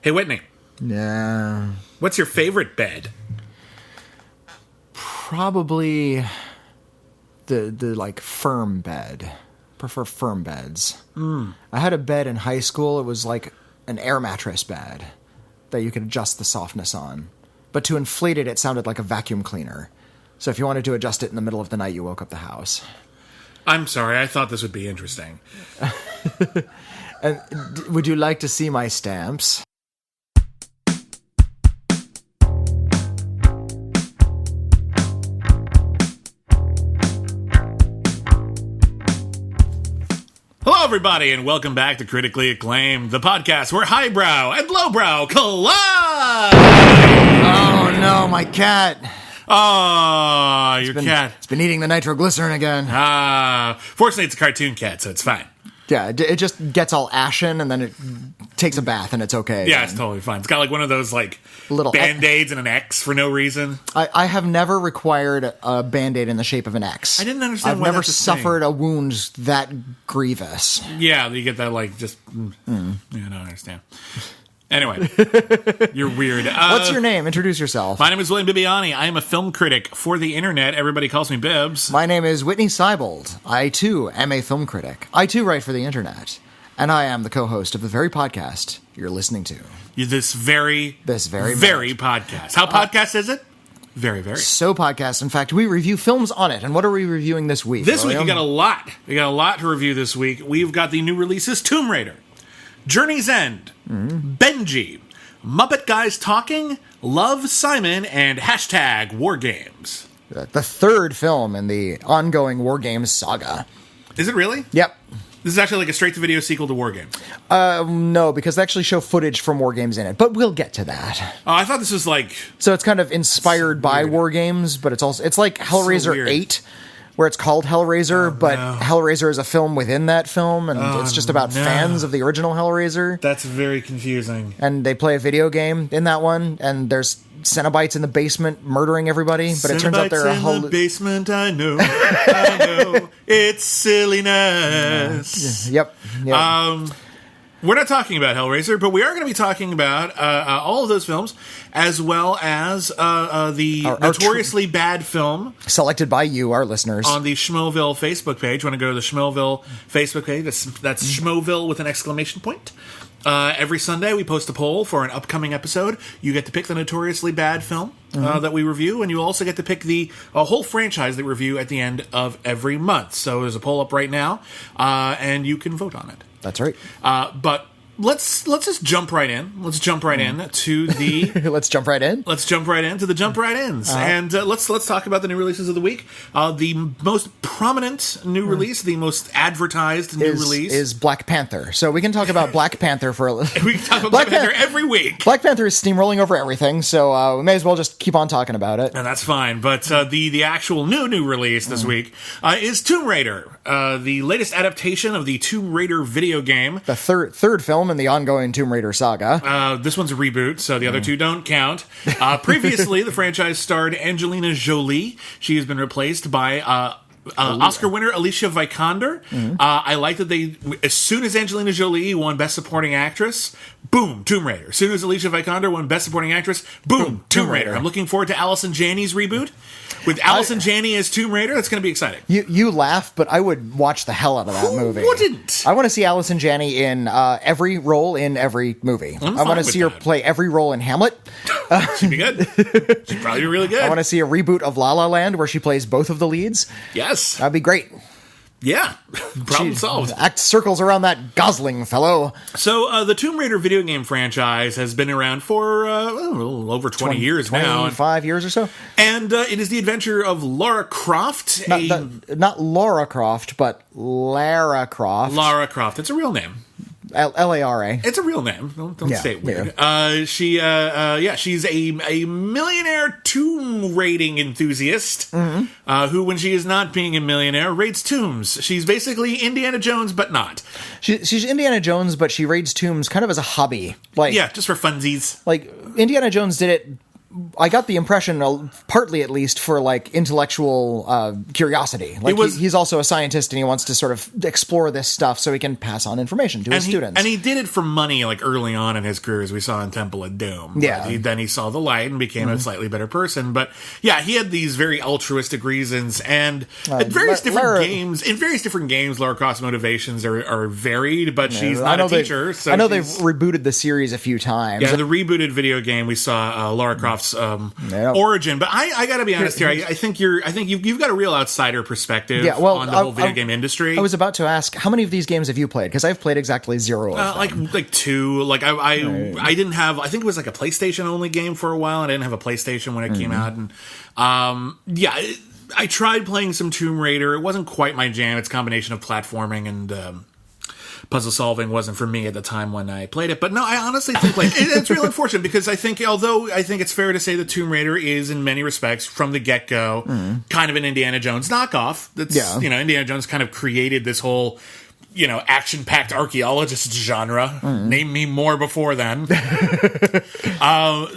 Hey, Witney. Yeah. What's your favorite bed? Probably the like firm bed. Prefer firm beds. I had a bed in high school. It was like an air mattress bed that you could adjust the softness on. But to inflate it, it sounded like a vacuum cleaner. So if you wanted to adjust it in the middle of the night, you woke up the house. I'm sorry, I thought this would be interesting. And would you like to see my stamps? Hello, everybody, and welcome back to Critically Acclaimed, the podcast where highbrow and lowbrow collide! Oh no, my cat! Oh, your cat. It's been eating the nitroglycerin again. Fortunately, it's a cartoon cat, so it's fine. Yeah, it just gets all ashen and then it takes a bath and it's okay. Yeah, it's totally fine. It's got like one of those like Little Band-Aids and an X for no reason. I have never required a Band-Aid in the shape of an X. I didn't understand I've why never that's a suffered a wound that grievous. Yeah, you get that like just... Yeah, I don't understand. Anyway, you're weird. What's your name? Introduce yourself. My name is William Bibbiani. I am a film critic for the internet. Everybody calls me Bibbs. My name is Witney Seibold. I, too, am a film critic. I, too, write for the internet. And I am the co-host of the very podcast you're listening to. This very podcast. How podcast is it? Very, very. So podcast. In fact, we review films on it. And what are we reviewing this week? This William? week, we got a lot. We got a lot to review this week. We've got the new releases Tomb Raider, Journey's End, Benji, Muppet Guys Talking, Love, Simon, and hashtag WarGames. The third film in the ongoing WarGames saga. Is it really? Yep. This is actually like a straight-to-video sequel to WarGames. No, because they actually show footage from WarGames in it, but we'll get to that. Oh, I thought this was like... So it's kind of inspired by WarGames, but it's like Hellraiser 8, where it's called Hellraiser, Hellraiser is a film within that film, and it's just about fans of the original Hellraiser. That's very confusing. And they play a video game in that one, and there's Cenobites in the basement murdering everybody, but it turns out they're in the basement, I know, it's silliness. Yep. We're not talking about Hellraiser, but we are going to be talking about all of those films, as well as the notoriously bad film selected by you, our listeners, on the Schmoville Facebook page. You want to go to the Schmoville Facebook page? That's Schmoville with an exclamation point. Every Sunday, we post a poll for an upcoming episode. You get to pick the notoriously bad film that we review, and you also get to pick the whole franchise that we review at the end of every month. So there's a poll up right now, and you can vote on it. That's right. But let's just jump right in. Let's jump right in to the... Let's jump right in? Let's jump right into the jump right ins. And let's talk about the new releases of the week. The most prominent new release, the most advertised new release... is Black Panther. So we can talk about Black Panther for a little... We can talk about Black Panther every week. Black Panther is steamrolling over everything, so we may as well just keep on talking about it. And that's fine. But the actual new release this week is Tomb Raider, the latest adaptation of the Tomb Raider video game. The third film in the ongoing Tomb Raider saga. This one's a reboot, so the other two don't count. Previously, the franchise starred Angelina Jolie. She has been replaced by Oscar winner Alicia Vikander. I like that they, as soon as Angelina Jolie won Best Supporting Actress, boom, Tomb Raider. As soon as Alicia Vikander won Best Supporting Actress, boom, Tomb Raider. I'm looking forward to Allison Janney's reboot. With Allison Janney as Tomb Raider, that's going to be exciting. You laugh, but I would watch the hell out of that movie. Who wouldn't? I want to see Allison Janney in every role in every movie. I want to see her play every role in Hamlet. She'd be good. She'd probably be really good. I want to see a reboot of La La Land where she plays both of the leads. Yes. That'd be great. Yeah. Problem solved. Act circles around that Gosling fellow. So, the Tomb Raider video game franchise has been around for over 20 years now. 25 years or so. And it is the adventure of Lara Croft. Not Laura Croft, but Lara Croft. Lara Croft. It's a real name. Lara. It's a real name. Don't say it weird. Yeah. She's a millionaire tomb raiding enthusiast who, when she is not being a millionaire, raids tombs. She's basically Indiana Jones, but not. She's Indiana Jones, but she raids tombs kind of as a hobby. Yeah, just for funsies. Like, Indiana Jones did it I got the impression, partly at least, for like intellectual curiosity. Like he's also a scientist and he wants to sort of explore this stuff so he can pass on information to his students. And he did it for money, like early on in his career, as we saw in Temple of Doom. Yeah. Then he saw the light and became a slightly better person. But yeah, he had these very altruistic reasons, and in various different games, Lara Croft's motivations are varied. But she's not a teacher. I know they've rebooted the series a few times. Yeah, the rebooted video game we saw Lara Croft's origin. But I got to be honest here. I think you've got a real outsider perspective on the whole video game industry. I was about to ask, how many of these games have you played? Because I've played exactly 0 of them. Like 2. Like I didn't have. I think it was like a PlayStation only game for a while, and I didn't have a PlayStation when it came out. And I tried playing some Tomb Raider. It wasn't quite my jam. It's a combination of platforming and puzzle solving wasn't for me at the time when I played it. But no, I honestly think like it's real unfortunate because I think it's fair to say that Tomb Raider is in many respects from the get-go kind of an Indiana Jones knockoff. Indiana Jones kind of created this whole action-packed archaeologist genre. Name me more before then.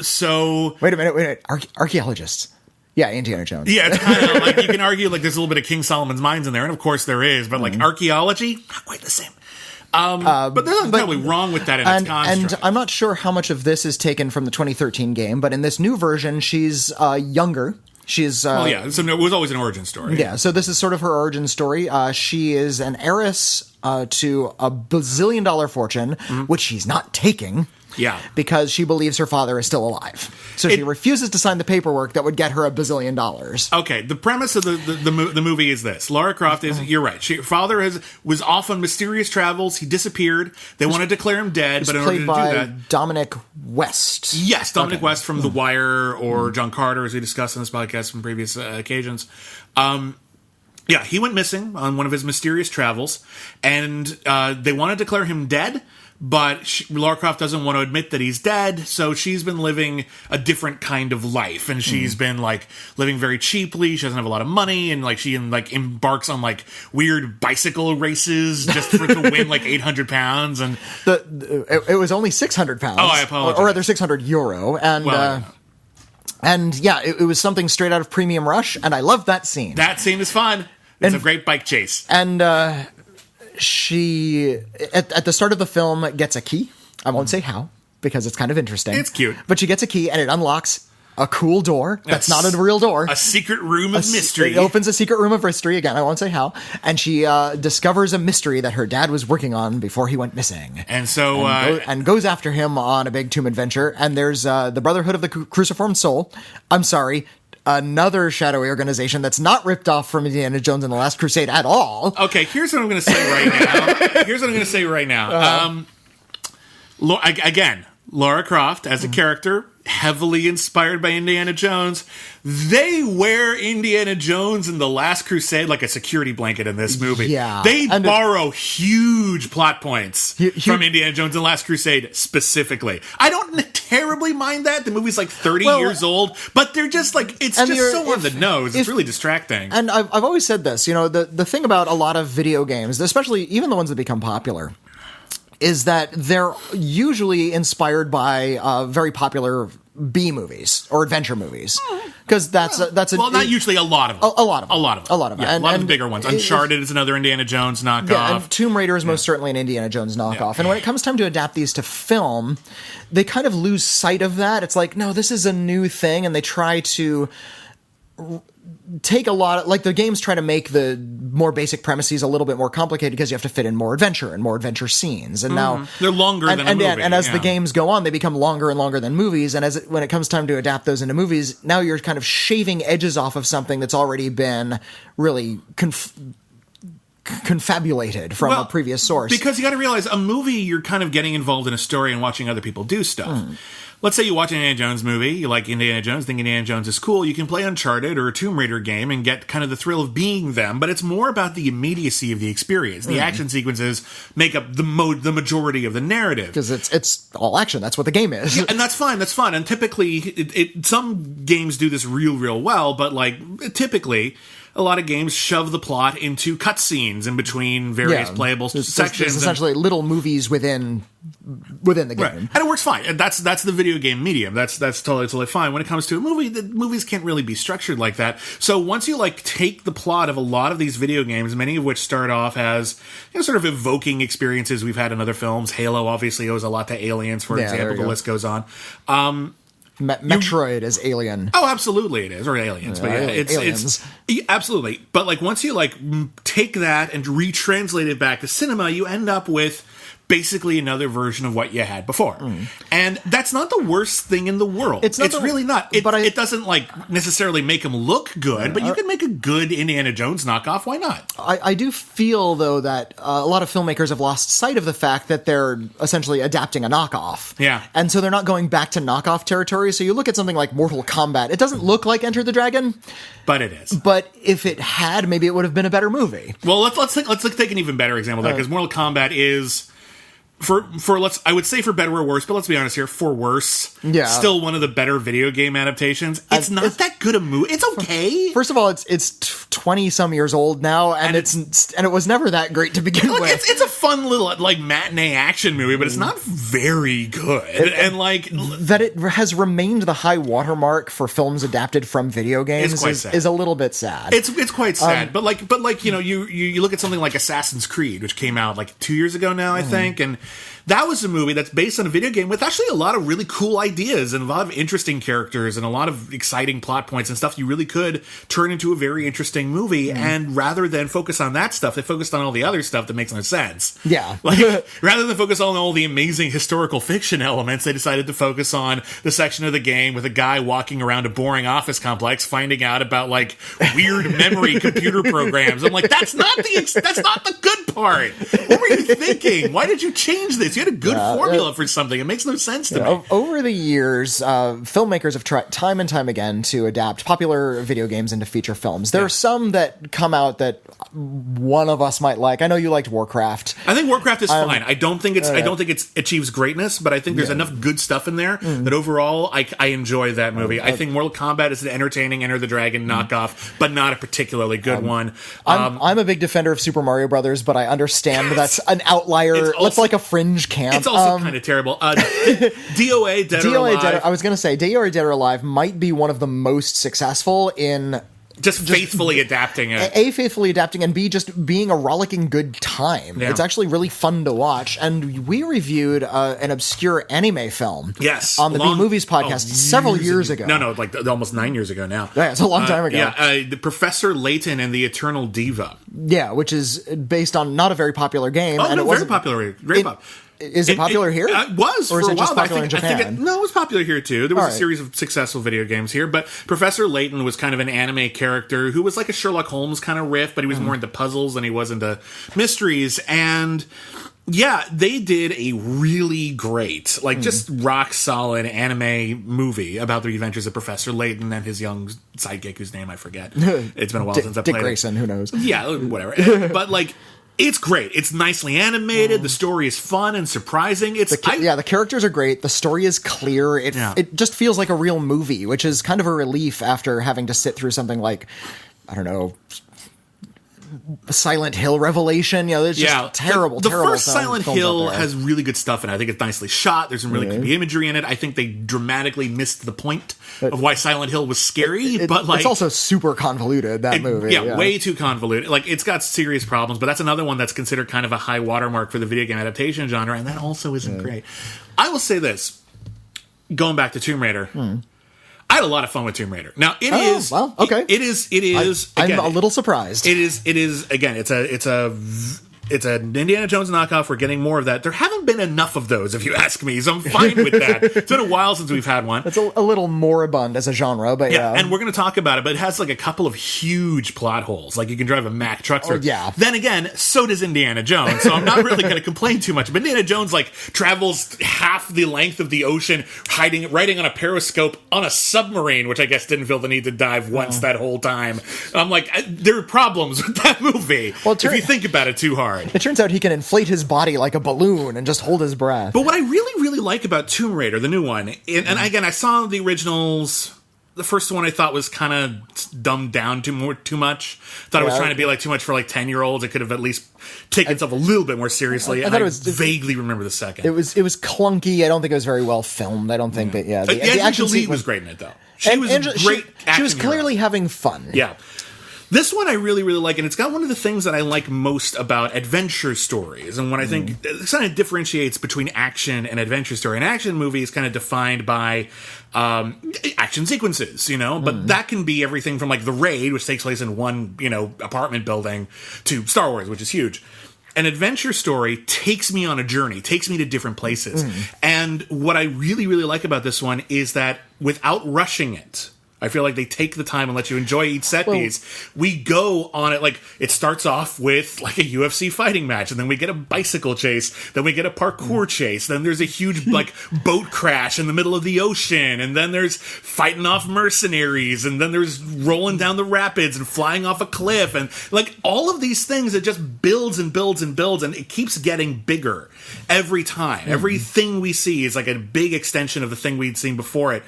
So wait a minute. Archaeologists. Yeah, Indiana Jones. Yeah, it's kind of like you can argue like there's a little bit of King Solomon's Mines in there, and of course there is, but like archaeology, not quite the same. But there's nothing probably wrong with that in its construct. And I'm not sure how much of this is taken from the 2013 game, but in this new version, she's younger. She's so it was always an origin story. Yeah, so this is sort of her origin story. She is an heiress to a bazillion-dollar fortune, which she's not taking. Yeah. Because she believes her father is still alive. So she refuses to sign the paperwork that would get her $1 billion. Okay, the premise of the movie is this. Lara Croft is, you're right, her father was off on mysterious travels. He disappeared. They want to declare him dead, but in order to do that... Dominic West. Yes, Dominic West from The Wire or John Carter, as we discussed in this podcast from previous occasions. Yeah, he went missing on one of his mysterious travels, and they want to declare him dead, but Lara Croft doesn't want to admit that he's dead, so she's been living a different kind of life, and she's been, like, living very cheaply. She doesn't have a lot of money, and, like, she, like, embarks on, like, weird bicycle races just to win, like, 800 pounds, and... It was only 600 pounds. Oh, I apologize. Or rather, 600 euro, and... And yeah, it was something straight out of Premium Rush, and I loved that scene. That scene is fun. It's a great bike chase. And she, at the start of the film, gets a key. I won't say how, because it's kind of interesting. It's cute. But she gets a key, and it unlocks a cool door that's not a real door. A secret room of mystery. It opens a secret room of mystery. Again, I won't say how. And she discovers a mystery that her dad was working on before he went missing. And so... and goes after him on a big tomb adventure. And there's the Brotherhood of the Cruciform Soul. I'm sorry. Another shadowy organization that's not ripped off from Indiana Jones and the Last Crusade at all. Okay, here's what I'm going to say right now. Again, Lara Croft as a character, heavily inspired by Indiana Jones. They wear Indiana Jones and the Last Crusade like a security blanket in this movie. Yeah. They borrow huge plot points from Indiana Jones and the Last Crusade specifically. I don't terribly mind that. The movie's like 30 years old, but they're just like, it's just so on the nose. It's really distracting. And I've always said this, the thing about a lot of video games, especially even the ones that become popular, is that they're usually inspired by very popular B movies or adventure movies, because that's not usually a lot of them. A lot of them. Yeah, a lot of the bigger ones. Uncharted is another Indiana Jones knockoff. Yeah, and Tomb Raider is most certainly an Indiana Jones knockoff. And when it comes time to adapt these to film, they kind of lose sight of that. It's like, no, this is a new thing, and they try to take a lot of, like, the games try to make the more basic premises a little bit more complicated because you have to fit in more adventure and more adventure scenes. And now they're longer than a movie. And as the games go on, they become longer and longer than movies. And when it comes time to adapt those into movies, now you're kind of shaving edges off of something that's already been really confabulated from a previous source. Because you got to realize, a movie, you're kind of getting involved in a story and watching other people do stuff. Let's say you watch an Indiana Jones movie, you like Indiana Jones, think Indiana Jones is cool, you can play Uncharted or a Tomb Raider game and get kind of the thrill of being them, but it's more about the immediacy of the experience. The action sequences make up the majority of the narrative. Because it's all action, that's what the game is. Yeah, and that's fine. And typically, some games do this real well, but like, typically... a lot of games shove the plot into cutscenes in between various playable sections. There's essentially little movies within the game. Right. And it works fine. And that's the video game medium. That's totally fine. When it comes to a movie, the movies can't really be structured like that. So once you take the plot of a lot of these video games, many of which start off as sort of evoking experiences we've had in other films. Halo obviously owes a lot to Aliens, for example. The list goes on. Metroid is Alien. Oh, absolutely it is. Or Aliens. But it's absolutely. But once you take that and retranslate it back to cinema, you end up with basically another version of what you had before. And that's not the worst thing in the world. It's really not. It doesn't necessarily make them look good, but you can make a good Indiana Jones knockoff. Why not? I do feel, though, that a lot of filmmakers have lost sight of the fact that they're essentially adapting a knockoff. Yeah. And so they're not going back to knockoff territory. So you look at something like Mortal Kombat. It doesn't look like Enter the Dragon. But it is. But if it had, maybe it would have been a better movie. Well, let's take an even better example of that, because Mortal Kombat is... I would say for better or worse, but let's be honest here, for worse, still one of the better video game adaptations. It's not that good a movie. It's okay. First of all, it's 20 some years old now, and it was never that great to begin with. It's a fun little matinee action movie, but it's not very good. That it has remained the high watermark for films adapted from video games is a little bit sad. It's quite sad. But you look at something like Assassin's Creed, which came out 2 years ago now, I think, and that was a movie that's based on a video game with actually a lot of really cool ideas and a lot of interesting characters and a lot of exciting plot points and stuff you really could turn into a very interesting movie. And rather than focus on that stuff, they focused on all the other stuff that makes no sense. Yeah. Rather than focus on all the amazing historical fiction elements, they decided to focus on the section of the game with a guy walking around a boring office complex finding out about weird memory computer programs. I'm like, that's not the good part. What were you thinking? Why did you change this? You had a good formula for something. It makes no sense to me. Over the years, filmmakers have tried time and time again to adapt popular video games into feature films. There are some that come out that one of us might like. I know you liked Warcraft. I think Warcraft is fine. I don't think it achieves greatness, but I think there's enough good stuff in there that overall I enjoy that movie. I think Mortal Kombat is an entertaining Enter the Dragon knockoff, but not a particularly good one. I'm a big defender of Super Mario Brothers, but I understand that's an outlier. It's like a fringe camp. It's also kind of terrible. DOA, Dead or Alive. I was going to say, DOA, Dead or Alive might be one of the most successful in... Just faithfully adapting it. A, faithfully adapting, and B, just being a rollicking good time. Yeah. It's actually really fun to watch. And we reviewed an obscure anime film. Yes. On the B-Movies podcast several years ago. No, almost 9 years ago now. Yeah, it's a long time ago. The Professor Layton and the Eternal Diva. Yeah, which is based on not a very popular game. Oh, and it very popular. Very popular. Is it popular here? It was or for is it a while. Just popular in Japan? It was popular here too. There was a series of successful video games here, but Professor Layton was kind of an anime character who was like a Sherlock Holmes kind of riff, but he was more into puzzles than he was into mysteries. And yeah, they did a really great, just rock solid anime movie about the adventures of Professor Layton and his young sidekick, whose name I forget. It's been a while since I played Dick Grayson, who knows? Yeah, whatever. But it's great. It's nicely animated. The story is fun and surprising. The characters are great. The story is clear. It just feels like a real movie, which is kind of a relief after having to sit through something like, I don't know, Silent Hill Revelation. It's just terrible. The first Silent Hill has really good stuff in it. I think it's nicely shot. There's some really creepy imagery in it. I think they dramatically missed the point of why Silent Hill was scary. It's also super convoluted, that movie. Yeah, way too convoluted. It's got serious problems, but that's another one that's considered kind of a high watermark for the video game adaptation genre, and that also isn't great. I will say this, going back to Tomb Raider, I had a lot of fun with Tomb Raider. Now it is. Well, okay. It is. I'm a little surprised. It is. Again, it's an Indiana Jones knockoff. We're getting more of that. There haven't been enough of those, if you ask me, so I'm fine with that. It's been a while since we've had one. It's a little moribund as a genre, but yeah. And we're going to talk about it, but it has a couple of huge plot holes. You can drive a Mack truck through. Yeah. Then again, so does Indiana Jones, so I'm not really going to complain too much. But Indiana Jones, travels half the length of the ocean, riding on a periscope on a submarine, which I guess didn't feel the need to dive once that whole time. I'm there are problems with that movie, if you think about it too hard. It turns out he can inflate his body like a balloon and just hold his breath. But what I really, really like about Tomb Raider, the new one, and again, I saw the originals the first one I thought was kind of dumbed down too much. Thought it was trying to be like too much for like 10-year-olds. It could have at least taken itself a little bit more seriously. I vaguely remember the second. It was clunky. I don't think it was very well filmed. I don't think that. Yeah, the action Jolie was great in it though. She was great. She was clearly having fun. Yeah. This one I really, really like, and it's got one of the things that I like most about adventure stories, and what I think it kind of differentiates between action and adventure story. An action movie is kind of defined by action sequences, but that can be everything from like The Raid, which takes place in one, apartment building, to Star Wars, which is huge. An adventure story takes me on a journey, takes me to different places. And what I really, really like about this one is that without rushing it, I feel like they take the time and let you enjoy each set piece. We go on it, like, it starts off with, like, a UFC fighting match, and then we get a bicycle chase, then we get a parkour chase, then there's a huge, like, boat crash in the middle of the ocean, and then there's fighting off mercenaries, and then there's rolling down the rapids and flying off a cliff, and, like, all of these things, it just builds and builds and builds, and it keeps getting bigger every time. Everything we see is, like, a big extension of the thing we'd seen before it.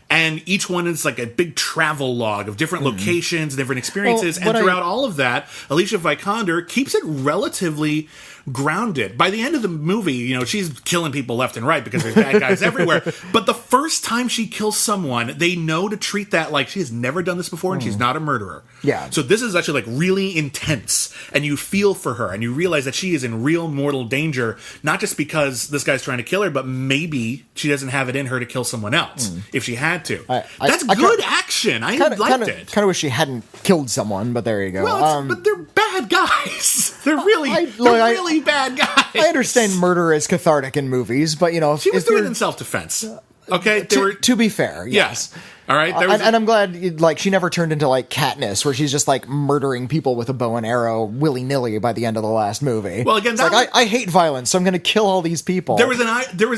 And each one is like a big travel log of different locations, different experiences. And throughout all of that, Alicia Vikander keeps it relatively grounded. By the end of the movie, she's killing people left and right because there's bad guys everywhere. But the first time she kills someone, they know to treat that like she has never done this before and she's not a murderer. Yeah. So this is actually like really intense, and you feel for her and you realize that she is in real mortal danger, not just because this guy's trying to kill her, but maybe she doesn't have it in her to kill someone else if she had to. That's good action. I liked it. Kind of wish she hadn't killed someone, but there you go. Well, but they're bad guys. They're really bad guys. I understand murder is cathartic in movies, but she was doing it in self-defense. Okay, to be fair, yes. All right, and I'm glad, like, she never turned into like Katniss, where she's just like murdering people with a bow and arrow willy nilly by the end of the last movie. Well, again, I hate violence, so I'm going to kill all these people. There was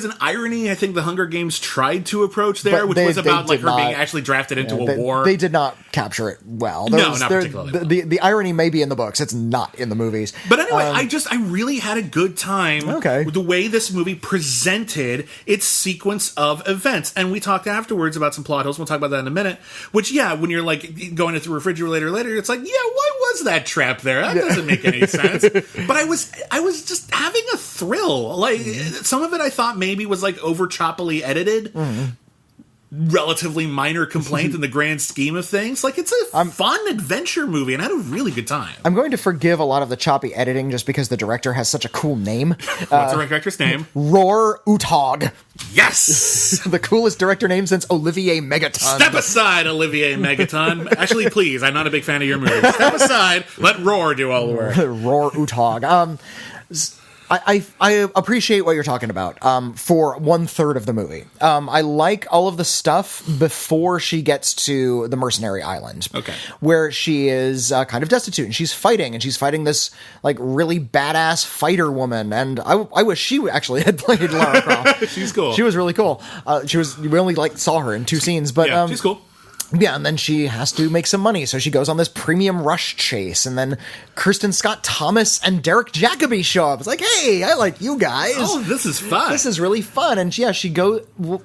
an irony I think the Hunger Games tried to approach there, which was about like her being actually drafted into a war. They did not capture it well. Not particularly. The irony may be in the books; it's not in the movies. But anyway, I really had a good time with the way this movie presented its sequence of events, and we talked afterwards about some plot holes. We'll talk about that in a minute. Which, when you're like going into the refrigerator later, it's like, why was that trap there? That doesn't make any sense. But I was just having a thrill. Like, some of it I thought maybe was like over choppily edited. Relatively minor complaint in the grand scheme of things. Like, it's a fun adventure movie, and I had a really good time. I'm going to forgive a lot of the choppy editing just because the director has such a cool name. What's the director's name? Roar Uthaug. Yes! The coolest director name since Olivier Megaton. Step aside, Olivier Megaton. Actually, please, I'm not a big fan of your movie. Step aside, let Roar do all the work. Roar Uthaug. I appreciate what you're talking about for 1/3 of the movie. I like all of the stuff before she gets to the mercenary island. Okay. Where she is kind of destitute and she's fighting this like really badass fighter woman. And I wish she actually had played Lara Croft. She's cool. She was really cool. We only saw her in 2 scenes, but yeah, she's cool. Yeah, and then she has to make some money, so she goes on this premium rush chase, and then Kirsten Scott Thomas and Derek Jacobi show up. It's like, hey, I like you guys. Oh, this is fun. This is really fun. And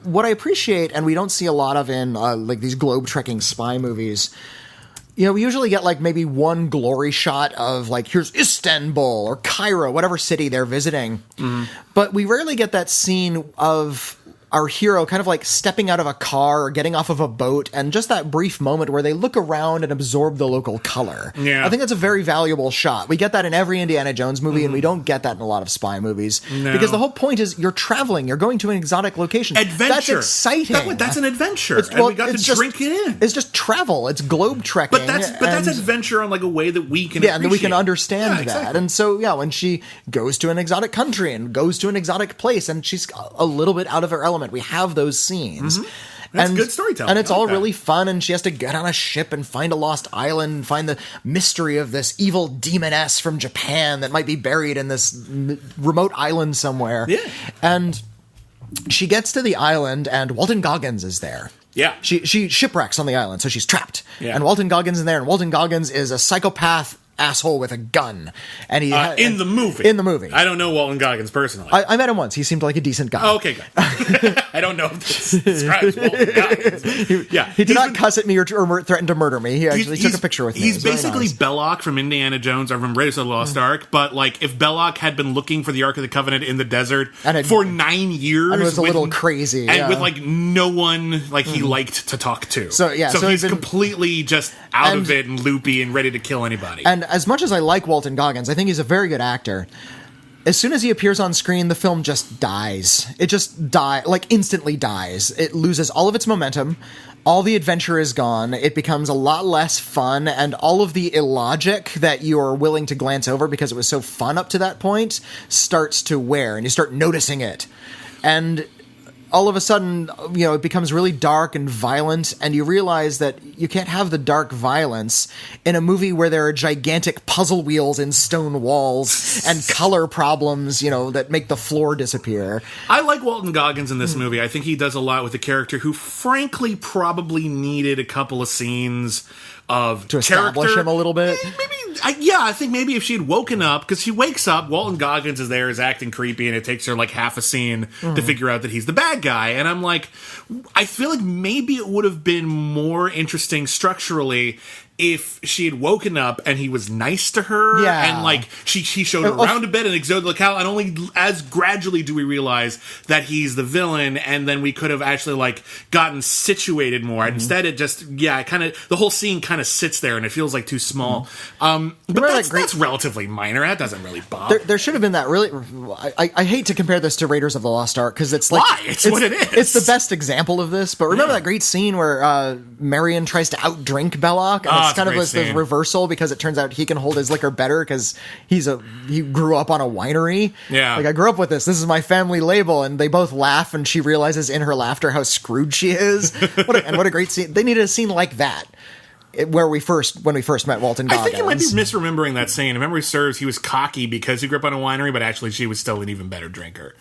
what I appreciate, and we don't see a lot of in like these globe-trekking spy movies, we usually get like maybe one glory shot of like, here's Istanbul or Cairo, whatever city they're visiting. But we rarely get that scene of our hero kind of like stepping out of a car or getting off of a boat, and just that brief moment where they look around and absorb the local color. Yeah. I think that's a very valuable shot. We get that in every Indiana Jones movie, and we don't get that in a lot of spy movies. No. Because the whole point is you're traveling, you're going to an exotic location. Adventure. That's exciting. That's an adventure. And we got to drink it in. It's just travel. It's globe trekking. But that's adventure on like a way that we can appreciate. And that we can understand that. Exactly. And so, when she goes to an exotic country and goes to an exotic place, and she's a little bit out of her element, we have those scenes. That's good storytelling. And it's all really fun, and she has to get on a ship and find a lost island, find the mystery of this evil demoness from Japan that might be buried in this remote island somewhere. Yeah. And she gets to the island, and Walton Goggins is there. Yeah. She shipwrecks on the island, so she's trapped. Yeah. And Walton Goggins is there, and Walton Goggins is a psychopath asshole with a gun. And he in the movie. In the movie. I don't know Walton Goggins personally. I met him once. He seemed like a decent guy. Oh, okay, good. I don't know if this describes Walton Goggins. He did not cuss at me or threaten to murder me. He actually took a picture with me. He's basically nice. Belloc from Indiana Jones or from Raiders of the Lost Ark, but like if Belloc had been looking for the Ark of the Covenant in the desert for 9 years, and it was a little crazy, and with like no one like he liked to talk to. So he's completely just out of it and loopy and ready to kill anybody. And as much as I like Walton Goggins, I think he's a very good actor. As soon as he appears on screen, the film just dies. It just instantly dies. It loses all of its momentum. All the adventure is gone. It becomes a lot less fun, and all of the illogic that you're willing to glance over because it was so fun up to that point starts to wear, and you start noticing it. And all of a sudden, it becomes really dark and violent, and you realize that you can't have the dark violence in a movie where there are gigantic puzzle wheels in stone walls and color problems, that make the floor disappear. I like Walton Goggins in this movie. I think he does a lot with a character who, frankly, probably needed a couple of scenes of to establish him a little bit. I think maybe if she had woken up, because she wakes up, Walton Goggins is there, is acting creepy, and it takes her like half a scene to figure out that he's the bad guy. And I'm like, I feel like maybe it would have been more interesting structurally if she had woken up and he was nice to her, and like she showed her around a bit and exuded the cow, and only as gradually do we realize that he's the villain, and then we could have actually like gotten situated more. Instead, it just the whole scene kind of sits there and it feels like too small. But that's relatively minor. That doesn't really bother. There should have been that really. I hate to compare this to Raiders of the Lost Ark because it's like it's what it is. It's the best example of this. But remember that great scene where Marion tries to outdrink Belloc. And it's kind of this reversal because it turns out he can hold his liquor better because he grew up on a winery. Yeah. Like, I grew up with this. This is my family label. And they both laugh, and she realizes in her laughter how screwed she is. What a great scene. They needed a scene like that. When we first met Walton Goggins. I think you might be misremembering that scene. If memory serves, he was cocky because he grew up on a winery, but actually she was still an even better drinker.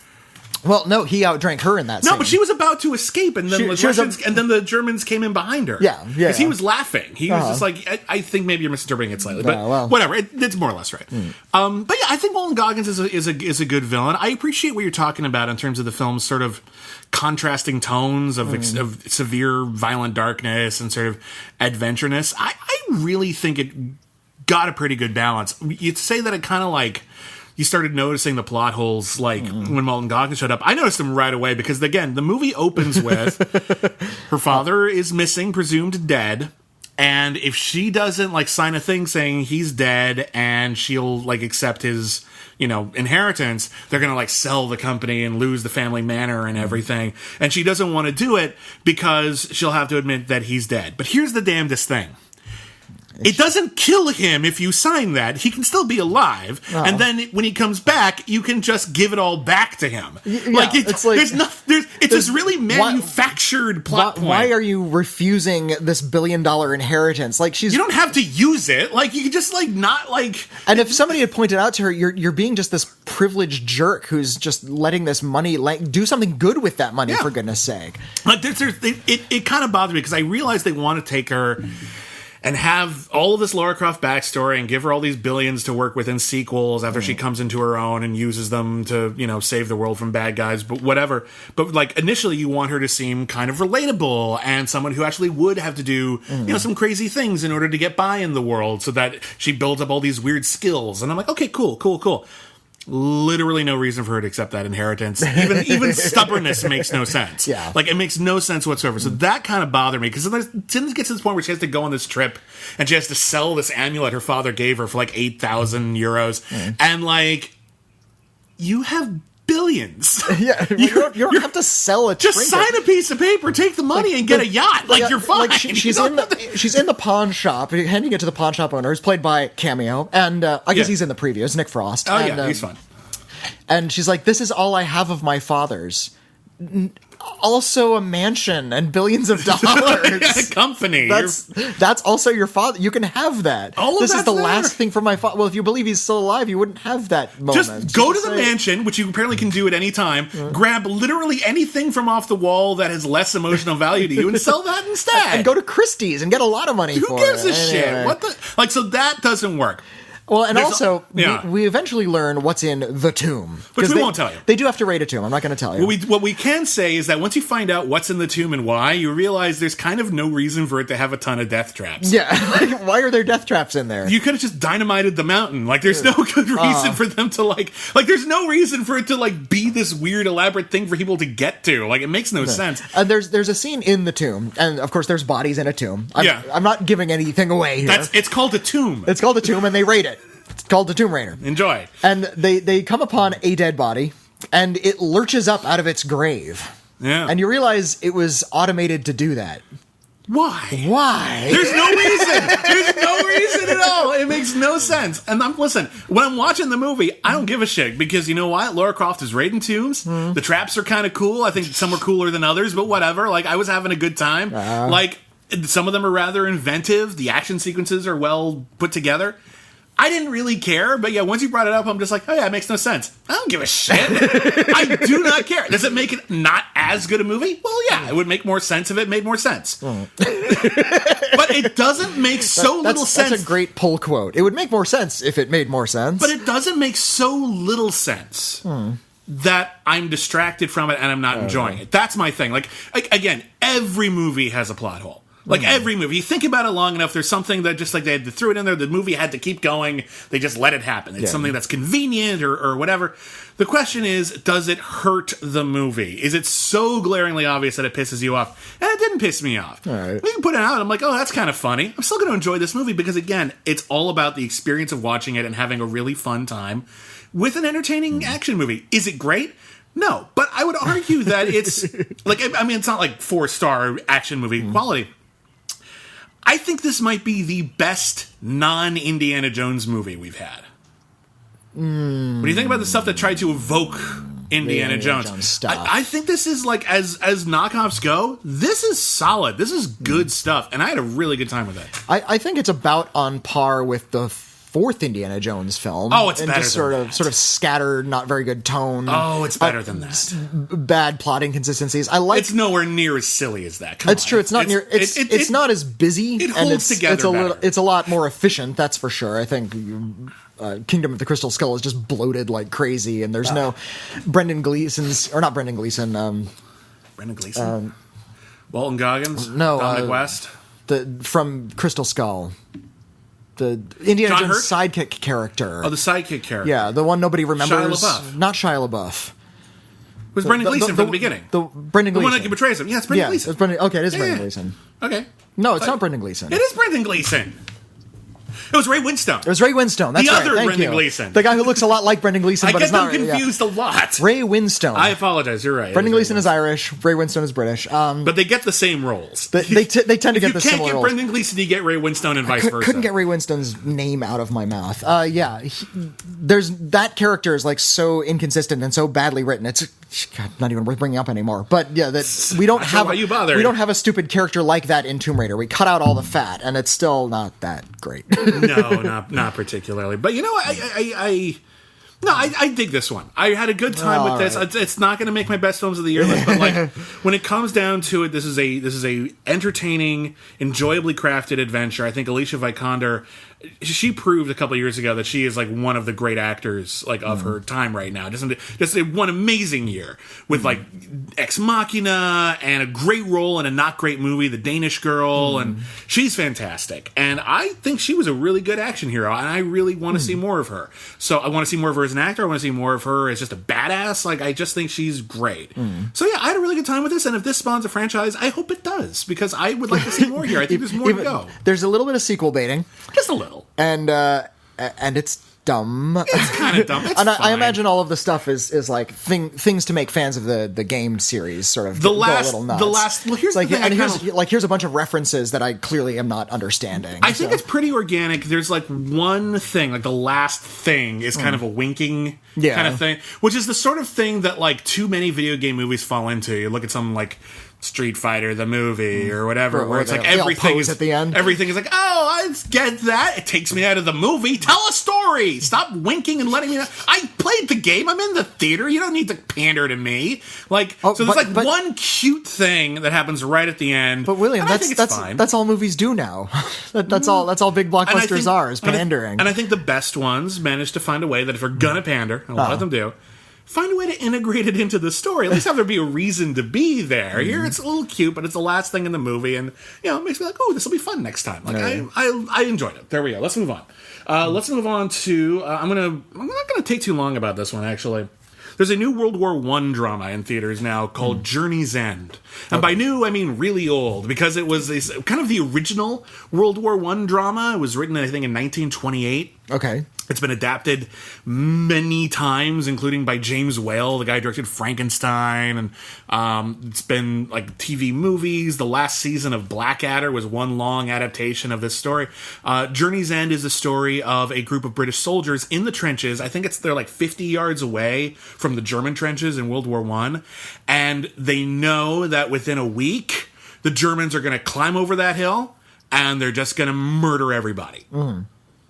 Well, no, he outdrank her in that scene. No, but she was about to escape, and then and then the Germans came in behind her. Yeah. Because he was laughing. He was just like, I think maybe you're misinterpreting it slightly, but whatever. It's more or less right. But yeah, I think Walton Goggins is a good villain. I appreciate what you're talking about in terms of the film's sort of contrasting tones of severe violent darkness and sort of adventureness. I really think it got a pretty good balance. You'd say that it kind of like you started noticing the plot holes like when Walton Goggins showed up. I noticed them right away because, again, the movie opens with her father is missing, presumed dead. And if she doesn't like sign a thing saying he's dead and she'll like accept his, inheritance, they're going to like sell the company and lose the family manor and everything. And she doesn't want to do it because she'll have to admit that he's dead. But here's the damnedest thing. It doesn't kill him if you sign that. He can still be alive. Oh. And then when he comes back, you can just give it all back to him. It's this really manufactured plot point. Why are you refusing this $1 billion inheritance? You don't have to use it. Like, you can just not. And if somebody had pointed out to her, you're being just this privileged jerk who's just letting this money, do something good with that money, for goodness sake. It kind of bothered me because I realized they want to take her and have all of this Lara Croft backstory and give her all these billions to work with in sequels after she comes into her own and uses them to, save the world from bad guys, but whatever. But initially you want her to seem kind of relatable and someone who actually would have to do, some crazy things in order to get by in the world so that she builds up all these weird skills. And I'm like, okay, cool. Literally no reason for her to accept that inheritance. Even stubbornness makes no sense. Yeah. It makes no sense whatsoever. So that kind of bothered me because then it gets to this point where she has to go on this trip and she has to sell this amulet her father gave her for 8,000 euros. And you have billions. Yeah, you don't have to sell a just trinket. Sign a piece of paper, take the money, and get a yacht. You're fine. She's in the pawn shop, handing it to the pawn shop owner, who's played by Cameo, and I guess he's in the preview. It's Nick Frost. Oh, yeah, he's fun. And she's like, "This is all I have of my father's." Also a mansion and billions of dollars. A company. That's also your father. You can have that. This is the last thing from my father. Well, if you believe he's still alive, you wouldn't have that moment. Just go to the mansion, which you apparently can do at any time, grab literally anything from off the wall that has less emotional value to you and sell that instead. And go to Christie's and get a lot of money for it. Who gives a shit? What the... so that doesn't work. Well, and There's also, yeah. we eventually learn what's in the tomb. Which we they, won't tell you. They do have to raid a tomb. I'm not going to tell you. What we can say is that once you find out what's in the tomb and why, you realize there's kind of no reason for it to have a ton of death traps. Yeah, like, why are there death traps in there? You could have just dynamited the mountain. Like, there's no good reason for them to, like, there's no reason for it to, like, be this weird, elaborate thing for people to get to. Like, it makes no sense. There's a scene in the tomb, and of course there's bodies in a tomb. I'm not giving anything away here. It's called a tomb. It's called a tomb, and they raid it. It's called the Tomb Raider. Enjoy. And they come upon a dead body, and it lurches up out of its grave. Yeah. And you realize it was automated to do that. Why? Why? There's no reason. There's no reason at all. It makes no sense. And listen, when I'm watching the movie, I don't give a shit because you know what? Lara Croft is raiding tombs. The traps are kind of cool. I think some are cooler than others, but whatever. Like, I was having a good time. Like, some of them are rather inventive. The action sequences are well put together. I didn't really care, but yeah, once you brought it up, I'm just like, oh yeah, it makes no sense. I don't give a shit. I do not care. Does it make it not as good a movie? Well, yeah, it would make more sense if it made more sense. But it doesn't make little sense. That's a great pull quote. It would make more sense if it made more sense. But it doesn't make so little sense that I'm distracted from it and I'm not enjoying it. That's my thing. Like, again, every movie has a plot hole. Like, every movie. You think about it long enough, there's something that just, like, they had to throw it in there, the movie had to keep going, they just let it happen. It's something that's convenient or whatever. The question is, does it hurt the movie? Is it so glaringly obvious that it pisses you off? And it didn't piss me off. All right. We can put it out, I'm like, oh, that's kind of funny. I'm still going to enjoy this movie because, again, it's all about the experience of watching it and having a really fun time with an entertaining action movie. Is it great? No. But I would argue that it's, like, I mean, it's not like 4-star action movie quality. I think this might be the best non-Indiana Jones movie we've had. What do you think about the stuff that tried to evoke Indiana Jones stuff? I think this is, like, as knockoffs go, this is solid. This is good stuff, and I had a really good time with it. I think it's about on par with the fourth Indiana Jones film. Oh, it's and better just than sort of scattered, not very good tone. Oh, it's better than that. Bad plotting consistencies. It's nowhere near as silly as that. It's true. It's not near. It's not as busy. It holds together. It's a lot more efficient. That's for sure. I think Kingdom of the Crystal Skull is just bloated like crazy, and there's no Brendan Gleeson's or not Brendan Gleeson. Brendan Gleeson. Walton Goggins. No, Dominic West. From Crystal Skull. The Indiana John Jones Hurt? sidekick character. Oh, the sidekick character. Yeah, the one nobody remembers. Shia LaBeouf. Not Shia LaBeouf. It was Brendan Gleeson from the beginning. Brendan Gleeson. The one that betrays him. Yeah, it's Brendan Gleeson. It's Brendan, okay, it is Brendan Gleeson. Okay. No, it's not Brendan Gleeson. It is Brendan Gleeson. It was Ray Winstone. It was Ray Winstone. That's the right. other Thank Brendan you. Gleeson. The guy who looks a lot like Brendan Gleeson, but is not. I get them confused a lot. Ray Winstone. I apologize. You're right. Brendan Gleeson is Irish. Ray Winstone is British. But they get the same roles. They tend to get the similar roles. You can't get Brendan Gleeson, you get Ray Winstone and vice versa. Couldn't get Ray Winstone's name out of my mouth. There's that character is like so inconsistent and so badly written. It's not even worth bringing up anymore. But yeah, we don't have a stupid character like that in Tomb Raider. We cut out all the fat, and it's still not that great. No, not particularly. But you know, I dig this one. I had a good time with this. Right. It's not going to make my best films of the year list, but like when it comes down to it, this is a entertaining, enjoyably crafted adventure. I think Alicia Vikander, she proved a couple of years ago that she is like one of the great actors like of her time right now. Just one amazing year with like Ex Machina and a great role in a not great movie, The Danish Girl, and she's fantastic. And I think she was a really good action hero, and I really want to see more of her. So I want to see more of her as an actor. I want to see more of her as just a badass. Like, I just think she's great. So yeah, I had a really good time with this, and if this spawns a franchise, I hope it does, because I would like to see more here. I think there's more to go. There's a little bit of sequel baiting. Just a little. And it's dumb. It's kind of dumb. It's and fine. I imagine all of the stuff is like things to make fans of the game series sort of go a little nuts. Well, here's like, the thing. Here's a bunch of references that I clearly am not understanding. I think it's pretty organic. There's like one thing, like the last thing is kind of a winking kind of thing, which is the sort of thing that like too many video game movies fall into. You look at something like Street Fighter the movie or whatever, where it's like everything is at the end. Everything is like, oh, I get that. It takes me out of the movie. Tell a story. Stop winking and letting me know. I played the game. I'm in the theater. You don't need to pander to me. Like, so there's one cute thing that happens right at the end. But William, that's all movies do now. That's all big blockbusters are, is pandering. And I think the best ones manage to find a way that if they're gonna pander, and a lot of them do, find a way to integrate it into the story. At least have there be a reason to be there. Here it's a little cute, but it's the last thing in the movie, and it makes me like, oh, this will be fun next time. Like I enjoyed it. There we go. Let's move on. Let's move on to. I'm not gonna take too long about this one actually. There's a new World War I drama in theaters now called Journey's End. And by new, I mean really old, because it was kind of the original World War I drama. It was written, I think, in 1928. Okay. It's been adapted many times, including by James Whale, the guy who directed Frankenstein, and it's been like TV movies. The last season of Blackadder was one long adaptation of this story. Journey's End is the story of a group of British soldiers in the trenches. I think they're like 50 yards away from the German trenches in World War I, and they know that within a week, the Germans are going to climb over that hill, and they're just going to murder everybody.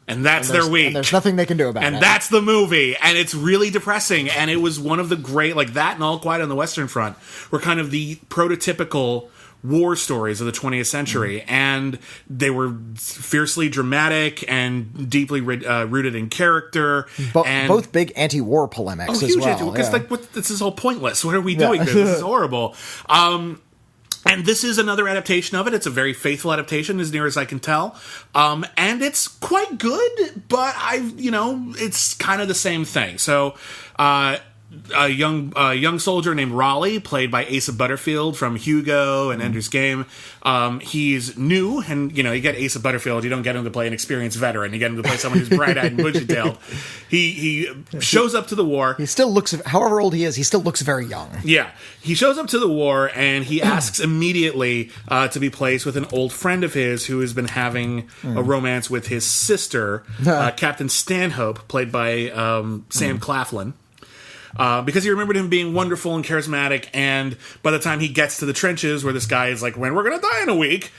And that's their week. And there's nothing they can do about it. And that's the movie. And it's really depressing. And it was one of the great, like that and All Quiet on the Western Front were kind of the prototypical war stories of the 20th century. And they were fiercely dramatic and deeply rooted in character. Both big anti-war polemics as well. Because this is all pointless. What are we doing? This is horrible. And this is another adaptation of it. It's a very faithful adaptation, as near as I can tell. And it's quite good, but it's kind of the same thing. So, a young soldier named Raleigh, played by Asa Butterfield from Hugo and Ender's Game. He's new, and you get Asa Butterfield. You don't get him to play an experienced veteran. You get him to play someone who's bright-eyed and bushy-tailed. He shows up to the war. He still looks, however old he is, he still looks very young. Yeah, he shows up to the war, and he asks immediately to be placed with an old friend of his who has been having a romance with his sister, Captain Stanhope, played by Sam Claflin. Because he remembered him being wonderful and charismatic, and by the time he gets to the trenches where this guy is like, when we're going to die in a week,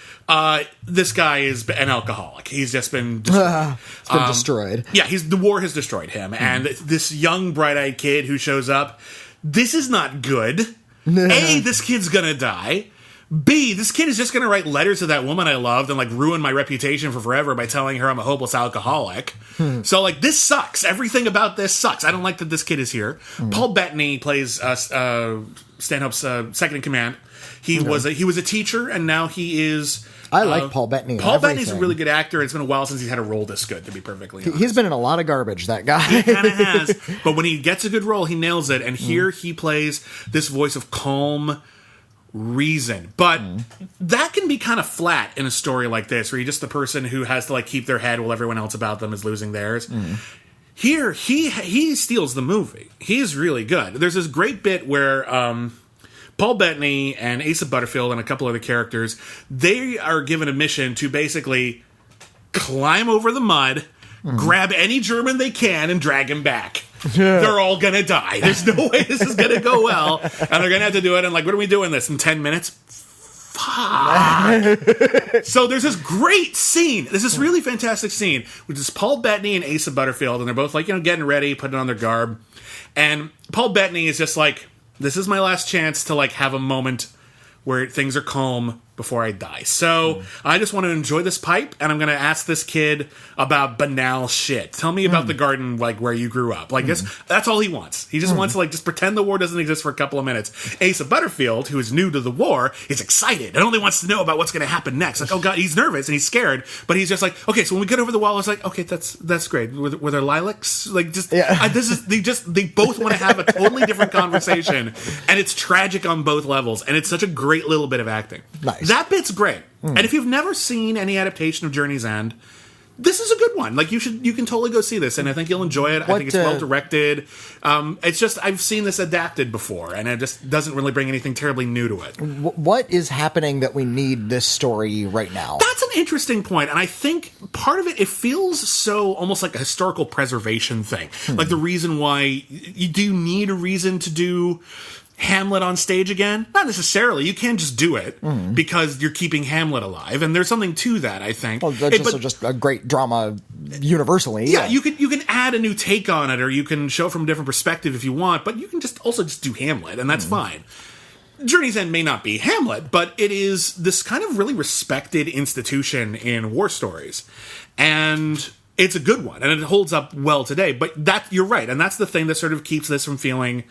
this guy is an alcoholic. He's just been destroyed. It's been destroyed. Yeah, the war has destroyed him, and this young, bright-eyed kid who shows up, this is not good. A, this kid's going to die. B, this kid is just going to write letters to that woman I loved and ruin my reputation for forever by telling her I'm a hopeless alcoholic. So this sucks. Everything about this sucks. I don't like that this kid is here. Paul Bettany plays Stanhope's second in command. He was a teacher, and now he is. I like Paul Bettany. Paul Bettany's a really good actor. It's been a while since he's had a role this good, to be perfectly honest. He's been in a lot of garbage, that guy. He kind of has. But when he gets a good role, he nails it. And here he plays this voice of calm reason, but that can be kind of flat in a story like this, where you're just the person who has to keep their head while everyone else about them is losing theirs. Here, he steals the movie. He's really good. There's this great bit where Paul Bettany and Asa Butterfield and a couple other characters, they are given a mission to basically climb over the mud, grab any German they can, and drag him back. They're all gonna die. There's no way this is gonna go well, and they're gonna have to do it. And when are we doing this in 10 minutes? Fuck. So there's this great scene. There's this really fantastic scene, which is Paul Bettany and Asa Butterfield, and they're both getting ready, putting on their garb, and Paul Bettany is just this is my last chance to have a moment where things are calm before I die. So I just want to enjoy this pipe, and I'm going to ask this kid about banal shit. Tell me about the garden, where you grew up. That's all he wants. He just wants to just pretend the war doesn't exist for a couple of minutes. Asa Butterfield, who is new to the war, is excited and only wants to know about what's going to happen next. Oh god, he's nervous and he's scared, but he's just okay, so when we get over the wall, it's okay, that's great. Were there lilacs? They both want to have a totally different conversation, and it's tragic on both levels, and it's such a great little bit of acting. Nice. That bit's great. And if you've never seen any adaptation of Journey's End, this is a good one. You can totally go see this, and I think you'll enjoy it. I think it's well directed. It's just I've seen this adapted before, and it just doesn't really bring anything terribly new to it. What is happening that we need this story right now? That's an interesting point, and I think part of it feels so almost like a historical preservation thing. The reason why you do need a reason to do Hamlet on stage again? Not necessarily. You can't just do it because you're keeping Hamlet alive, and there's something to that, I think. Well, that's just a great drama universally. Yeah, you can add a new take on it, or you can show it from a different perspective if you want, but you can also do Hamlet, and that's fine. Journey's End may not be Hamlet, but it is this kind of really respected institution in war stories. And it's a good one, and it holds up well today. But you're right, and that's the thing that sort of keeps this from feeling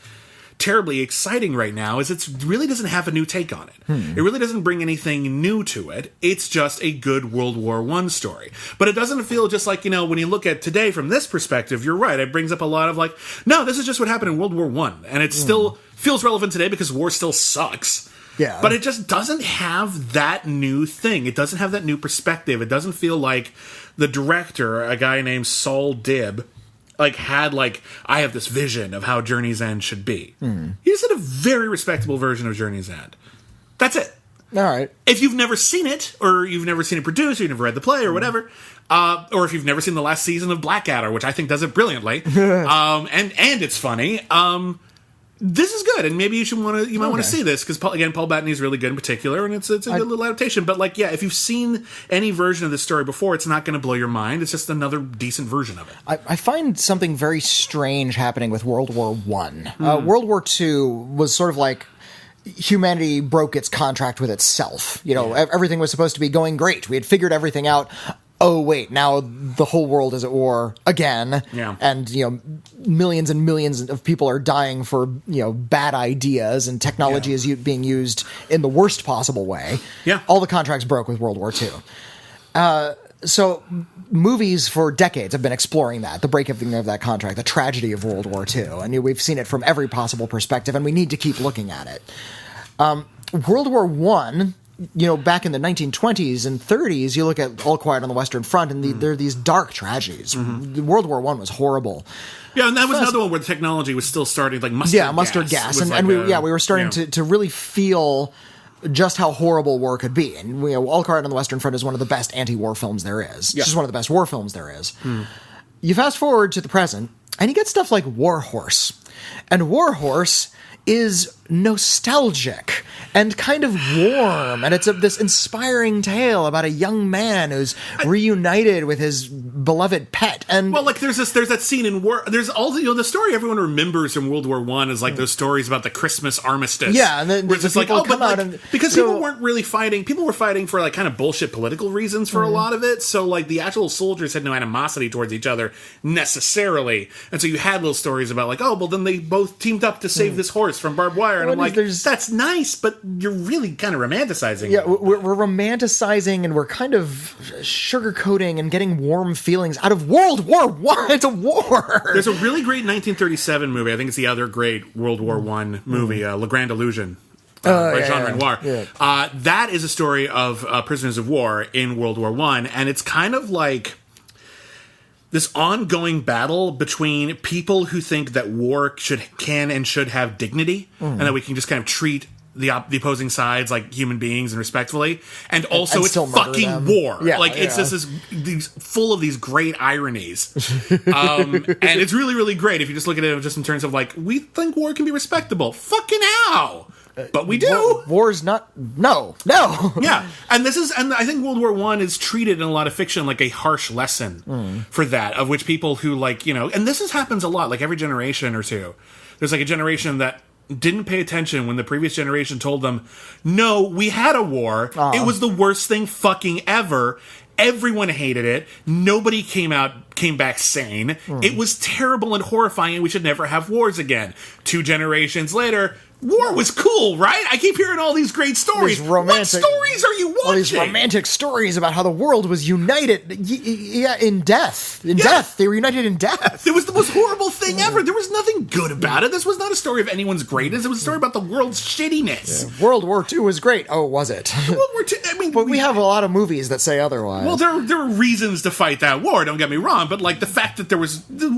terribly exciting right now, is it really doesn't have a new take on it. It really doesn't bring anything new to it. It's just a good World War I story. But it doesn't feel just like, when you look at today from this perspective, you're right, it brings up a lot of no, this is just what happened in World War I. And it still feels relevant today because war still sucks. Yeah. But it just doesn't have that new thing. It doesn't have that new perspective. It doesn't feel like the director, a guy named Saul Dibb, had I have this vision of how Journey's End should be. He just did a very respectable version of Journey's End. That's it. All right. If you've never seen it, or you've never seen it produced, or you've never read the play, or whatever, or if you've never seen the last season of Blackadder, which I think does it brilliantly, and it's funny, this is good, and maybe you might want to see this, because Paul Bettany is really good in particular, and it's a good little adaptation. But if you've seen any version of this story before, it's not going to blow your mind. It's just another decent version of it. I find something very strange happening with World War I. World War II was sort of like humanity broke its contract with itself. Everything was supposed to be going great. We had figured everything out. Oh, wait, now the whole world is at war again. Yeah. And, millions and millions of people are dying for, bad ideas, and technology is being used in the worst possible way. Yeah. All the contracts broke with World War II. So movies for decades have been exploring that, the breaking of that contract, the tragedy of World War II. And we've seen it from every possible perspective, and we need to keep looking at it. World War I... back in the 1920s and 30s, you look at All Quiet on the Western Front, and there are these dark tragedies. World War I was horrible. Yeah, and that was another one where the technology was still starting, mustard gas. And we were starting to really feel just how horrible war could be. And All Quiet on the Western Front is one of the best anti-war films there is. Yeah. It's just one of the best war films there is. You fast forward to the present, and you get stuff like War Horse. And War Horse is nostalgic and kind of warm, and it's this inspiring tale about a young man who's reunited with his beloved pet. And there's that scene in War. There's all the story everyone remembers from World War I is those stories about the Christmas armistice. Yeah, and then because people weren't really fighting. People were fighting for kind of bullshit political reasons for a lot of it. So the actual soldiers had no animosity towards each other necessarily, and so you had little stories about then they both teamed up to save this horse from barbed wire. And I'm that's nice, but you're really kind of romanticizing. Yeah, we're romanticizing, and we're kind of sugarcoating and getting warm feelings out of World War I. It's a war. There's a really great 1937 movie. I think it's the other great World War I movie, Le Grand Illusion. By Jean Renoir. Yeah. That is a story of prisoners of war in World War I, and it's kind of like this ongoing battle between people who think that war can and should have dignity, and that we can just kind of treat the opposing sides like human beings and respectfully, and also it's fucking war. Yeah, it's just these full of these great ironies, and it's really, really great if you just look at it just in terms of we think war can be respectable. Fucking how? But we do. War's not. No. Yeah, and I think World War I is treated in a lot of fiction like a harsh lesson for that, of which people who and this happens a lot, every generation or two. There's a generation that didn't pay attention when the previous generation told them, no, we had a war. It was the worst thing fucking ever. Everyone hated it. Nobody came back sane. It was terrible and horrifying, and we should never have wars again. 2 generations later, war was cool, right? I keep hearing all these great stories. What stories are you watching? All these romantic stories about how the world was united. In death. Death. They were united in death. It was the most horrible thing ever. There was nothing good about it. This was not a story of anyone's greatness. It was a story about the world's shittiness. Yeah. World War II was great. Oh, was it? World War II, but we have a lot of movies that say otherwise. Well, there were reasons to fight that war, don't get me wrong, but the fact that the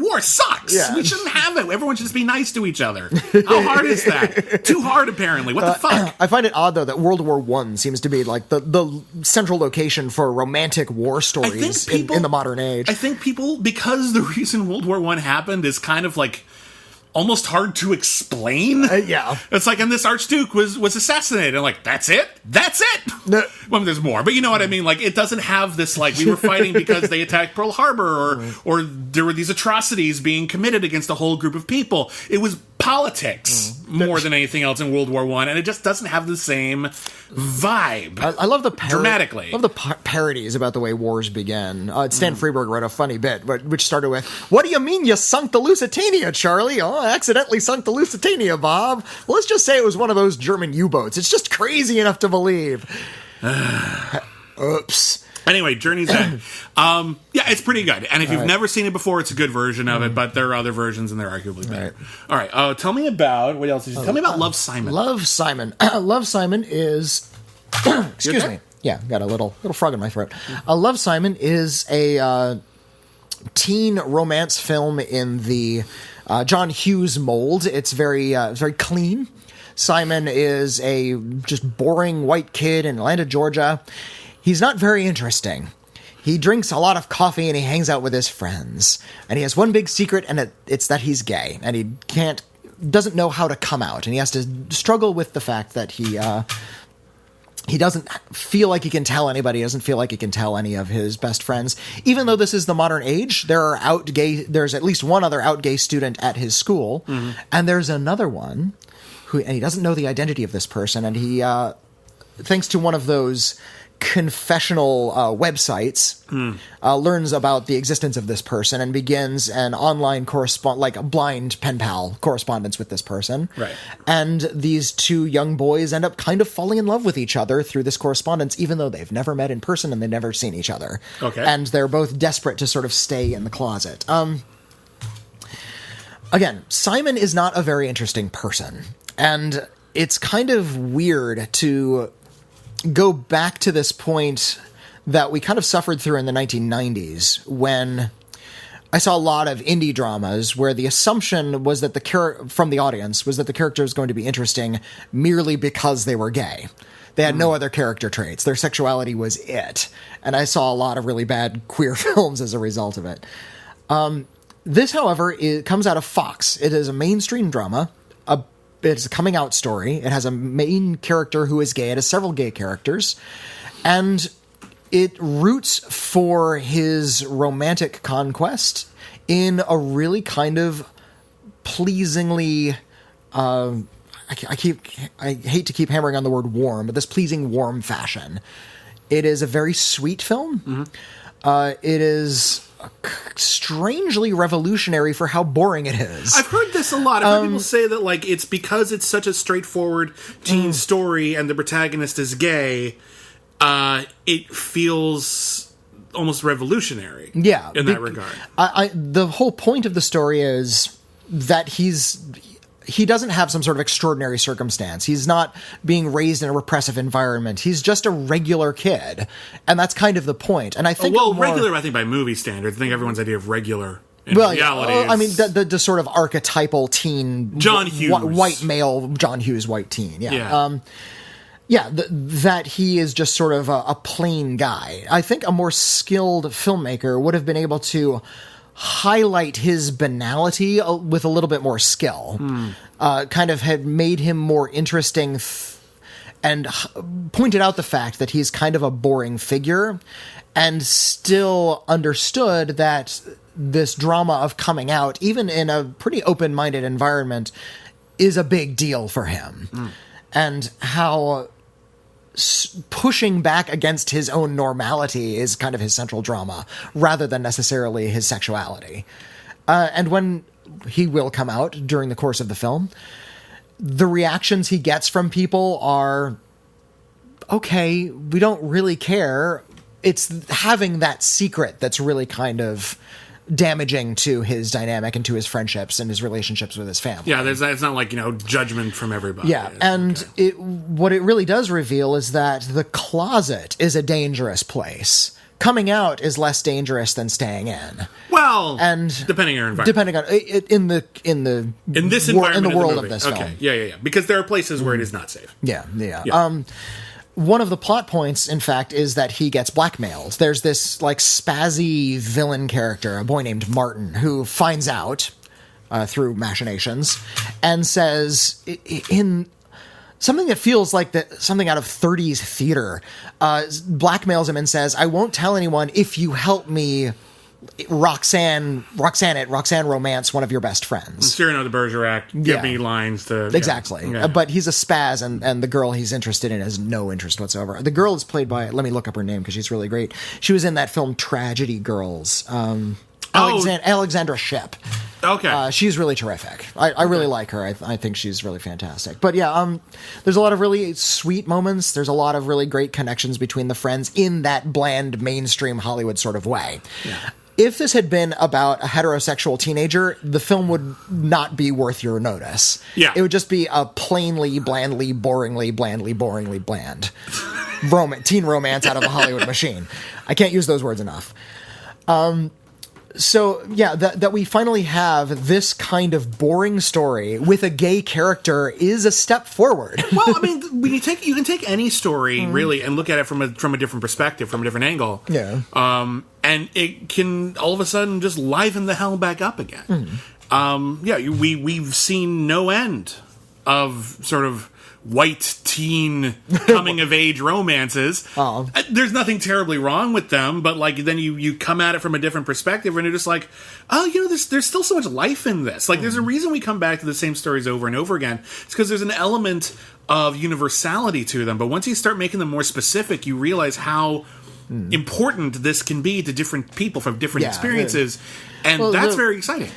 war sucks. Yeah. We shouldn't have it. Everyone should just be nice to each other. How hard is that? Too hard, apparently. What the fuck? I find it odd, though, that World War I seems to be the central location for romantic war stories in the modern age. I think people, because the reason World War I happened is kind of almost hard to explain. Yeah. It's like, and this Archduke was assassinated. I'm like, that's it? That's it? No. Well, there's more, but you know what I mean? Like, it doesn't have this, like, we were fighting because they attacked Pearl Harbor, or there were these atrocities being committed against a whole group of people. It was politics more than anything else in World War I, and it just doesn't have the same vibe. I love the dramatically. I love the parodies about the way wars began. Stan Freberg wrote a funny bit, which started with, "What do you mean you sunk the Lusitania, Charlie?" "Oh, I accidentally sunk the Lusitania, Bob." "Well, let's just say it was one of those German U-boats. It's just crazy enough to believe." Oops. Anyway, Journey's End. Yeah, it's pretty good. And if you've never seen it before, it's a good version of it, but there are other versions and they're arguably better. All right. Tell me about, what else did you tell me about Love, Simon. Love, Simon. Love, Simon is... excuse me. Yeah, got a little frog in my throat. Love, Simon is a teen romance film in the John Hughes mold. It's very clean. Simon is a just boring white kid in Atlanta, Georgia. He's not very interesting. He drinks a lot of coffee and he hangs out with his friends. And he has one big secret, and it's that he's gay. And he doesn't know how to come out. And he has to struggle with the fact that he doesn't feel like he can tell anybody. He doesn't feel like he can tell any of his best friends. Even though this is the modern age, there's at least one other out gay student at his school. Mm-hmm. And there's another one and he doesn't know the identity of this person. And he, thanks to one of those confessional websites, learns about the existence of this person and begins an online like a blind pen pal correspondence with this person. Right. And these two young boys end up kind of falling in love with each other through this correspondence, even though they've never met in person and they've never seen each other. Okay. And they're both desperate to sort of stay in the closet. Again, Simon is not a very interesting person. And it's kind of weird to go back to this point that we kind of suffered through in the 1990s when I saw a lot of indie dramas where the assumption was that from the audience was that the character was going to be interesting merely because they were gay. They had no other character traits. Their sexuality was it. And I saw a lot of really bad queer films as a result of it. This, however, comes out of Fox. It is a mainstream drama. It's a coming out story. It has a main character who is gay. It has several gay characters. And it roots for his romantic conquest in a really kind of pleasingly... I hate to keep hammering on the word warm, but this pleasing, warm fashion. It is a very sweet film. Mm-hmm. It is strangely revolutionary for how boring it is. I've heard this a lot. I've heard people say that, like, it's because it's such a straightforward teen story and the protagonist is gay, it feels almost revolutionary. Yeah, in that regard. The whole point of the story is that he doesn't have some sort of extraordinary circumstance. He's not being raised in a repressive environment. He's just a regular kid. And that's kind of the point. And I think regular, I think, by movie standards. I think everyone's idea of regular in reality is... I mean, the sort of archetypal teen... John Hughes. White male, John Hughes white teen. Yeah. That he is just sort of a plain guy. I think a more skilled filmmaker would have been able to highlight his banality with a little bit more skill. Kind of had made him more interesting and pointed out the fact that he's kind of a boring figure and still understood that this drama of coming out, even in a pretty open-minded environment, is a big deal for him. And how pushing back against his own normality is kind of his central drama, rather than necessarily his sexuality. And when he will come out during the course of the film, the reactions he gets from people are, okay, we don't really care. It's having that secret that's really kind of damaging to his dynamic and to his friendships and his relationships with his family. Yeah, it's not like, judgment from everybody. Yeah, and okay. What it really does reveal is that the closet is a dangerous place. Coming out is less dangerous than staying in. Well, and depending on your environment. Depending on in this environment, in the world of this film. Okay, yeah. Because there are places where it is not safe. Yeah. One of the plot points, in fact, is that he gets blackmailed. There's this, like, spazzy villain character, a boy named Martin, who finds out through machinations, and says in something that feels like something out of 30s theater, blackmails him and says, "I won't tell anyone if you help me Roxanne romance one of your best friends." Cyrano de Bergerac, give me lines to... Exactly. Yeah. But he's a spaz, and the girl he's interested in has no interest whatsoever. The girl is played by... Let me look up her name, because she's really great. She was in that film Tragedy Girls. Alexandra Shipp. Okay. She's really terrific. I really like her. I think she's really fantastic. But yeah, there's a lot of really sweet moments. There's a lot of really great connections between the friends in that bland, mainstream Hollywood sort of way. Yeah. If this had been about a heterosexual teenager, the film would not be worth your notice. Yeah. It would just be a plainly, blandly, boringly, boringly bland teen romance out of a Hollywood machine. I can't use those words enough. So, yeah, that we finally have this kind of boring story with a gay character is a step forward. Well, I mean, you can take any story, really, and look at it from a different perspective, from a different angle. Yeah. And it can, all of a sudden, just liven the hell back up again. We've seen no end of sort of white teen coming-of-age romances. Oh. There's nothing terribly wrong with them, but like then you come at it from a different perspective, and you're just like, oh, there's still so much life in this. Like, there's a reason we come back to the same stories over and over again. It's because there's an element of universality to them, but once you start making them more specific, you realize how important this can be to different people from different experiences, and that's very exciting.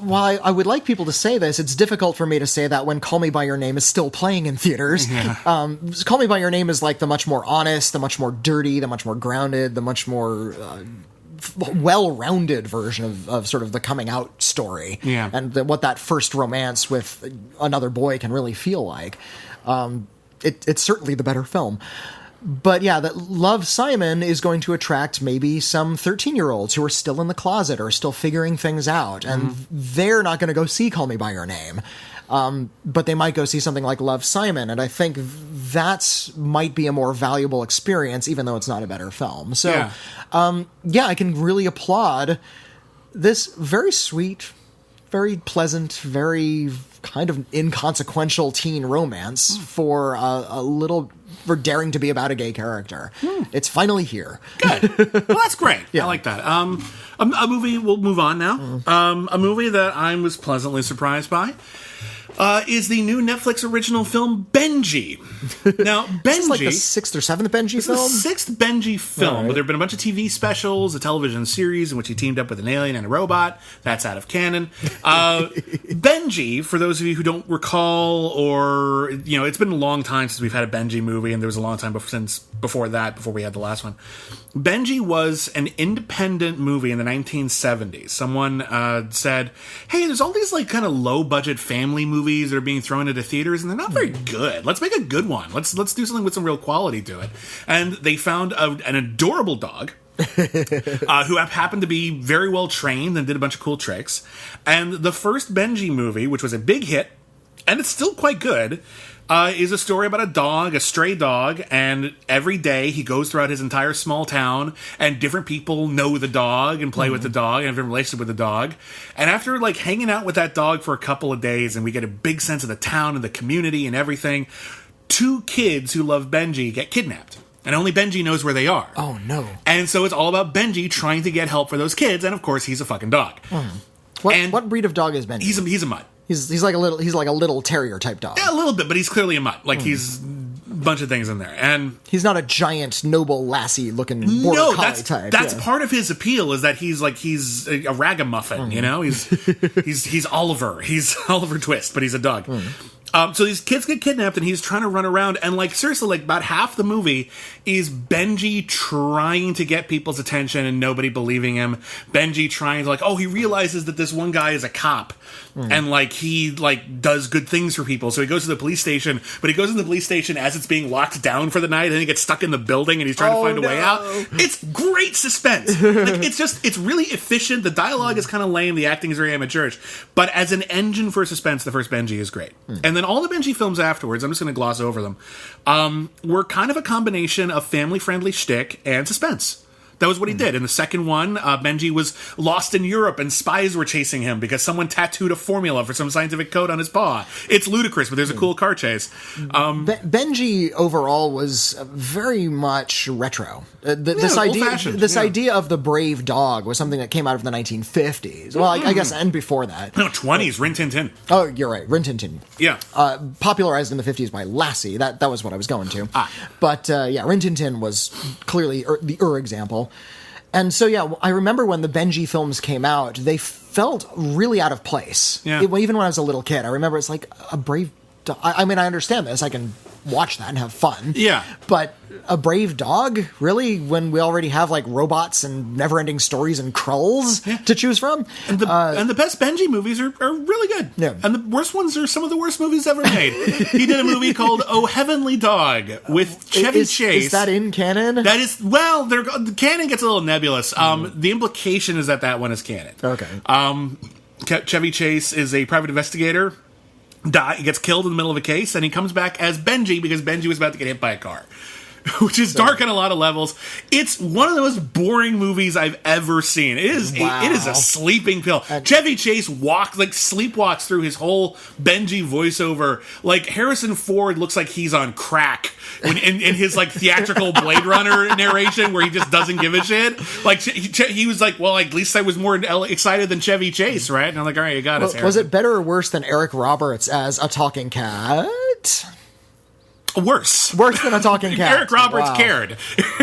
While I would like people to say this, it's difficult for me to say that when Call Me By Your Name is still playing in theaters. Yeah. Call Me By Your Name is like the much more honest, the much more dirty, the much more grounded, the much more well-rounded version of sort of the coming out story. Yeah. And what that first romance with another boy can really feel like. It's certainly the better film. But yeah, that Love, Simon is going to attract maybe some 13-year-olds who are still in the closet or still figuring things out. And they're not going to go see Call Me By Your Name. But they might go see something like Love, Simon. And I think might be a more valuable experience, even though it's not a better film. So, I can really applaud this very sweet, very pleasant, very kind of inconsequential teen romance for daring to be about a gay character. It's finally here. Good. Well, that's great. I like that. A movie, we'll move on now. A movie that I was pleasantly surprised by is the new Netflix original film Benji. Now, Benji... This is like the 6th or 7th Benji film? This is the 6th Benji film, but there have been a bunch of TV specials, a television series in which he teamed up with an alien and a robot. That's out of canon. Benji, for those of you who don't recall, or, it's been a long time since we've had a Benji movie, and there was a long time before we had the last one. Benji was an independent movie in the 1970s. Someone said, hey, there's all these like kind of low-budget family movies that are being thrown into theaters, and they're not very good. Let's make a good one. Let's do something with some real quality to it. And they found an adorable dog who happened to be very well trained and did a bunch of cool tricks. And the first Benji movie, which was a big hit, and it's still quite good, is a story about a stray dog, and every day he goes throughout his entire small town, and different people know the dog and play with the dog and have a relationship with the dog. And after like hanging out with that dog for a couple of days, and we get a big sense of the town and the community and everything, 2 kids who love Benji get kidnapped. And only Benji knows where they are. Oh, no. And so it's all about Benji trying to get help for those kids, and of course he's a fucking dog. What breed of dog is Benji? He's a mutt. He's like a little terrier type dog. Yeah, a little bit, but he's clearly a mutt. Like he's a bunch of things in there, and he's not a giant noble lassie looking border collie type. That's part of his appeal is that he's a ragamuffin. He's Oliver. He's Oliver Twist, but he's a dog. So these kids get kidnapped, and he's trying to run around, and like seriously, like about half the movie is Benji trying to get people's attention and nobody believing him. Benji trying to he realizes that this one guy is a cop, and like he like does good things for people. So he goes to the police station, but he goes to the police station as it's being locked down for the night, and then he gets stuck in the building, and he's trying to find a way out. It's great suspense. It's really efficient. The dialogue is kind of lame. The acting is very amateurish, but as an engine for suspense, the first Benji is great. And then all the Benji films afterwards, I'm just going to gloss over them, were kind of a combination of family-friendly shtick and suspense. That was what he did. In the second one, Benji was lost in Europe and spies were chasing him because someone tattooed a formula for some scientific code on his paw. It's ludicrous, but there's a cool car chase. Benji overall was very much retro. This idea of the brave dog was something that came out of the 1950s. Well, I guess, and before that. No, 20s, Rin Tin Tin. Oh, you're right, Rin Tin Tin. Yeah. Popularized in the 50s by Lassie. That was what I was going to. But Rin Tin Tin was clearly the example. And so, I remember when the Benji films came out, they felt really out of place. Yeah. Even when I was a little kid, I remember it's like a brave dog. I mean, I understand this. I can watch that and have fun. Yeah. But a brave dog? Really? When we already have, like, robots and never-ending stories and Krulls to choose from? And the best Benji movies are really good. Yeah. And the worst ones are some of the worst movies ever made. He did a movie called Oh Heavenly Dog with Chevy Chase. Is that in canon? That is, well, the canon gets a little nebulous. The implication is that one is canon. Okay. Chevy Chase is a private investigator. He gets killed in the middle of a case, and he comes back as Benji because Benji was about to get hit by a car. Which is dark on a lot of levels. It's one of the most boring movies I've ever seen. It is a sleeping pill. Chevy Chase sleepwalks through his whole Benji voiceover. Like, Harrison Ford looks like he's on crack in his like theatrical Blade Runner narration where he just doesn't give a shit. Like, he was like, well, at least I was more excited than Chevy Chase, right? And I'm like, all right, you got us. Was it better or worse than Eric Roberts as a talking cat? Worse than a talking cat. Eric Roberts cared.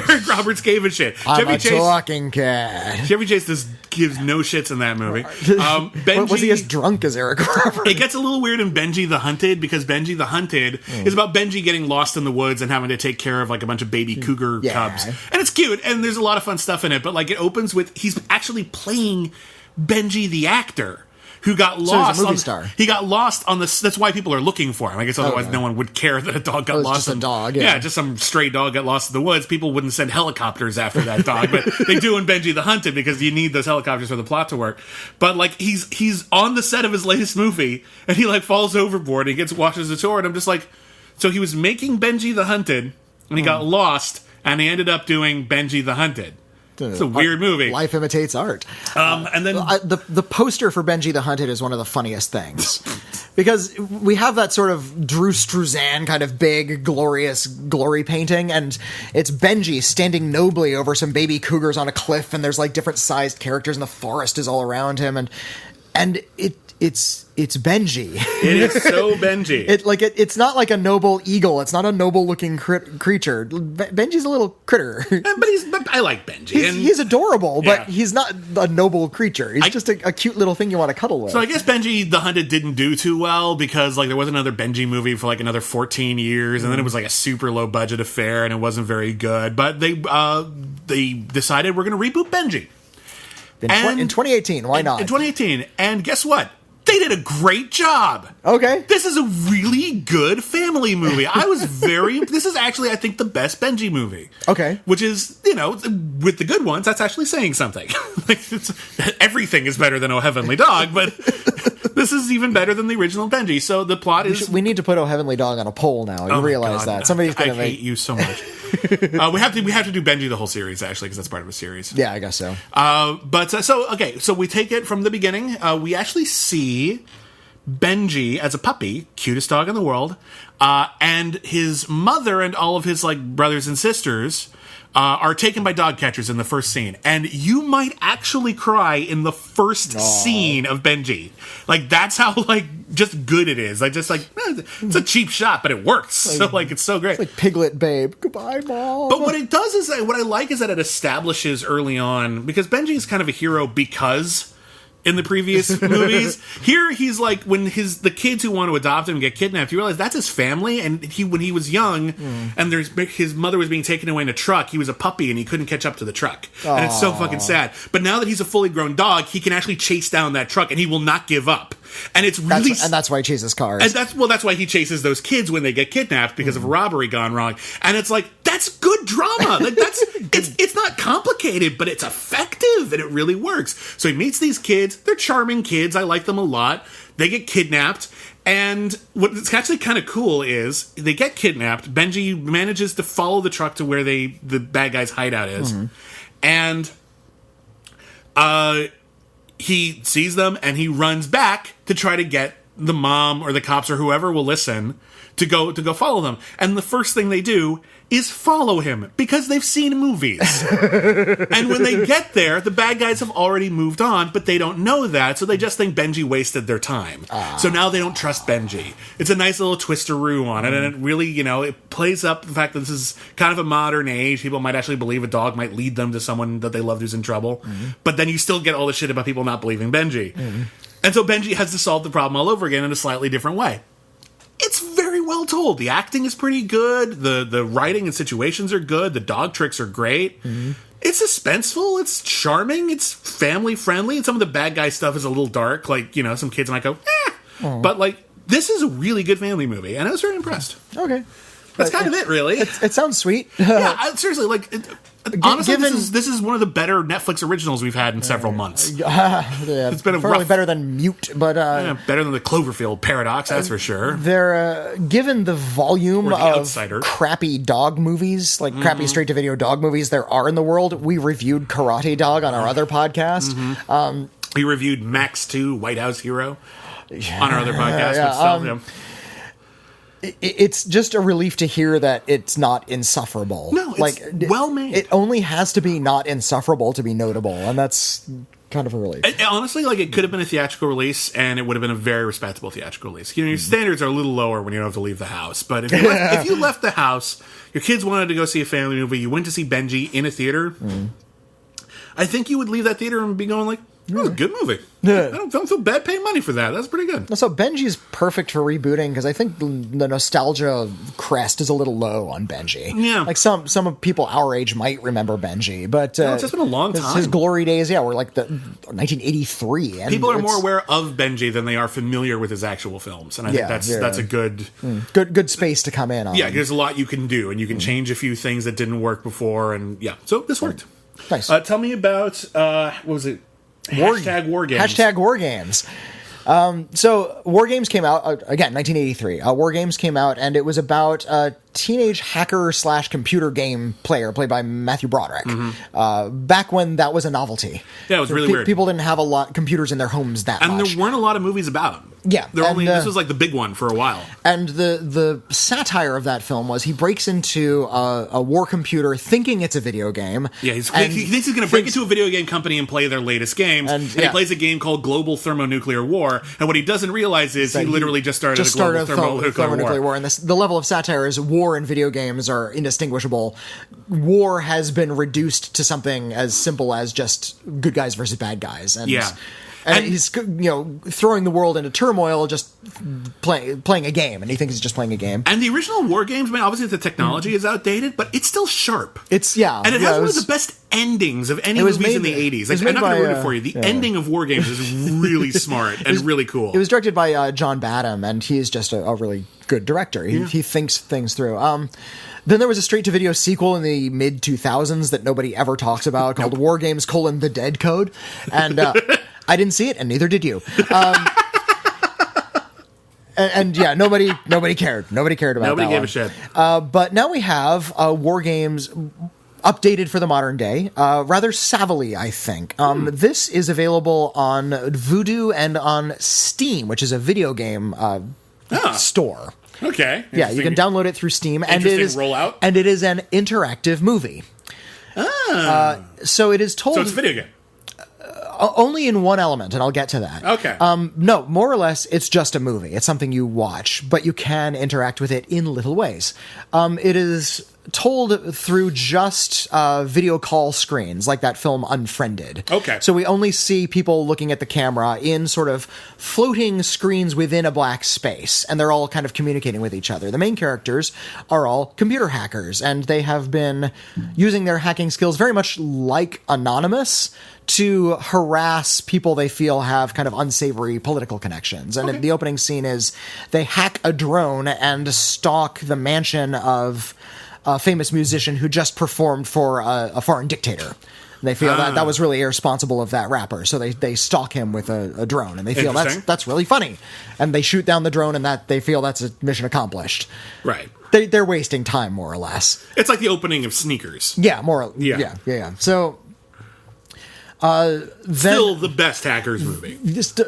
Eric Roberts gave a shit. I'm talking cat. Chevy Chase gives no shits in that movie. Benji, was he as drunk as Eric Roberts? It gets a little weird in Benji the Hunted because Benji the Hunted is about Benji getting lost in the woods and having to take care of like a bunch of baby cougar cubs. And it's cute and there's a lot of fun stuff in it. But like it opens with he's actually playing Benji the actor. Who got lost? So he's a movie star. He got lost on this. That's why people are looking for him. I guess otherwise no one would care that a dog got lost. Just a dog. Yeah, just some stray dog got lost in the woods. People wouldn't send helicopters after that dog, but they do in Benji the Hunted because you need those helicopters for the plot to work. But like he's on the set of his latest movie and he like falls overboard and he washes ashore and I'm just like, so he was making Benji the Hunted and he got lost and he ended up doing Benji the Hunted. It's a weird movie. Life imitates art. And then the poster for Benji the Hunted is one of the funniest things because we have that sort of Drew Struzan kind of big, glorious glory painting, and it's Benji standing nobly over some baby cougars on a cliff, and there's like different sized characters, and the forest is all around him, and it's Benji. It is so Benji. It's not like a noble eagle. It's not a noble looking creature. Benji's a little critter. But I like Benji. He's adorable, but he's not a noble creature. He's just a cute little thing you want to cuddle with. So I guess Benji the Hunted didn't do too well because like there was another Benji movie for like another 14 years, and then it was like a super low budget affair, and it wasn't very good. But they decided we're going to reboot Benji. In 2018, why not? In 2018, and guess what? They did a great job. Okay. This is a really good family movie. This is actually, I think, the best Benji movie. Okay. Which is, with the good ones, that's actually saying something. Everything is better than Oh Heavenly Dog, but this is even better than the original Benji. So the plot is... We need to put Oh Heavenly Dog on a poll now. You realize that. Somebody's going to hate you so much. We have to do Benji the whole series, actually, because that's part of a series. Yeah, I guess so. So we take it from the beginning. We actually see Benji as a puppy, cutest dog in the world, and his mother and all of his like brothers and sisters are taken by dog catchers in the first scene, and you might actually cry in the first scene of Benji. Like that's how like just good it is. Like just like it's a cheap shot, but it works. So like it's so great. It's like Piglet Babe. Goodbye, Mom. But what it does is what I like is that it establishes early on because Benji is kind of a hero because. In the previous movies, here he's like when the kids who want to adopt him get kidnapped. You realize that's his family, and when he was young, and his mother was being taken away in a truck. He was a puppy, and he couldn't catch up to the truck, and it's so fucking sad. But now that he's a fully grown dog, he can actually chase down that truck, and he will not give up. And it's really that's why he chases cars. And that's why he chases those kids when they get kidnapped because of a robbery gone wrong. And it's like that's good drama. Like it's not complicated, but it's effective and it really works. So he meets these kids. They're charming kids. I like them a lot. They get kidnapped. And what's actually kind of cool is they get kidnapped. Benji manages to follow the truck to where the bad guy's hideout is. And he sees them, and he runs back to try to get the mom or the cops or whoever will listen to go follow them. And the first thing they do is follow him because they've seen movies. And when they get there, the bad guys have already moved on, but they don't know that, so they just think Benji wasted their time. So now they don't trust Benji. It's a nice little twisteroo on it, and it really, it plays up the fact that this is kind of a modern age. People might actually believe a dog might lead them to someone that they loved who's in trouble. But then you still get all the shit about people not believing Benji. And so Benji has to solve the problem all over again in a slightly different way. It's very well told. The acting is pretty good. The writing and situations are good. The dog tricks are great. It's suspenseful. It's charming. It's family friendly. And some of the bad guy stuff is a little dark. Like, some kids might go, eh. But, this is a really good family movie. And I was very impressed. Okay. That's kind of it, really. It sounds sweet. Seriously, honestly, this is one of the better Netflix originals we've had in several months. It's been probably better than Mute, but better than the Cloverfield Paradox, that's for sure. They're given the volume of Outsider. Crappy dog movies, crappy straight-to-video dog movies there are in the world. We reviewed Karate Dog on our other podcast. We reviewed Max 2, White House Hero, on our other podcast. But still, it's just a relief to hear that it's not insufferable. No, it's well made. It only has to be not insufferable to be notable, and that's kind of a relief. Honestly, it could have been a theatrical release, and it would have been a very respectable theatrical release. Your standards are a little lower when you don't have to leave the house. But if you left the house, your kids wanted to go see a family movie, you went to see Benji in a theater, I think you would leave that theater and be going that was a good movie. I don't feel bad paying money for that. That's pretty good. So Benji's perfect for rebooting because I think the nostalgia crest is a little low on Benji. Yeah. Some people our age might remember Benji, but it's just been a long time. His glory days, were the 1983. And people are more aware of Benji than they are familiar with his actual films, and I think that's a good space to come in on. Yeah, there's a lot you can do, and you can change a few things that didn't work before, and so this worked. Nice. Tell me about what was it? Hashtag WarGames. Hashtag WarGames. So WarGames came out, again, 1983. WarGames came out, and it was about a teenage hacker / computer game player played by Matthew Broderick. Back when that was a novelty. Yeah, it was really weird. People didn't have a lot computers in their homes that much. And there weren't a lot of movies about him. Yeah. This was the big one for a while. And the satire of that film was he breaks into a war computer thinking it's a video game. Yeah, he thinks he's going to break into a video game company and play their latest games. And he plays a game called Global Thermonuclear War. And what he doesn't realize is he literally just started a global thermonuclear war. And the level of satire is war and video games are indistinguishable. War has been reduced to something as simple as just good guys versus bad guys. And he's throwing the world into turmoil just playing a game, and he thinks he's just playing a game. And the original WarGames, obviously the technology is outdated, but it's still sharp. And it has one of the best endings of any movies in the 80s. I'm not going to ruin it for you. The ending of WarGames is really smart and really cool. It was directed by John Badham, and he's just a really good director. He thinks things through. Then there was a straight-to-video sequel in the mid-2000s that nobody ever talks about called WarGames: The Dead Code, and I didn't see it, and neither did you. Nobody cared. Nobody cared about that. Nobody gave a shit. But now we have WarGames updated for the modern day, rather savvily, I think. This is available on Vudu and on Steam, which is a video game store. Okay. Yeah, you can download it through Steam. Interesting rollout. And it is an interactive movie. So it is told... So it's a video game. Only in one element, and I'll get to that. Okay. No, more or less, it's just a movie. It's something you watch, but you can interact with it in little ways. It is told through just video call screens, like that film Unfriended. Okay. So we only see people looking at the camera in sort of floating screens within a black space, and they're all kind of communicating with each other. The main characters are all computer hackers, and they have been using their hacking skills very much like Anonymous to harass people they feel have kind of unsavory political connections. And the opening scene is they hack a drone and stalk the mansion of a famous musician who just performed for a foreign dictator. And they feel that was really irresponsible of that rapper, so they stalk him with a drone, and they feel that's really funny. And they shoot down the drone, and that they feel that's a mission accomplished. Right. They're wasting time, more or less. It's like the opening of Sneakers. Yeah, yeah. So Still the best Hackers movie. Just,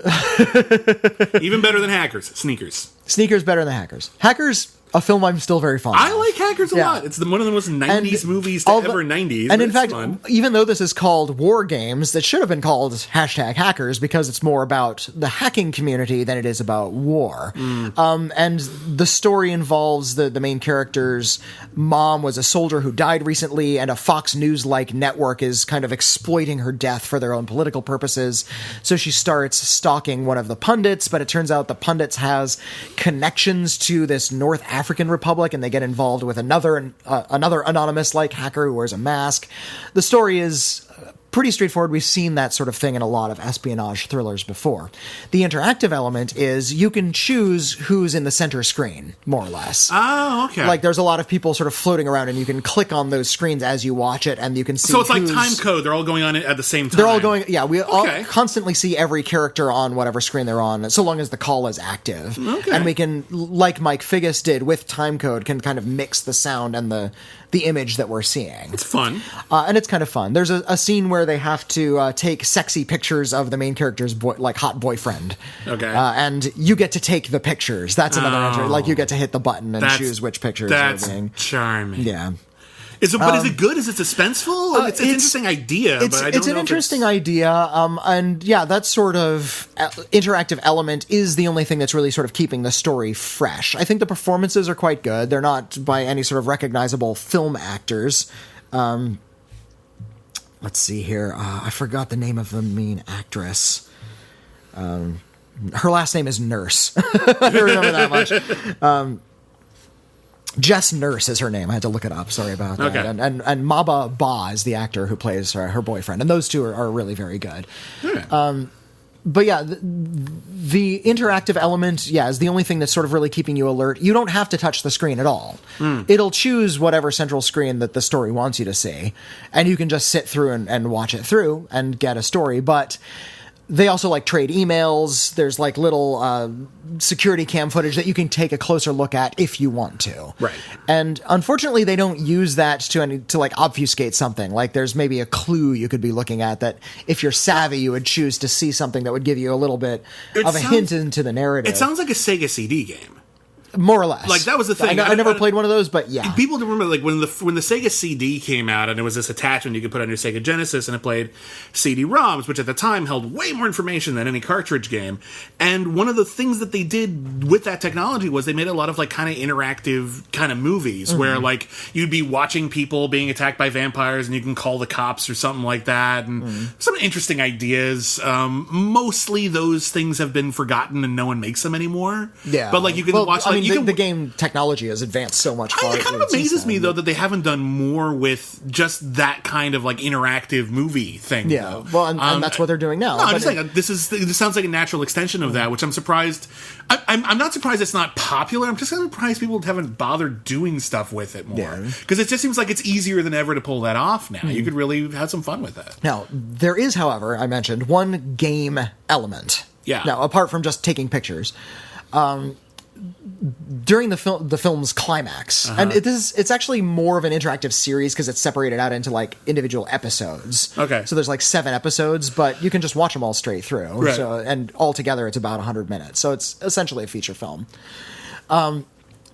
Even better than Hackers. Sneakers. Sneakers better than Hackers. Hackers, a film I'm still very fond of. I like Hackers a lot. It's one of the most 90s movies to ever 90s. And in fact, even though this is called WarGames, that should have been called #Hackers because it's more about the hacking community than it is about war. And the story involves the main character's mom was a soldier who died recently, and a Fox News-like network is kind of exploiting her death for their own political purposes. So she starts stalking one of the pundits, but it turns out the pundits has connections to this North African Republic, and they get involved with another anonymous-like hacker who wears a mask. The story is pretty straightforward. We've seen that sort of thing in a lot of espionage thrillers before. The interactive element is you can choose who's in the center screen, more or less. Oh, okay. Like, there's a lot of people sort of floating around, and you can click on those screens as you watch it, and you can see So it's like time code. They're all going on it at the same time. They're all going... Yeah, we all constantly see every character on whatever screen they're on, so long as the call is active. Okay. And we can, like Mike Figgis did with time code, can kind of mix the sound and the image that we're seeing. It's fun. And it's kind of fun. There's a scene where they have to take sexy pictures of the main character's hot boyfriend. Okay. And you get to take the pictures. That's another entry. Like, you get to hit the button and choose which pictures are being... That's charming. Yeah. But is it good? Is it suspenseful? It's an interesting idea, but I don't know. It's an interesting idea, and yeah, that sort of interactive element is the only thing that's really sort of keeping the story fresh. I think the performances are quite good. They're not by any sort of recognizable film actors. Let's see here. I forgot the name of the main actress. Her last name is Nurse. I don't remember that much. Jess Nurse is her name. I had to look it up. Sorry about that. Okay. And Maba Ba is the actor who plays her boyfriend. And those two are really very good. But yeah, the interactive element, is the only thing that's sort of really keeping you alert. You don't have to touch the screen at all. It'll choose whatever central screen that the story wants you to see. And you can just sit through and watch it through and get a story. But they also trade emails. There's little security cam footage that you can take a closer look at if you want to. Right. And unfortunately, they don't use that to obfuscate something. Like, there's maybe a clue you could be looking at that if you're savvy, you would choose to see something that would give you a little bit of a hint into the narrative. It sounds like a Sega CD game. More or less. Like, that was the thing. I never played one of those, but yeah. People remember, when the Sega CD came out, and it was this attachment you could put on your Sega Genesis, and it played CD-ROMs, which at the time held way more information than any cartridge game. And one of the things that they did with that technology was they made a lot of kind of interactive kind of movies, where you'd be watching people being attacked by vampires, and you can call the cops or something like that, and some interesting ideas. Mostly those things have been forgotten, and no one makes them anymore. Yeah. But you can watch. The game technology has advanced so much farther. It kind of amazes me, though, that they haven't done more with just that kind of interactive movie thing. Yeah, though. well, and that's what they're doing now. No, I'm just saying this sounds like a natural extension of that, which I'm surprised. I'm not surprised it's not popular. I'm just surprised people haven't bothered doing stuff with it more, because it just seems like it's easier than ever to pull that off now. You could really have some fun with it. Now, there is, however, I mentioned one game element. Yeah. Now, apart from just taking pictures. During the film's climax, and it's actually more of an interactive series because it's separated out into individual episodes. Okay, so there's 7 episodes, but you can just watch them all straight through. Right. So, and altogether, it's about 100 minutes. So it's essentially a feature film.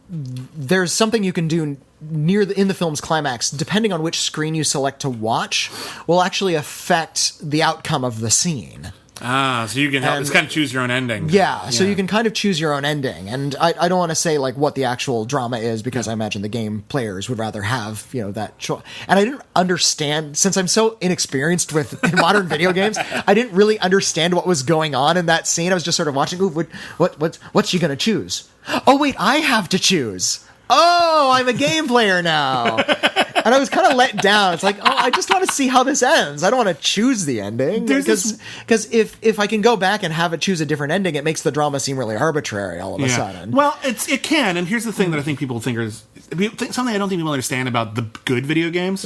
There's something you can do in the film's climax, depending on which screen you select to watch, will actually affect the outcome of the scene. So you can it's kind of choose your own ending. Yeah, so you can kind of choose your own ending. And I don't want to say what the actual drama is, because I imagine the game players would rather have, that choice. And I didn't understand, since I'm so inexperienced with modern video games, I didn't really understand what was going on in that scene. I was just sort of watching, what's she going to choose? Oh, wait, I have to choose. Oh, I'm a game player now. And I was kind of let down. It's I just want to see how this ends. I don't want to choose the ending. Because if I can go back and have it choose a different ending, it makes the drama seem really arbitrary all of a sudden. Well, it can. And here's the thing that I think people think is something I don't think people understand about the good video games.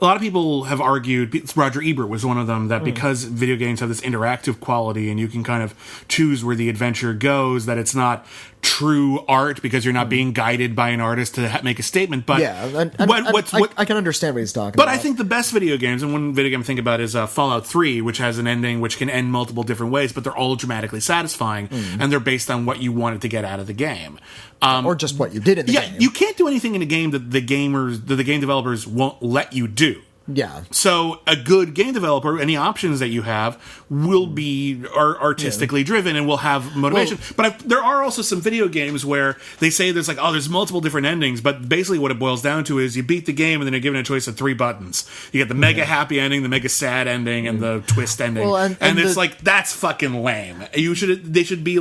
a lot of people have argued, Roger Ebert was one of them, that because video games have this interactive quality and you can kind of choose where the adventure goes, that it's not true art because you're not being guided by an artist to make a statement. But I can understand what he's talking about. But I think the best video games, and one video game I think about is Fallout 3, which has an ending which can end multiple different ways, but they're all dramatically satisfying, and they're based on what you wanted to get out of the game. Or just what you did in the game. Yeah, you can't do anything in a game that the game developers won't let you do. Yeah. So a good game developer, any options that you have will be artistically driven and will have motivation. But there are also some video games where they say there's multiple different endings, but basically what it boils down to is you beat the game and then you're given a choice of 3 buttons. You get the mega happy ending, the mega sad ending, and the twist ending. Well, and it's that's fucking lame. They should be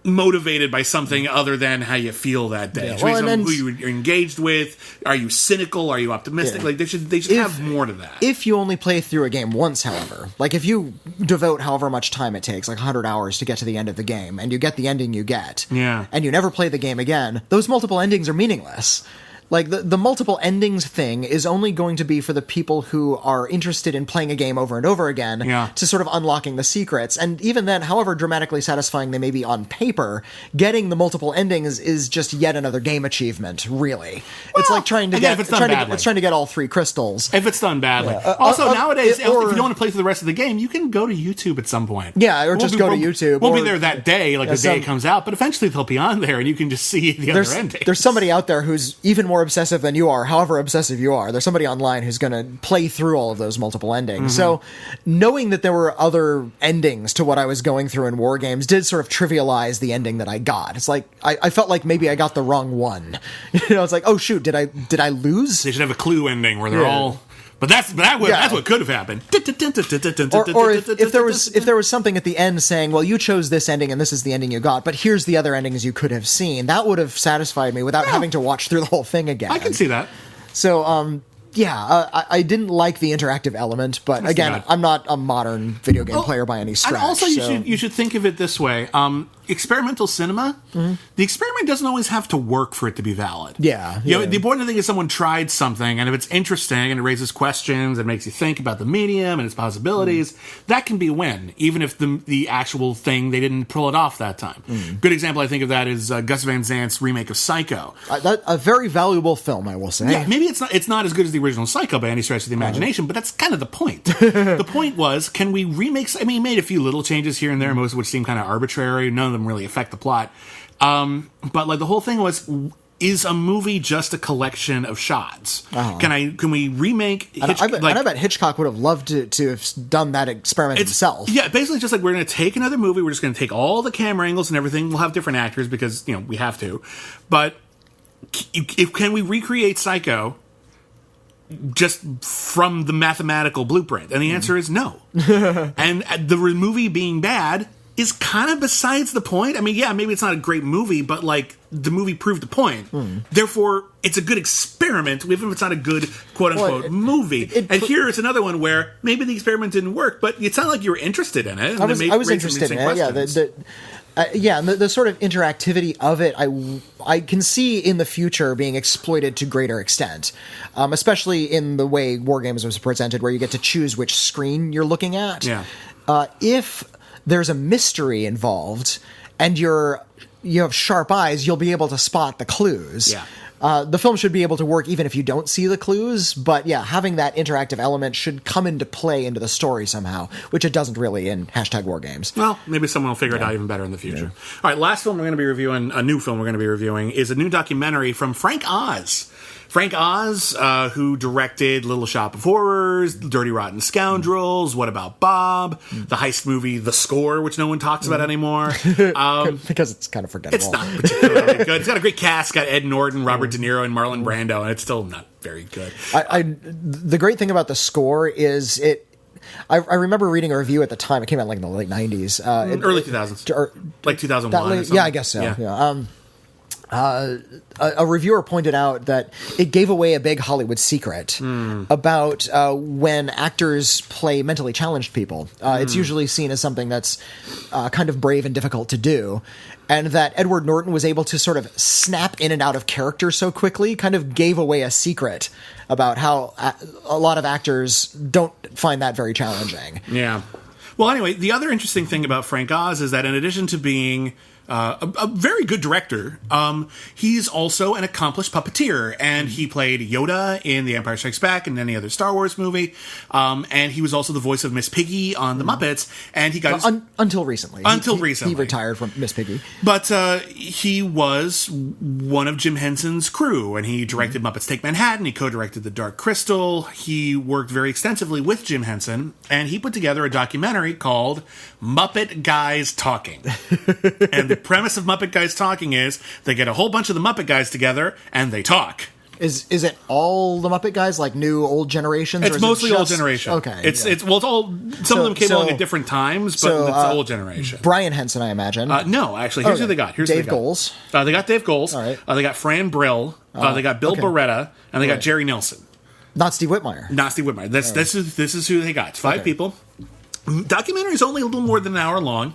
motivated by something other than how you feel that day. Who you're engaged with. Are you cynical? Are you optimistic? They should have more to that. If you only play through a game once, however, if you devote however much time it takes, 100 hours to get to the end of the game, and you get the ending you get, and you never play the game again, those multiple endings are meaningless. The multiple endings thing is only going to be for the people who are interested in playing a game over and over again to sort of unlocking the secrets. And even then, however dramatically satisfying they may be on paper, getting the multiple endings is just yet another game achievement, really. It's like trying to get all 3 crystals. If it's done badly. Also, nowadays, if you don't want to play through the rest of the game, you can go to YouTube at some point. Yeah, or just go to YouTube. We'll be there that day, the day it comes out, but eventually they'll be on there and you can just see the other endings. There's somebody out there who's even more obsessive than you are, however obsessive you are. There's somebody online who's going to play through all of those multiple endings. So knowing that there were other endings to what I was going through in WarGames did sort of trivialize the ending that I got. It's I felt like maybe I got the wrong one. It's oh shoot, did I lose? They should have a clue ending where they're all... But that's what could have happened. Or if there was something at the end saying, well, you chose this ending and this is the ending you got, but here's the other endings you could have seen, that would have satisfied me without having to watch through the whole thing again. I can see that. So, I didn't like the interactive element, but again, I'm not a modern video game player by any stretch. And also, you should think of it this way. Experimental cinema, the experiment doesn't always have to work for it to be valid. Yeah. The important thing is someone tried something, and if it's interesting and it raises questions and makes you think about the medium and its possibilities, that can be a win, even if the actual thing, they didn't pull it off that time. Good example I think of that is Gus Van Sant's remake of Psycho. A very valuable film, I will say. Yeah, maybe it's not as good as the original Psycho by any stretch of the imagination, but that's kind of the point. The point was, can we remake... I mean, he made a few little changes here and there, most of which seem kind of arbitrary. None of them really affect the plot. But the whole thing was... Is a movie just a collection of shots? Can we remake Hitchcock? I bet Hitchcock would have loved to have done that experiment himself. Yeah, basically just we're going to take another movie, we're just going to take all the camera angles and everything, we'll have different actors because, we have to. But can we recreate Psycho just from the mathematical blueprint? And the answer is no. And the movie being bad is kind of besides the point. I mean, yeah, maybe it's not a great movie, but the movie proved the point. Therefore, it's a good experiment, even if it's not a good quote-unquote movie. And here it's another one where maybe the experiment didn't work, but it's not like you were interested in it. I was interested in it, yeah. And the sort of interactivity of it, I can see in the future being exploited to greater extent, especially in the way WarGames was presented, where you get to choose which screen you're looking at. Yeah. If there's a mystery involved and you have sharp eyes, you'll be able to spot the clues. Yeah. The film should be able to work even if you don't see the clues, but yeah, having that interactive element should come into play into the story somehow, which it doesn't really in #WarGames. Well, maybe someone will figure it out even better in the future. All right, last film we're going to be reviewing, a new film we're going to be reviewing, is a new documentary from Frank Oz. Frank Oz, who directed Little Shop of Horrors, Dirty Rotten Scoundrels, What About Bob, the heist movie The Score, which no one talks about anymore. Because it's kind of forgettable. It's not particularly good. It's got a great cast. It's got Ed Norton, Robert De Niro, and Marlon Brando, and it's still not very good. The great thing about The Score is I remember reading a review at the time. It came out in the late 90s. Early 2000s. Like 2001 or something. Yeah, I guess so. Yeah. a reviewer pointed out that it gave away a big Hollywood secret about when actors play mentally challenged people. It's usually seen as something that's kind of brave and difficult to do. And that Edward Norton was able to sort of snap in and out of character so quickly kind of gave away a secret about how a lot of actors don't find that very challenging. Yeah. Well, anyway, the other interesting thing about Frank Oz is that in addition to being a very good director, he's also an accomplished puppeteer, and he played Yoda in The Empire Strikes Back and any other Star Wars movie, and he was also the voice of Miss Piggy on The Muppets, and he got until recently. He retired from Miss Piggy. But he was one of Jim Henson's crew, and he directed Muppets Take Manhattan, he co-directed The Dark Crystal, he worked very extensively with Jim Henson, and he put together a documentary called Muppet Guys Talking. And the premise of Muppet Guys Talking is they get a whole bunch of the Muppet Guys together and they talk. Is it all the Muppet Guys, like new, old generations? It's mostly old generation. Okay. It's all, some of them came along at different times, but it's old generation. Brian Henson, I imagine. No, actually, here's who they got. Dave Goelz. They got Dave Goelz. All right. They got Fran Brill. They got Bill Barretta, and they got Jerry Nelson. Not Steve Whitmire. Not Steve Whitmire. This is who they got. It's 5 people. Documentary is only a little more than an hour long.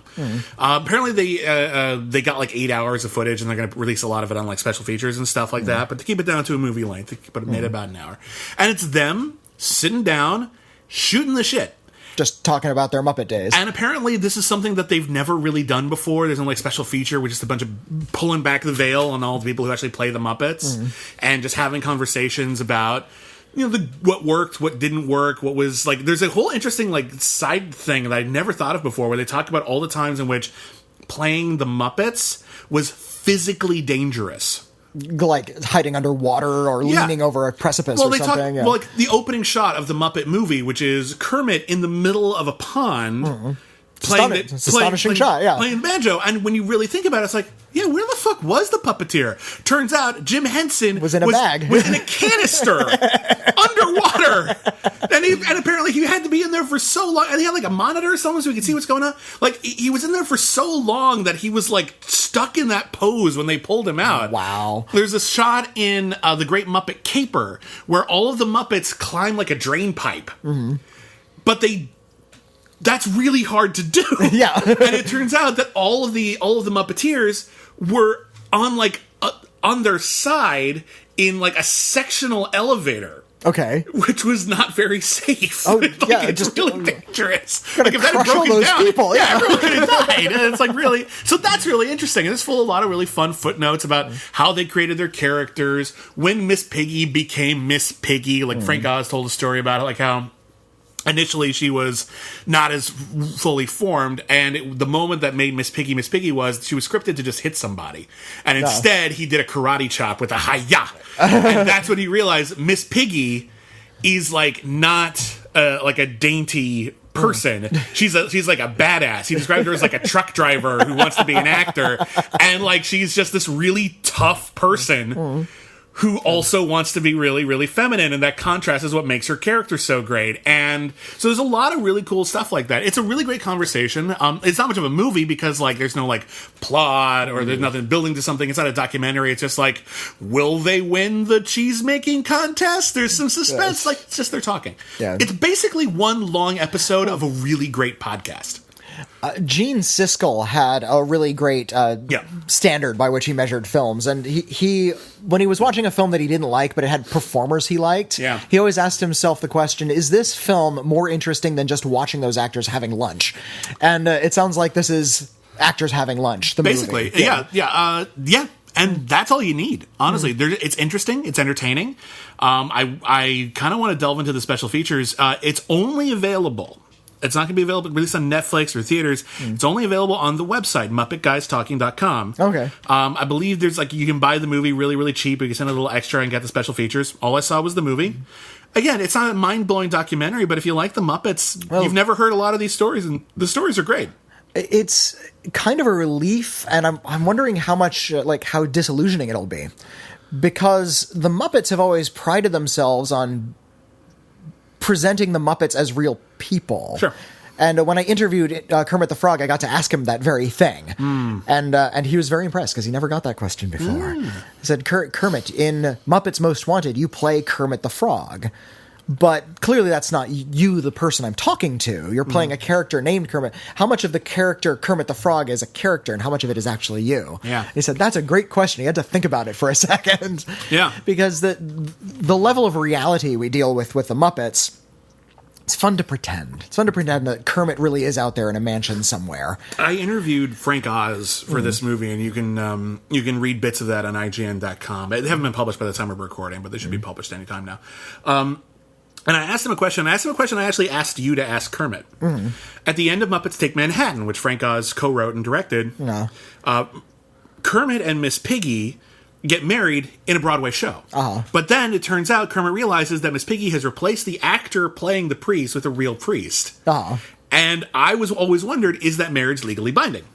Apparently, they got like 8 hours of footage, and they're going to release a lot of it on like special features and stuff like that. But to keep it down to a movie length, they made it about an hour, and it's them sitting down, shooting the shit, just talking about their Muppet days. And apparently, this is something that they've never really done before. There's no like special feature with just a bunch of pulling back the veil on all the people who actually play the Muppets, and just having conversations about, you know, what worked, what didn't work, what was like. There's a whole interesting like side thing that I'd never thought of before, where they talk about all the times in which playing the Muppets was physically dangerous, like hiding underwater or leaning over a precipice or something. Well, like the opening shot of the Muppet movie, which is Kermit in the middle of a pond. Playing the banjo, and when you really think about it, it's like, yeah, where the fuck was the puppeteer? Turns out Jim Henson was in a bag, was in a canister underwater, and apparently he had to be in there for so long, and he had like a monitor or something so he could see what's going on. Like he was in there for so long that he was like stuck in that pose when they pulled him out. Wow! There's a shot in The Great Muppet Caper where all of the Muppets climb like a drain pipe, but that's really hard to do. Yeah. And it turns out that all of the Muppeteers were on like on their side in like a sectional elevator. Okay. Which was not very safe. Oh, like, yeah. It's just really dangerous. Like if that had broken those down, people. Yeah, everyone could have died. And it's like really... So that's really interesting. And it's full of a lot of really fun footnotes about how they created their characters, when Miss Piggy became Miss Piggy. Like Frank Oz told a story about it, like how initially she was not as fully formed, and the moment that made Miss Piggy was she was scripted to just hit somebody, and instead he did a karate chop with a hi-ya, and that's when he realized Miss Piggy is like not like a dainty person. She's like a badass. He described her as like a truck driver who wants to be an actor, and like she's just this really tough person who also wants to be really, really feminine, and that contrast is what makes her character so great. And so there's a lot of really cool stuff like that. It's a really great conversation. It's not much of a movie because like there's no like plot or there's nothing building to something. It's not a documentary. It's just like, will they win the cheese making contest? There's some suspense. Like it's just they're talking. Yeah. It's basically one long episode of a really great podcast. Gene Siskel had a really great standard by which he measured films, and he when he was watching a film that he didn't like but it had performers he liked, he always asked himself the question, is this film more interesting than just watching those actors having lunch? And it sounds like this is actors having lunch, basically movie. Yeah. And that's all you need, honestly. It's interesting. It's entertaining. I kind of want to delve into the special features. It's only available. It's not going to be available, released on Netflix or theaters. It's only available on the website, MuppetGuysTalking.com. Okay. I believe there's like, you can buy the movie really, really cheap. You can send a little extra and get the special features. All I saw was the movie. Again, it's not a mind-blowing documentary, but if you like the Muppets, you've never heard a lot of these stories, and the stories are great. It's kind of a relief, and I'm wondering how much, how disillusioning it'll be. Because the Muppets have always prided themselves on presenting the Muppets as real people. Sure. And when I interviewed Kermit the Frog, I got to ask him that very thing. And he was very impressed because he never got that question before. He said, Kermit, in Muppets Most Wanted, you play Kermit the Frog. But clearly that's not you, the person I'm talking to. You're playing a character named Kermit. How much of the character Kermit the Frog is a character and how much of it is actually you? Yeah. He said, that's a great question. He had to think about it for a second. Yeah. Because the level of reality we deal with the Muppets, it's fun to pretend. It's fun to pretend that Kermit really is out there in a mansion somewhere. I interviewed Frank Oz for this movie, and you can read bits of that on IGN.com. They haven't been published by the time we're recording, but they should be published anytime now. And I asked him a question. I actually asked you to ask Kermit. At the end of Muppets Take Manhattan, which Frank Oz co-wrote and directed, Kermit and Miss Piggy get married in a Broadway show. But then it turns out Kermit realizes that Miss Piggy has replaced the actor playing the priest with a real priest. And I was always wondered, is that marriage legally binding?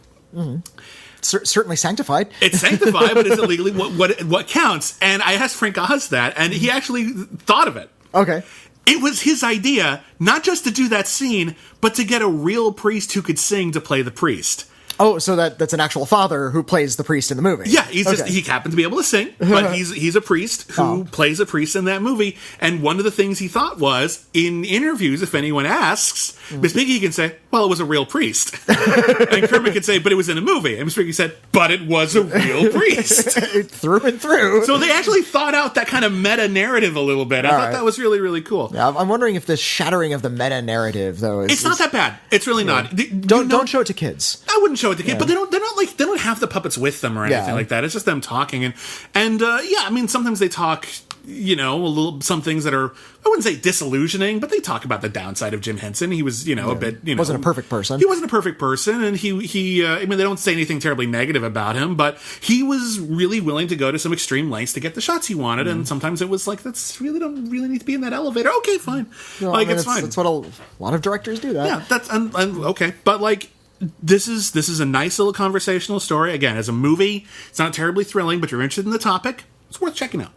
Certainly sanctified. It's sanctified, but is it legally what counts? And I asked Frank Oz that, and he actually thought of it. Okay. It was his idea, not just to do that scene, but to get a real priest who could sing to play the priest. Oh, so that's an actual father who plays the priest in the movie. Yeah, he happened to be able to sing, but he's a priest who plays a priest in that movie. And one of the things he thought was, in interviews, if anyone asks, Miss Piggy can say, well, it was a real priest. And Kermit can say, but it was in a movie. And Miss Piggy said, but it was a real priest. Through and through. So they actually thought out that kind of meta-narrative a little bit. I thought that was really, really cool. Yeah, I'm wondering if the shattering of the meta-narrative, though, is... It's not that bad. It's really not. Don't show it to kids. I wouldn't show it to kids, but they don't have the puppets with them or anything like that. It's just them talking, and I mean, sometimes they talk, some things that are, I wouldn't say disillusioning, but they talk about the downside of Jim Henson. He was, a bit, wasn't a perfect person. He wasn't a perfect person, and he I mean, they don't say anything terribly negative about him, but he was really willing to go to some extreme lengths to get the shots he wanted, and sometimes it was like, that's really don't really need to be in that elevator. Okay, fine. It's fine. That's what a lot of directors do. Yeah, that's okay, but this is a nice little conversational story. Again, as a movie, it's not terribly thrilling, but you're interested in the topic, it's worth checking out.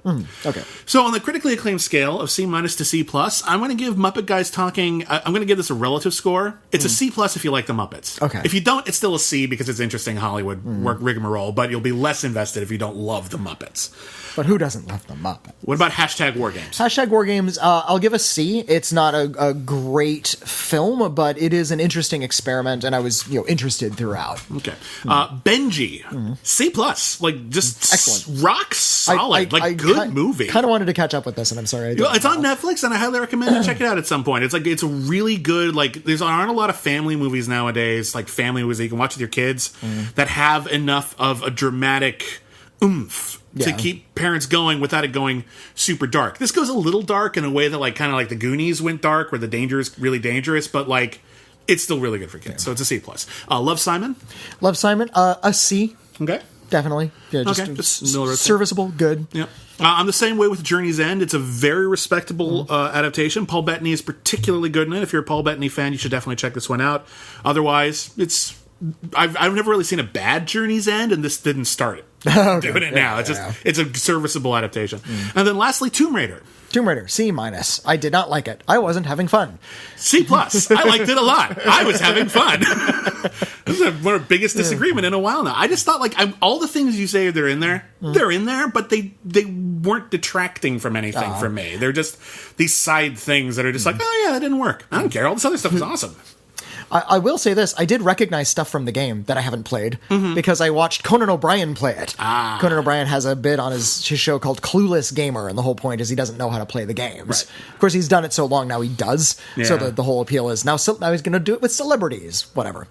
Okay. So on the critically acclaimed scale of C- to C+, I'm going to give Muppet Guys Talking, I'm going to give this a relative score. It's a C+ if you like the Muppets. Okay. If you don't, it's still a C because it's interesting Hollywood work rigmarole, but you'll be less invested if you don't love the Muppets. But who doesn't love the Muppets? What about #WarGames? #WarGames, I'll give a C. It's not a great film, but it is an interesting experiment, and I was interested throughout. Okay. Benji, C+. Just excellent. Rock solid. Good movie. Kind of wanted to catch up with this, and I'm sorry. It's on Netflix, and I highly recommend you check it out at some point. It's a really good, there aren't a lot of family movies nowadays, family movies that you can watch with your kids that have enough of a dramatic oomph to keep parents going without it going super dark. This goes a little dark in a way that kind of the Goonies went dark, where the danger is really dangerous, but it's still really good for kids. So it's a C+. Love, Simon? Love, Simon, a C. Okay. Definitely. Yeah, just serviceable, good. Yeah. I'm the same way with Journey's End. It's a very respectable adaptation. Paul Bettany is particularly good in it. If you're a Paul Bettany fan, you should definitely check this one out. Otherwise, I've never really seen a bad Journey's End, and this didn't start it. Doing it now. It's a serviceable adaptation. And then lastly, Tomb Raider. Tomb Raider, C-. I did not like it. I wasn't having fun. C+. I liked it a lot. I was having fun. This is one of our biggest disagreement in a while now. I just thought, all the things you say they're in there, they're in there, but they weren't detracting from anything for me. They're just these side things that are just oh yeah, that didn't work. I don't care. All this other stuff is awesome. I will say this. I did recognize stuff from the game that I haven't played because I watched Conan O'Brien play it. Conan O'Brien has a bit on his show called Clueless Gamer, and the whole point is he doesn't know how to play the games. Right. Of course, he's done it so long now he does. Yeah. So the whole appeal is now he's going to do it with celebrities, whatever.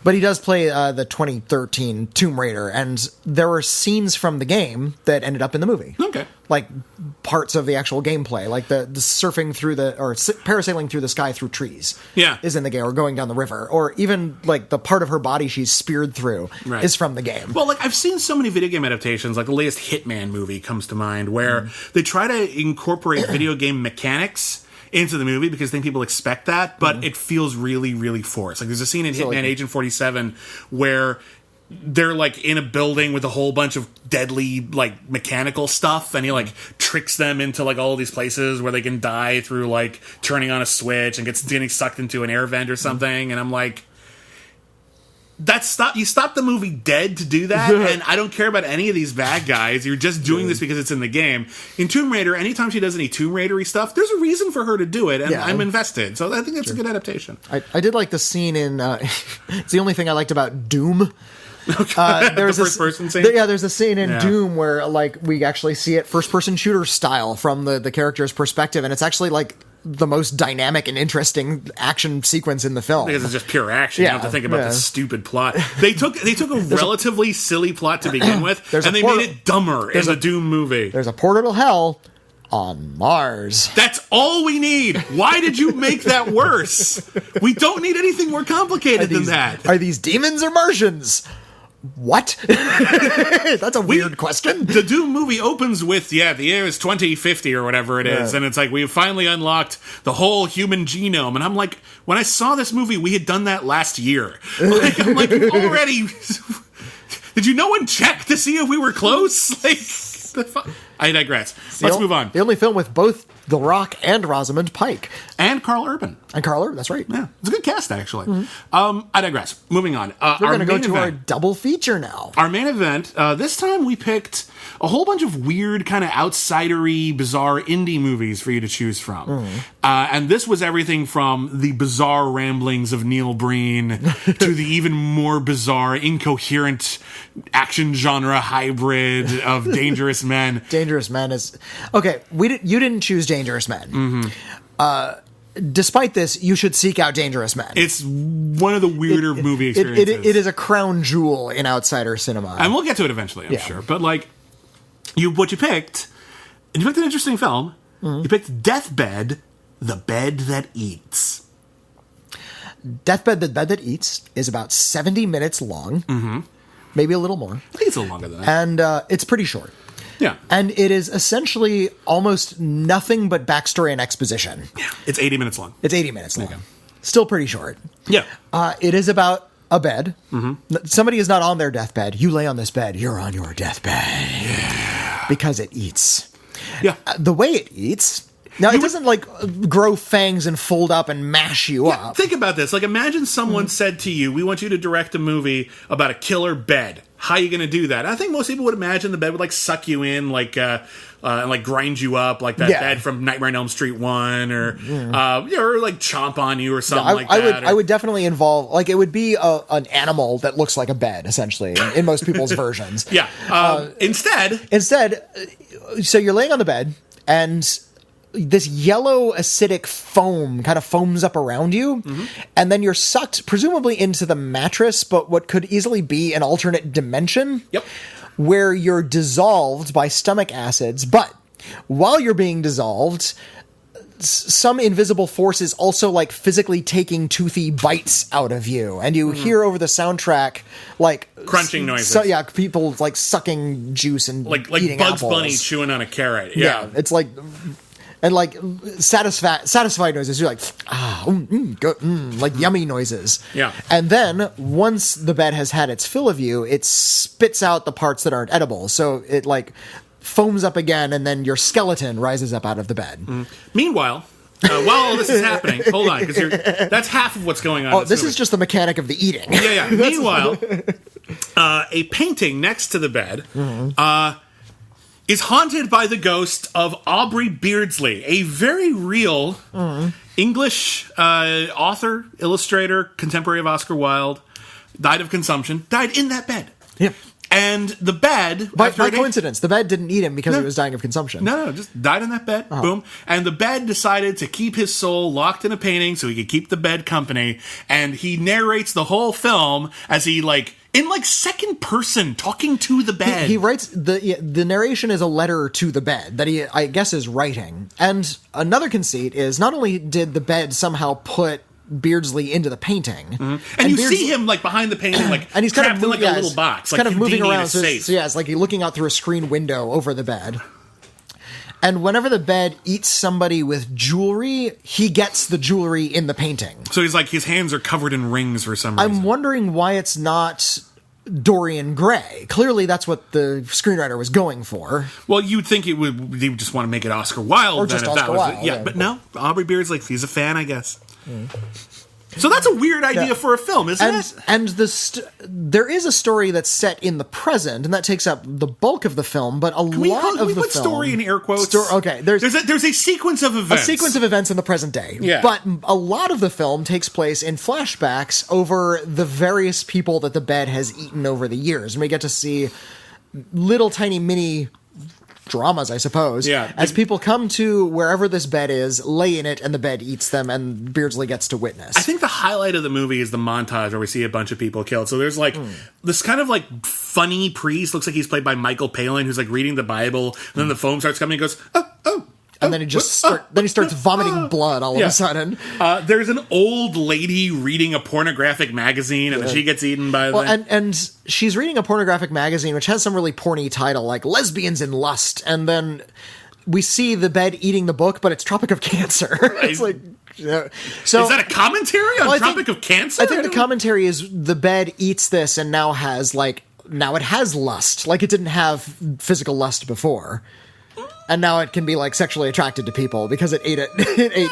But he does play the 2013 Tomb Raider, and there were scenes from the game that ended up in the movie. Okay. Parts of the actual gameplay, the surfing through or parasailing through the sky through trees. Yeah. Is in the game, or going down the river, or even the part of her body she's speared through is from the game. Well, I've seen so many video game adaptations, the latest Hitman movie comes to mind, where they try to incorporate video game mechanics into the movie because I think people expect that, but it feels really, really forced. There's a scene in Hitman Agent 47 where they're like in a building with a whole bunch of deadly like mechanical stuff, and he like tricks them into like all these places where they can die through like turning on a switch and getting sucked into an air vent or something. And I'm like, you stopped the movie dead to do that, and I don't care about any of these bad guys. You're just doing this because it's in the game. In Tomb Raider, anytime she does any Tomb Raider-y stuff, there's a reason for her to do it, and I'm invested. So I think that's a good adaptation. I did like the scene in... it's the only thing I liked about Doom. The first person scene? There's a scene in Doom where like we actually see it first-person shooter style from the character's perspective, and it's actually like the most dynamic and interesting action sequence in the film. Because it's just pure action. You don't have to think about the stupid plot. They took a relatively silly plot to begin with, and they made it dumber in the Doom movie. There's a portal to hell on Mars. That's all we need. Why did you make that worse? We don't need anything more complicated than that. Are these demons or Martians? What? That's a weird question. The Doom movie opens with, the year is 2050 or whatever it is, and it's like, we've finally unlocked the whole human genome. And I'm like, when I saw this movie, we had done that last year. I'm like, already... Did no one check to see if we were close? Like, I digress. Let's move on. The only film with both The Rock and Rosamund Pike. And Carl Urban. That's right. Yeah, it's a good cast, actually. Mm-hmm. I digress. Moving on. We're going to go to our double feature now. Our main event, this time we picked a whole bunch of weird, kind of outsidery, bizarre indie movies for you to choose from. And this was everything from the bizarre ramblings of Neil Breen to the even more bizarre, incoherent action genre hybrid of Dangerous Men. Dangerous Men is... Okay, you didn't choose Dangerous Men. Despite this, you should seek out Dangerous Men. It's one of the weirder movie experiences. It is a crown jewel in outsider cinema. And we'll get to it eventually, I'm sure. But, like, what you picked an interesting film. You picked Deathbed, The Bed That Eats. Deathbed, The Bed That Eats is about 70 minutes long. Maybe a little more. I think it's a little longer than that. And it's pretty short. Yeah. And it is essentially almost nothing but backstory and exposition. Yeah. It's 80 minutes long. It's 80 minutes long. Okay. Still pretty short. Yeah. It is about a bed. Somebody is not on their deathbed. You lay on this bed. You're on your deathbed. Yeah. Because it eats. Yeah. The way it eats... Now, it doesn't, like, grow fangs and fold up and mash you up. Think about this. Like, imagine someone said to you, we want you to direct a movie about a killer bed. How are you going to do that? I think most people would imagine the bed would, like, suck you in, like, and, like, grind you up, like that bed from Nightmare on Elm Street 1, or, or, like, chomp on you or something like that. I would definitely involve, like, it would be an animal that looks like a bed, essentially, in most people's versions. Yeah. Instead, so you're laying on the bed, and... this yellow acidic foam kind of foams up around you, and then you're sucked presumably into the mattress, but what could easily be an alternate dimension, where you're dissolved by stomach acids. But while you're being dissolved, some invisible force is also like physically taking toothy bites out of you, and you hear over the soundtrack like crunching noises. So people like sucking juice and like eating Bugs apples. Bunny chewing on a carrot. It's like. And, like, satisfied noises. You're like, like yummy noises. Yeah. And then, once the bed has had its fill of you, it spits out the parts that aren't edible. So it, like, foams up again, and then your skeleton rises up out of the bed. Meanwhile... while all this is happening, hold on, because that's half of what's going on. Oh, this is just the mechanic of the eating. Yeah. Meanwhile, a painting next to the bed... is haunted by the ghost of Aubrey Beardsley, a very real English author, illustrator, contemporary of Oscar Wilde, died of consumption, died in that bed. Yep. And the bed... By coincidence, the bed didn't eat him because he was dying of consumption. No, just died in that bed. Boom. And the bed decided to keep his soul locked in a painting so he could keep the bed company. And he narrates the whole film as he, like... in, like, second person, talking to the bed. He writes... The narration is a letter to the bed that he, I guess, is writing. And another conceit is not only did the bed somehow put Beardsley into the painting... And you see him, like, behind the painting, like, and he's trapped in, like, a little box. Like, kind of moving around. So it's like he's looking out through a screen window over the bed. And whenever the bed eats somebody with jewelry, he gets the jewelry in the painting. So he's like, his hands are covered in rings for some reason. I'm wondering why it's not Dorian Gray. Clearly, that's what the screenwriter was going for. Well, you'd think they would just want to make it Oscar Wilde. Or just Oscar Wilde. Yeah, but no. Aubrey Beardsley, he's a fan, I guess. So that's a weird idea for a film, isn't it? And there is a story that's set in the present, and that takes up the bulk of the film. But Can we put story in air quotes? Okay, there's a sequence of events. A sequence of events in the present day. Yeah. But a lot of the film takes place in flashbacks over the various people that the bed has eaten over the years, and we get to see little tiny mini dramas, I suppose. Yeah. As people come to wherever this bed is, lay in it, and the bed eats them, and Beardsley gets to witness. I think the highlight of the movie is the montage where we see a bunch of people killed. So there's like this kind of like funny priest, looks like he's played by Michael Palin, who's like reading the Bible, and then the foam starts coming and he goes, oh. And then he starts vomiting blood all of a sudden. There's an old lady reading a pornographic magazine, and then she gets eaten by and she's reading a pornographic magazine, which has some really porny title, like Lesbians in Lust. And then we see the bed eating the book, but it's Tropic of Cancer. It's like... Yeah. So, is that a commentary on Tropic of Cancer? I think the commentary is the bed eats this and now it has lust. Like it didn't have physical lust before. And now it can be like sexually attracted to people because it ate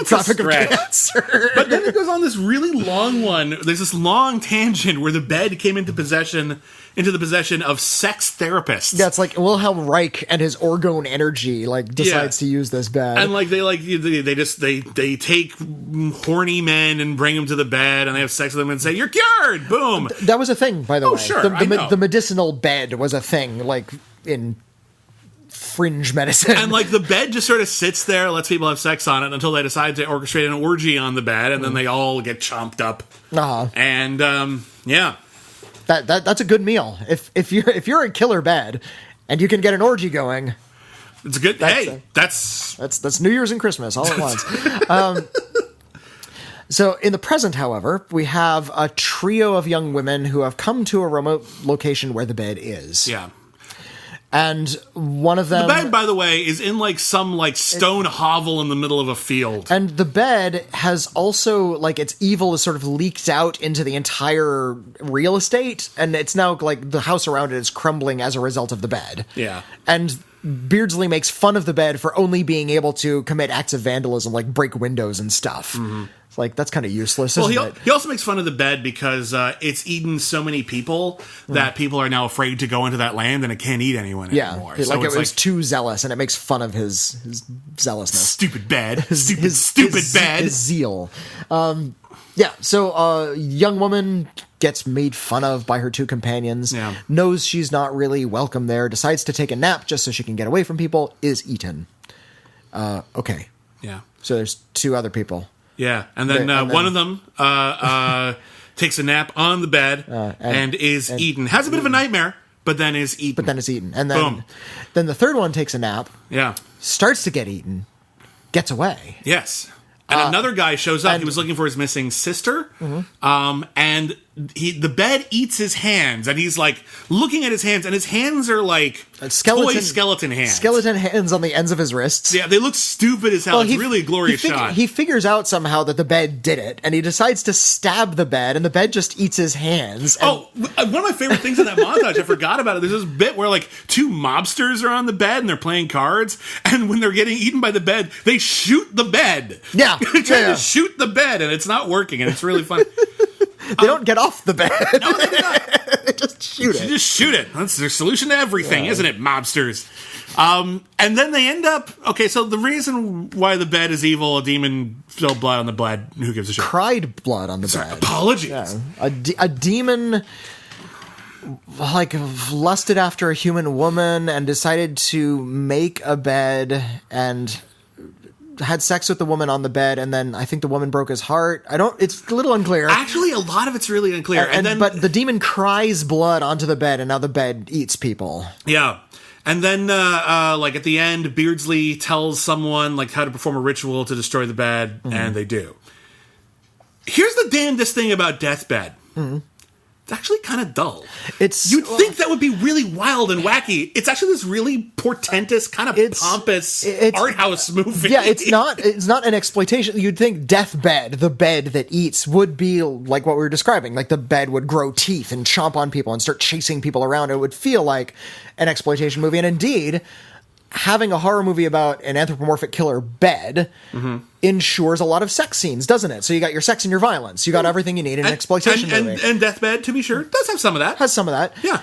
Tropic of Cancer. But then it goes on this really long one. There's this long tangent where the bed came into the possession of sex therapists. Yeah, it's like Wilhelm Reich and his orgone energy decides to use this bed. And they take horny men and bring them to the bed and they have sex with them and say, "You're cured." Boom. That was a thing, by the way. Sure, the medicinal bed was a thing, like in fringe medicine. And the bed just sort of sits there, lets people have sex on it until they decide to orchestrate an orgy on the bed, and then they all get chomped up. And that's a good meal. If you're a killer bed and you can get an orgy going, it's a good. That's New Year's and Christmas all at once. So in the present, however, we have a trio of young women who have come to a remote location where the bed is. Yeah. And one of them... The bed, by the way, is in some stone hovel in the middle of a field. And the bed has also, its evil is sort of leaked out into the entire real estate. And it's now, the house around it is crumbling as a result of the bed. Yeah. And Beardsley makes fun of the bed for only being able to commit acts of vandalism, like break windows and stuff. Mm-hmm. That's kind of useless, isn't it? He also makes fun of the bed because it's eaten so many people that people are now afraid to go into that land and it can't eat anyone anymore. Yeah, it was too zealous, and it makes fun of his zealousness. Stupid bed. Stupid bed. His zeal. So a young woman gets made fun of by her two companions, knows she's not really welcome there, decides to take a nap just so she can get away from people, is eaten. Okay. Yeah. So there's two other people. Yeah, and then one of them takes a nap on the bed and is eaten. Has a bit of a nightmare, but then is eaten. And then, then the third one takes a nap. Yeah. Starts to get eaten. Gets away. Yes. And another guy shows up. He was looking for his missing sister. Mm-hmm. And the bed eats his hands. And he's looking at his hands. And his hands are toy skeleton hands. Skeleton hands on the ends of his wrists. Yeah, they look stupid as hell. It's really a glorious shot. He figures out somehow that the bed did it. And he decides to stab the bed. And the bed just eats his hands. One of my favorite things in that montage, I forgot about it. There's this bit where two mobsters are on the bed and they're playing cards. And when they're getting eten by the bed, they shoot the bed. Yeah. They're trying to shoot the bed, and it's not working, and it's really fun. They don't get off the bed. No, they do not. They just shoot it. You just shoot it. That's their solution to everything, isn't it, mobsters? And then they end up... Okay, so the reason why the bed is evil, a demon spilled blood on the bed, who gives a shit? Cried blood on the bed. Apologies. Yeah. A demon... lusted after a human woman and decided to make a bed and... had sex with the woman on the bed, and then I think the woman broke his heart. It's a little unclear. Actually, a lot of it's really unclear. But the demon cries blood onto the bed, and now the bed eats people. Yeah. And then, at the end, Beardsley tells someone, how to perform a ritual to destroy the bed, and they do. Here's the damnedest thing about Deathbed. Mm-hmm. actually kind of dull. You'd think that would be really wild and wacky. It's actually this really portentous, kind of pompous art house movie. Yeah, it's not an exploitation. You'd think Deathbed, the bed that eats, would be like what we were describing. Like the bed would grow teeth and chomp on people and start chasing people around. It would feel like an exploitation movie. And indeed, having a horror movie about an anthropomorphic killer bed ensures a lot of sex scenes, doesn't it? So you got your sex and your violence. You got everything you need in an exploitation movie. And Deathbed, to be sure, does have some of that. Has some of that. Yeah.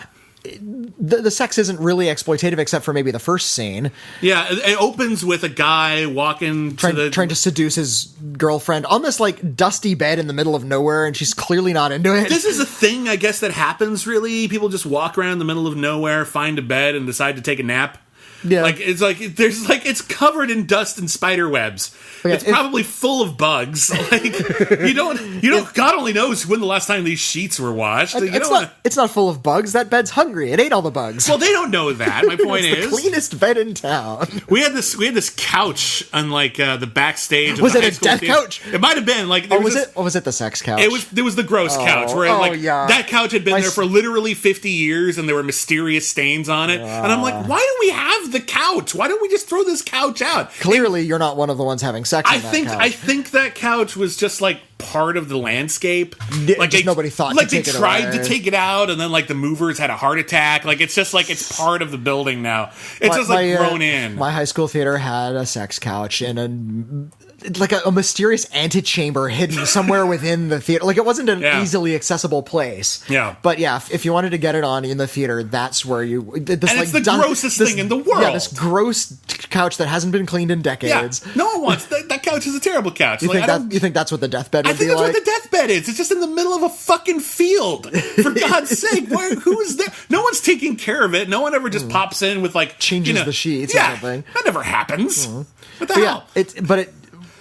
The sex isn't really exploitative except for maybe the first scene. Yeah, it opens with a guy walking trying to seduce his girlfriend on this like dusty bed in the middle of nowhere, and she's clearly not into it. This is a thing, I guess, that happens, really. People just walk around in the middle of nowhere, find a bed, and decide to take a nap. Yeah. It's covered in dust and spider webs. Okay, it's probably full of bugs. You don't. God only knows when the last time these sheets were washed. It's not full of bugs. That bed's hungry. It ate all the bugs. Well, they don't know that. My point is, the cleanest bed in town. We had this couch on the backstage. Was it a death couch? It might have been Or was it the sex couch? It was the gross couch where that couch had been there for literally 50 years and there were mysterious stains on it. And I'm like, why do we have the couch? Why don't we just throw this couch out? Clearly, you're not one of the ones having sex on that couch. I think that couch was just part of the landscape. Nobody thought to take it away. They tried to take it out, and then the movers had a heart attack. It's part of the building now. It's grown in. My high school theater had a sex couch in a mysterious antechamber hidden somewhere within the theater. It wasn't an easily accessible place. Yeah. But yeah, if you wanted to get it on in the theater, that's where you... it's the grossest thing in the world. Yeah, this gross couch that hasn't been cleaned in decades. Yeah. No one wants... That couch is a terrible couch. You think that's what the deathbed would be like? I think that's what the deathbed is. It's just in the middle of a fucking field. For God's sake, who's there? No one's taking care of it. No one ever just pops in with changes the sheets or something. That never happens. What the hell?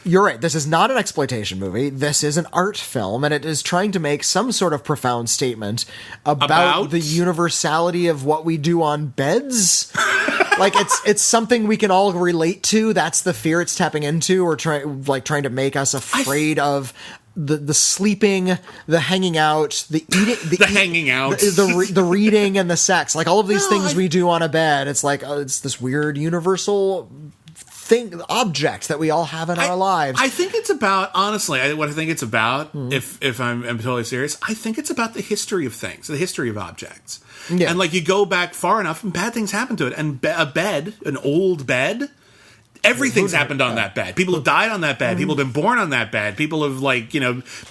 You're right. This is not an exploitation movie. This is an art film, and it is trying to make some sort of profound statement about the universality of what we do on beds. It's something we can all relate to. That's the fear it's tapping into, or trying to make us afraid of the sleeping, the hanging out, the eating, the reading, and the sex. All of these things we do on a bed. It's it's this weird universal object that we all have in our lives. I think it's about, honestly, what I think it's about, if I'm totally serious, I think it's about the history of things, the history of objects. Yeah. And you go back far enough and bad things happen to it. And a bed, an old bed, everything's happened on that bed. People have died on that bed. People have been born on that bed. People have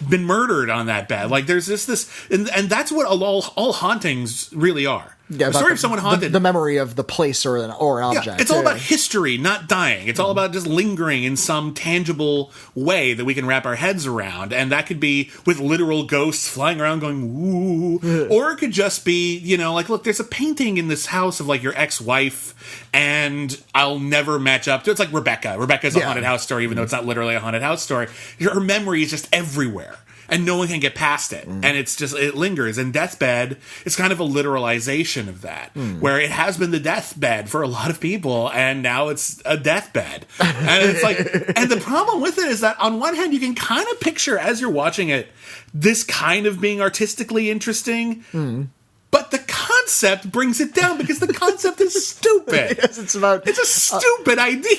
been murdered on that bed. There's this and that's what all hauntings really are. Yeah, the story of someone haunted. The memory of the place or an object. Yeah, it's all about history, not dying. It's all about just lingering in some tangible way that we can wrap our heads around. And that could be with literal ghosts flying around going, woo. Or it could just be, look, there's a painting in this house of your ex-wife and I'll never match up to it. It's like Rebecca. Rebecca's a haunted house story, even though it's not literally a haunted house story. Her memory is just everywhere. And no one can get past it. And it lingers. And Deathbed is kind of a literalization of that, where it has been the deathbed for a lot of people, and now it's a deathbed. And it's and the problem with it is that on one hand, you can kind of picture as you're watching it, this kind of being artistically interesting. But the concept brings it down because the concept is stupid. Yes, it's a stupid idea.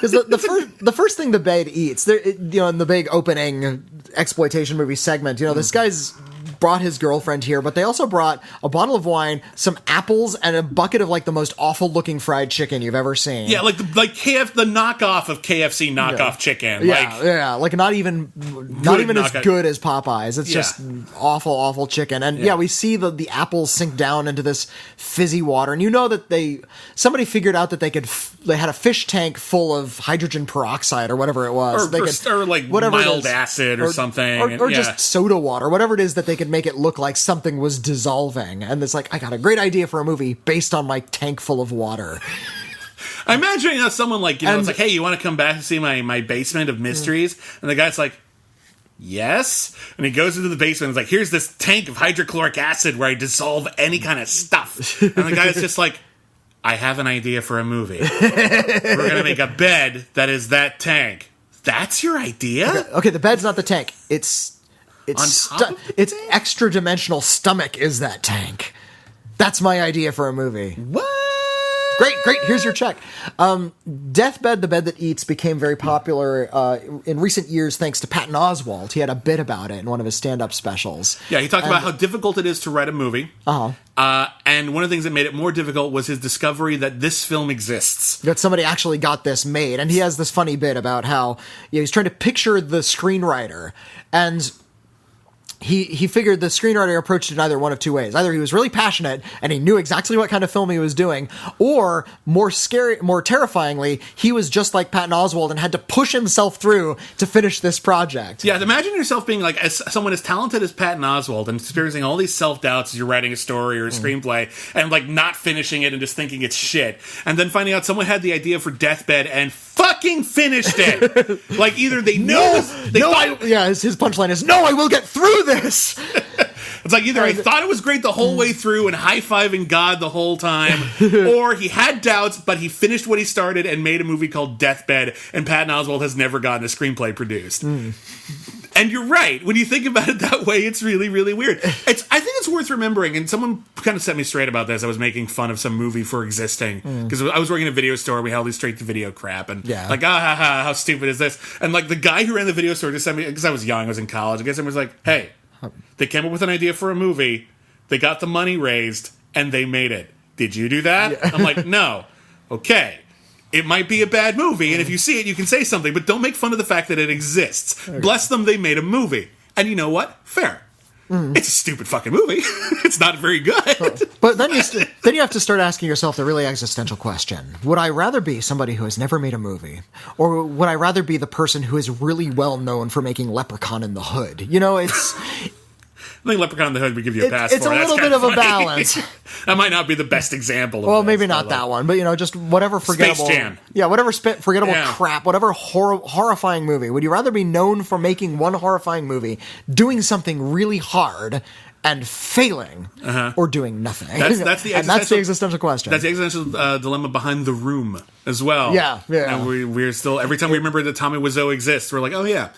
Because the first thing the bed eats, in the big opening exploitation movie segment, this guy's brought his girlfriend here, but they also brought a bottle of wine, some apples, and a bucket of like the most awful looking fried chicken you've ever seen. Yeah, like the knockoff of KFC knockoff chicken. Like not even as good as Popeyes. It's just awful chicken. And we see the apples sink down into this fizzy water, and you know that somebody figured out that they had a fish tank full of hydrogen peroxide or whatever it was, or like mild acid or something, or just soda water, whatever it is that they could make it look like something was dissolving. And it's like, I got a great idea for a movie based on my tank full of water. I imagine someone it's like, hey, you want to come back and see my basement of mysteries? And the guy's like, yes. And he goes into the basement and is like, here's this tank of hydrochloric acid where I dissolve any kind of stuff. And the guy's just like, I have an idea for a movie. We're going to make a bed that is that tank. That's your idea? Okay, the bed's not the tank. It's its extra dimensional stomach is that tank. That's my idea for a movie. What? Great. Here's your check. Deathbed, the Bed That Eats became very popular in recent years thanks to Patton Oswalt. He had a bit about it in one of his stand-up specials. Yeah, he talked about how difficult it is to write a movie. And one of the things that made it more difficult was his discovery that this film exists. That somebody actually got this made. And he has this funny bit about how he's trying to picture the screenwriter, and he figured the screenwriter approached it either one of two ways. Either he was really passionate and he knew exactly what kind of film he was doing, or more terrifyingly, he was just like Patton Oswalt and had to push himself through to finish this project. Yeah, imagine yourself being like someone as talented as Patton Oswalt and experiencing all these self-doubts as you're writing a story or a screenplay and like not finishing it and just thinking it's shit. And then finding out someone had the idea for Deathbed and fucking finished it. Like either they knew... his punchline is, no, I will get through this. It's like either I thought it was great the whole way through and high-fiving God the whole time, or he had doubts, but he finished what he started and made a movie called Deathbed, and Patton Oswalt has never gotten a screenplay produced. And you're right. When you think about it that way, it's really, really weird. I think it's worth remembering, and someone kind of set me straight about this. I was making fun of some movie for existing, because I was working in a video store. We had all these straight-to-video crap, and how stupid is this? And like the guy who ran the video store just sent me, because I was young, I was in college, I guess I was like, hey, they came up with an idea for a movie, they got the money raised, and they made it. Did you do that? Yeah. I'm like, no. Okay. It might be a bad movie, and if you see it, you can say something, but don't make fun of the fact that it exists. Okay. Bless them, they made a movie. And you know what? Fair. It's a stupid fucking movie. It's not very good. But then you have to start asking yourself the really existential question. Would I rather be somebody who has never made a movie? Or would I rather be the person who is really well known for making Leprechaun in the Hood? You know, it's... I think Leprechaun in the Hood would give you a pass it's for. It's a little bit of a balance. That might not be the best example of Well, maybe not that one, but, just whatever forgettable... Space Jam. Yeah, whatever forgettable crap, whatever horrifying movie. Would you rather be known for making one horrifying movie, doing something really hard, and failing, or doing nothing? That's the existential question. That's the existential dilemma behind The Room as well. Yeah. And we're still, every time we remember that Tommy Wiseau exists, we're like, oh yeah.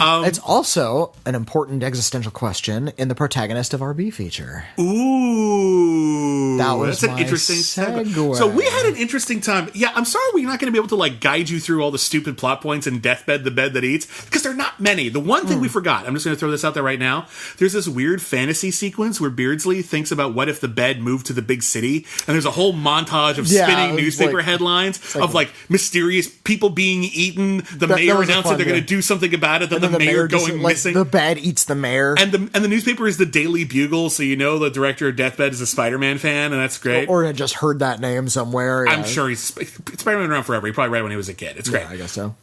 It's also an important existential question in the protagonist of our B feature. Ooh. That's an interesting segue. So we had an interesting time. Yeah, I'm sorry we're not going to be able to like guide you through all the stupid plot points in Deathbed, the Bed That Eats, because they're not many. The one thing we forgot, I'm just going to throw this out there right now, there's this weird fantasy sequence where Beardsley thinks about what if the bed moved to the big city, and there's a whole montage of spinning newspaper headlines of like mysterious people being eaten. The mayor announcing they're going to do something about it, then the mayor going missing. The bed eats the mayor. And the newspaper is the Daily Bugle, so you know the director of Deathbed is a Spider-Man fan, and that's great. Or had just heard that name somewhere. I'm sure Spider-Man been around forever. He probably read it when he was a kid. It's great. Yeah, I guess so.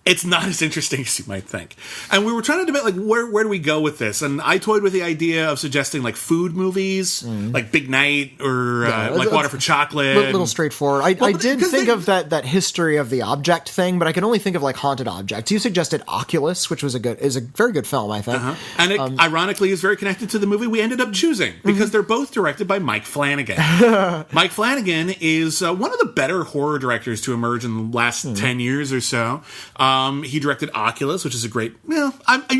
It's not as interesting as you might think. And we were trying to debate, like, where do we go with this? And I toyed with the idea of suggesting, like, food movies, like Big Night, or, like, Water for Chocolate. A little straightforward. I did think of that history of the object thing, but I can only think of, like, haunted objects. You suggested Oculus, which is a very good film, I think. And it, ironically, is very connected to the movie we ended up choosing, because they're both directed by Mike Flanagan. Mike Flanagan is one of the better horror directors to emerge in the last 10 years or so. He directed Oculus, which is a great... you're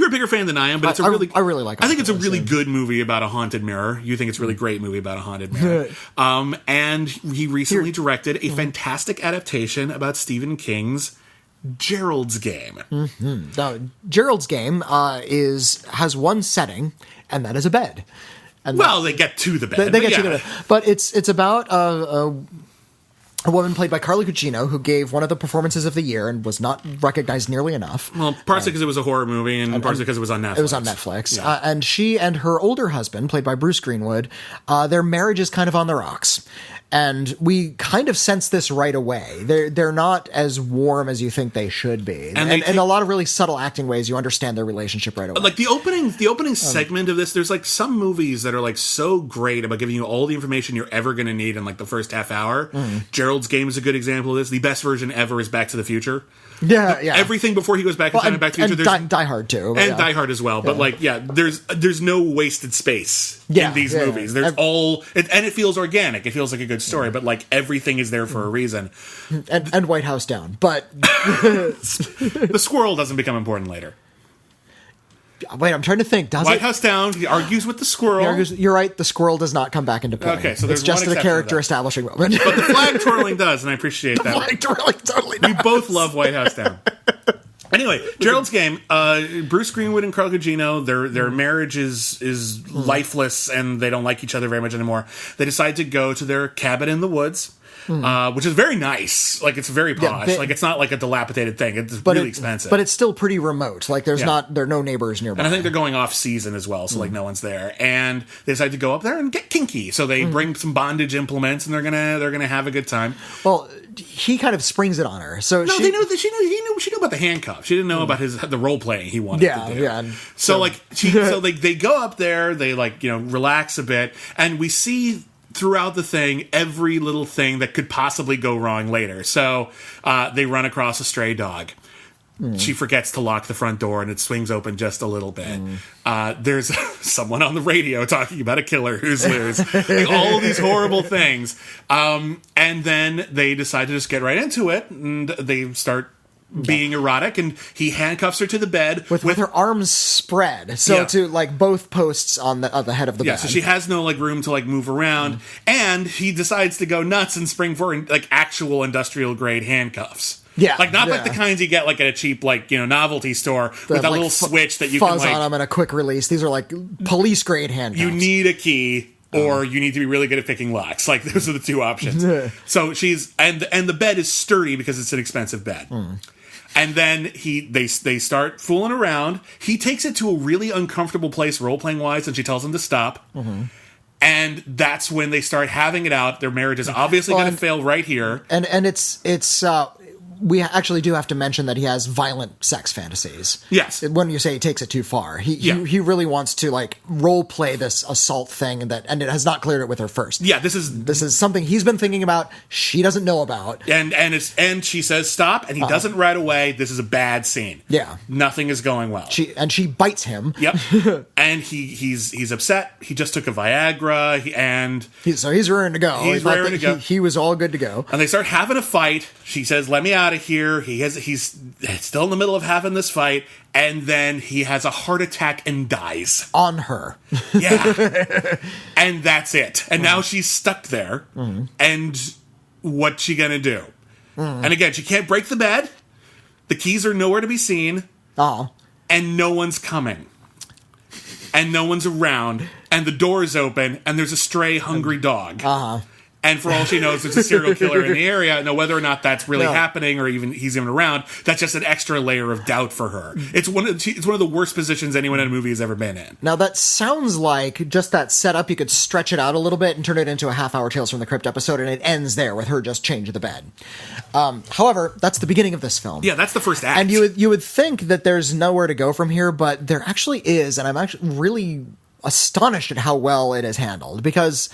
a bigger fan than I am, but it's a really... I really like Oculus. I think it's a really good movie about a haunted mirror. You think it's a really great movie about a haunted mirror. And he recently directed a fantastic adaptation about Stephen King's Gerald's Game. Now, Gerald's Game has one setting, and that is a bed. And they get to the bed. They get to the bed. But it's about a woman played by Carla Gugino, who gave one of the performances of the year and was not recognized nearly enough. Well, partly because it was a horror movie, and partly because it was on Netflix. It was on Netflix. Yeah. And she and her older husband, played by Bruce Greenwood, their marriage is kind of on the rocks. And we kind of sense this right away. They're not as warm as you think they should be. And in a lot of really subtle acting ways, you understand their relationship right away. Like the opening segment of this, there's like some movies that are like so great about giving you all the information you're ever going to need in like the first half hour. Gerald's Game is a good example of this. The best version ever is Back to the Future. Yeah. Everything before he goes back in time and Back to the Future. And Die Hard too. And Die Hard as well. But there's no wasted space in these movies. There's and it feels organic. It feels like a good story, but like everything is there for a reason. And White House Down. But the squirrel doesn't become important later. Wait, I'm trying to think. Does White it? House Down. He argues with the squirrel. You're right. The squirrel does not come back into play. Okay, so there's it's just one the exception to character that. establishing moment. But the flag twirling does, and I appreciate that. Flag twirling totally We does. both love White House Down. Anyway, Gerald's Game. Bruce Greenwood and Carla Gugino, their marriage is lifeless, and they don't like each other very much anymore. They decide to go to their cabin in the woods, which is very nice. Like, it's very posh. Like, it's not like a dilapidated thing. It's really expensive. But it's still pretty remote. Like, there are no neighbors nearby. And I think they're going off season as well, so like no one's there. And they decide to go up there and get kinky. So they bring some bondage implements, and they're gonna have a good time. Well, he kind of springs it on her. So No, they knew that she knew about the handcuff. She didn't know about the role playing he wanted to do. Yeah. So they go up there, they relax a bit, and we see throughout the thing every little thing that could possibly go wrong later. So they run across a stray dog. She forgets to lock the front door, and it swings open just a little bit. There's someone on the radio talking about a killer who's loose. Like, all of these horrible things. And then they decide to just get right into it, and they start being erotic, and he handcuffs her to the bed with her arms spread, so to like both posts on the head of the bed. So she has no room to move around, and he decides to go nuts and spring for actual industrial grade handcuffs. Yeah, not like the kinds you get at a cheap novelty store with that little switch that you fuzz can on them and a quick release. These are police grade handcuffs. You need a key. Or you need to be really good at picking locks. Those are the two options. So she's and the bed is sturdy because it's an expensive bed. And then they start fooling around. He takes it to a really uncomfortable place role playing wise, and she tells him to stop. And that's when they start having it out. Their marriage is obviously going to fail right here. And it's we actually do have to mention that he has violent sex fantasies. Yes. When you say he takes it too far, he really wants to role play this assault thing, and it has not cleared it with her first. Yeah, this is something he's been thinking about. She doesn't know about, and she says stop, and he doesn't right away. This is a bad scene. Yeah, nothing is going well. She bites him. Yep, and he's upset. He just took a Viagra, so he's raring to go. He's raring to go. He was all good to go, and they start having a fight. She says, "Let me out of here." He's still in the middle of having this fight, and then he has a heart attack and dies on her. Yeah, and that's it. And now she's stuck there. And what's she gonna do? And again, she can't break the bed. The keys are nowhere to be seen. And no one's coming. And no one's around. And the door is open. And there's a stray, hungry dog. And for all she knows, there's a serial killer in the area. Now, whether or not that's really happening or he's even around, that's just an extra layer of doubt for her. It's one of the worst positions anyone in a movie has ever been in. Now, that sounds like just that setup. You could stretch it out a little bit and turn it into a half-hour Tales from the Crypt episode, and it ends there with her just changing the bed. However, that's the beginning of this film. Yeah, that's the first act. And you would think that there's nowhere to go from here, but there actually is, and I'm actually really astonished at how well it is handled, because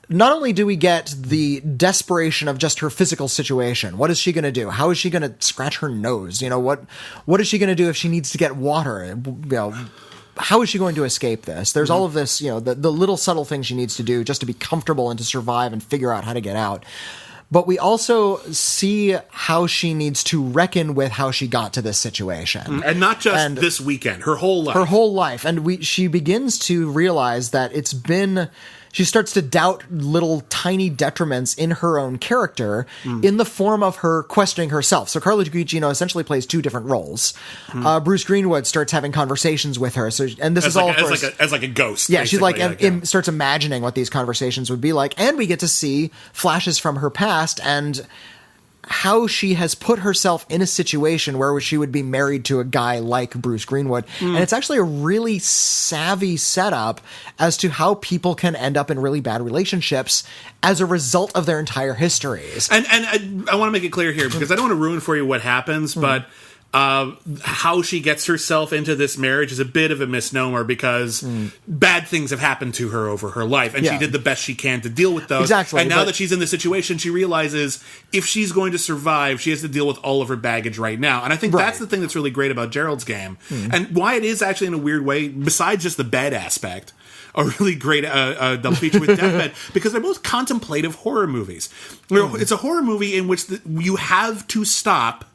not only do we get the desperation of just her physical situation, what is she going to do? How is she going to scratch her nose? What is she going to do if she needs to get water? How is she going to escape this? There's all of this, the little subtle things she needs to do just to be comfortable and to survive and figure out how to get out. But we also see how she needs to reckon with how she got to this situation. And not just this weekend, her whole life. Her whole life. And she begins to realize that she starts to doubt little tiny detriments in her own character in the form of her questioning herself. So Carla Gugino essentially plays two different roles. Bruce Greenwood starts having conversations with her. And this is all, of course, as a ghost. Yeah, she's starts imagining what these conversations would be like. And we get to see flashes from her past and how she has put herself in a situation where she would be married to a guy like Bruce Greenwood. And it's actually a really savvy setup as to how people can end up in really bad relationships as a result of their entire histories. And I want to make it clear here, because I don't want to ruin for you what happens, but how she gets herself into this marriage is a bit of a misnomer, because bad things have happened to her over her life, and she did the best she can to deal with those. Exactly. And now that she's in this situation, she realizes if she's going to survive, she has to deal with all of her baggage right now. And I think that's the thing that's really great about Gerald's Game, and why it is actually, in a weird way, besides just the bed aspect, a really great double feature with Deathbed, because they're both contemplative horror movies. It's a horror movie in which you have to stop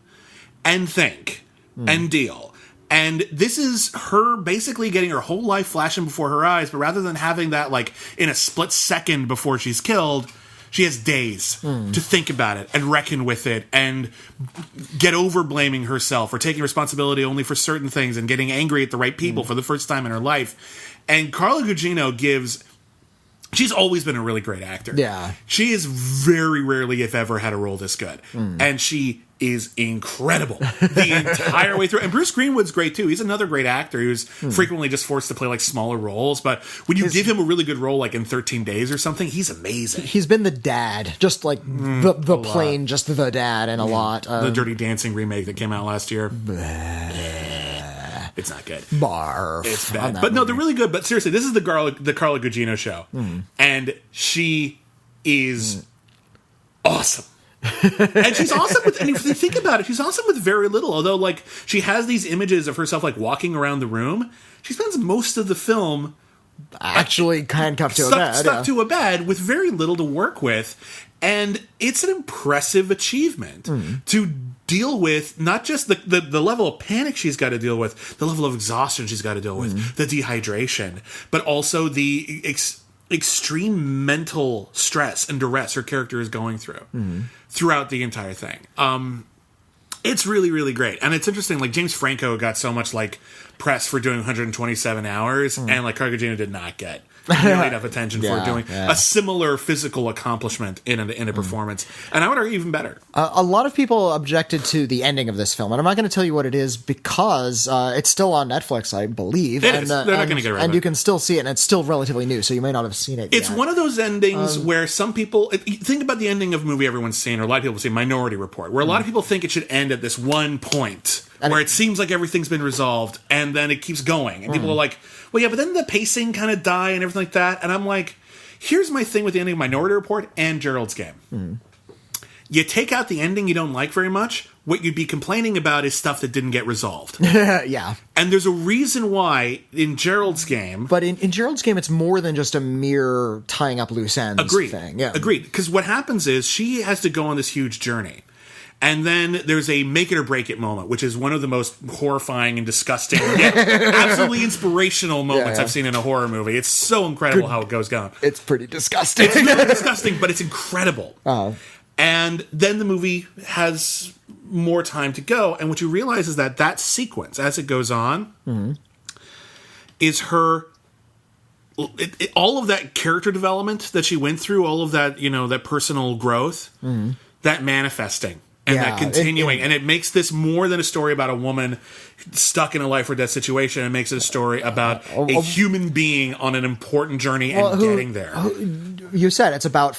and think and deal. And this is her basically getting her whole life flashing before her eyes, but rather than having that like in a split second before she's killed, she has days to think about it and reckon with it and get over blaming herself or taking responsibility only for certain things and getting angry at the right people for the first time in her life. And Carla Gugino she's always been a really great actor. Yeah. She has very rarely, if ever, had a role this good. And she is incredible the entire way through. And Bruce Greenwood's great, too. He's another great actor who's frequently just forced to play, like, smaller roles. But when you give him a really good role, like in 13 Days or something, he's amazing. He's been the dad, just like the plain, just the dad in a lot. The Dirty Dancing remake that came out last year. It's not good. Barf. It's bad. But no, they're really good. But seriously, this is the Carla Gugino show. And she is awesome. And she's awesome with, and if you think about it, she's awesome with very little. Although, like, she has these images of herself, like, walking around the room. She spends most of the film actually handcuffed to a bed. Stuck to a bed with very little to work with. And it's an impressive achievement to deal with not just the level of panic she's got to deal with, the level of exhaustion she's got to deal with, the dehydration, but also the extreme mental stress and duress her character is going through throughout the entire thing. It's really, really great. And it's interesting, like, James Franco got so much, like, press for doing 127 hours, and, like, Carla Gugino did not get nearly enough attention for doing a similar physical accomplishment in a performance. And I would argue even better. A lot of people objected to the ending of this film, and I'm not going to tell you what it is because it's still on Netflix, I believe. It is. They're not going to get rid of it. And you can still see it, and it's still relatively new, so you may not have seen it It's yet. one of those endings where some people... Think about the ending of a movie everyone's seen, or a lot of people say Minority Report, where a lot of people think it should end at this one point where it seems like everything's been resolved, and then it keeps going. And people are like, well, yeah, but then the pacing kind of die and everything like that. And I'm like, here's my thing with the ending of Minority Report and Gerald's Game. You take out the ending you don't like very much, what you'd be complaining about is stuff that didn't get resolved. Yeah. And there's a reason why in Gerald's Game... But in Gerald's Game, it's more than just a mere tying up loose ends thing. Yeah. Agreed. Because what happens is she has to go on this huge journey. And then there's a make it or break it moment, which is one of the most horrifying and disgusting, yet absolutely inspirational moments I've seen in a horror movie. It's so incredible how it goes down. It's pretty disgusting. It's really disgusting, but it's incredible. And then the movie has more time to go. And what you realize is that sequence, as it goes on, is her... all of that character development that she went through, all of that, that personal growth, that manifesting. And that continuing. And it makes this more than a story about a woman stuck in a life or death situation. It makes it a story about a human being on an important journey and getting there. You said it's about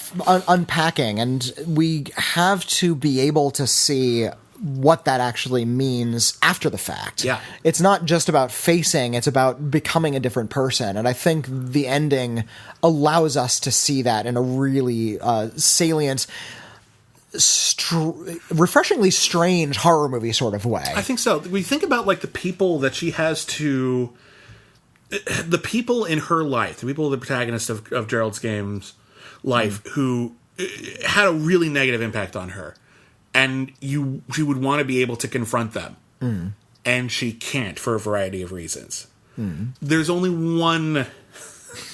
unpacking, and we have to be able to see what that actually means after the fact. Yeah. It's not just about facing, it's about becoming a different person. And I think the ending allows us to see that in a really salient... refreshingly strange horror movie sort of way. I think so. We think about like the people that she has to, the people in her life, the people, the protagonist of Gerald's Game's life, who had a really negative impact on her, and she would want to be able to confront them, and she can't for a variety of reasons. There's only one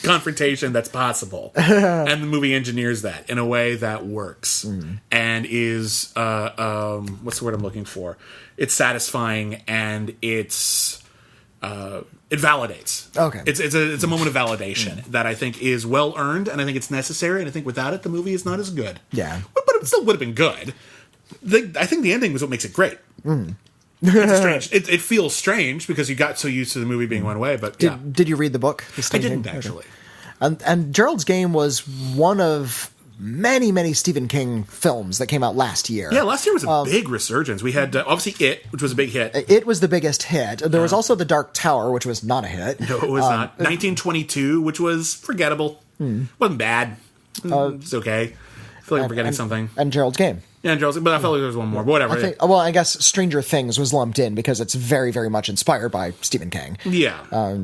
confrontation that's possible, and the movie engineers that in a way that works and is what's the word I'm looking for? It's satisfying, and it validates. Okay, it's a moment of validation that I think is well earned, and I think it's necessary, and I think without it the movie is not as good. Yeah, but it still would have been good. I think the ending was what makes it great. It's strange. It feels strange because you got so used to the movie being one way, but Did you read the book? I didn't actually. And Gerald's Game was one of many Stephen King films that came out last year. Yeah, last year was a big resurgence. We had obviously It, which was a big hit. It was the biggest hit. There was also The Dark Tower, which was not a hit. No, it was not. 1922, which was forgettable. Wasn't bad. It's okay. I feel like I'm forgetting something. And Gerald's Game. Yeah, Gerald's Game, but I felt like there was one more. But whatever. I guess Stranger Things was lumped in because it's very, very much inspired by Stephen King. Yeah.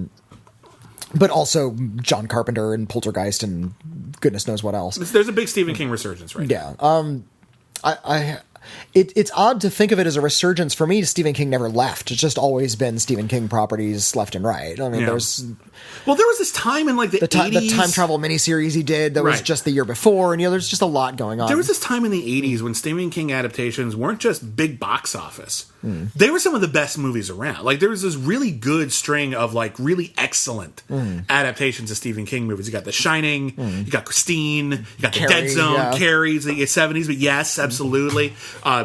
But also John Carpenter and Poltergeist and goodness knows what else. There's a big Stephen King resurgence right now. Yeah. It's odd to think of it as a resurgence. For me, Stephen King never left. It's just always been Stephen King properties left and right. I mean, there was this time in like the 80s. The time travel miniseries he did that was just the year before, and there's just a lot going on. There was this time in the 80s when Stephen King adaptations weren't just big box office. They were some of the best movies around. Like, there was this really good string of like really excellent adaptations of Stephen King movies. You got The Shining, you got Christine, you got The Dead Zone, Carrie's the 70s, but yes, absolutely.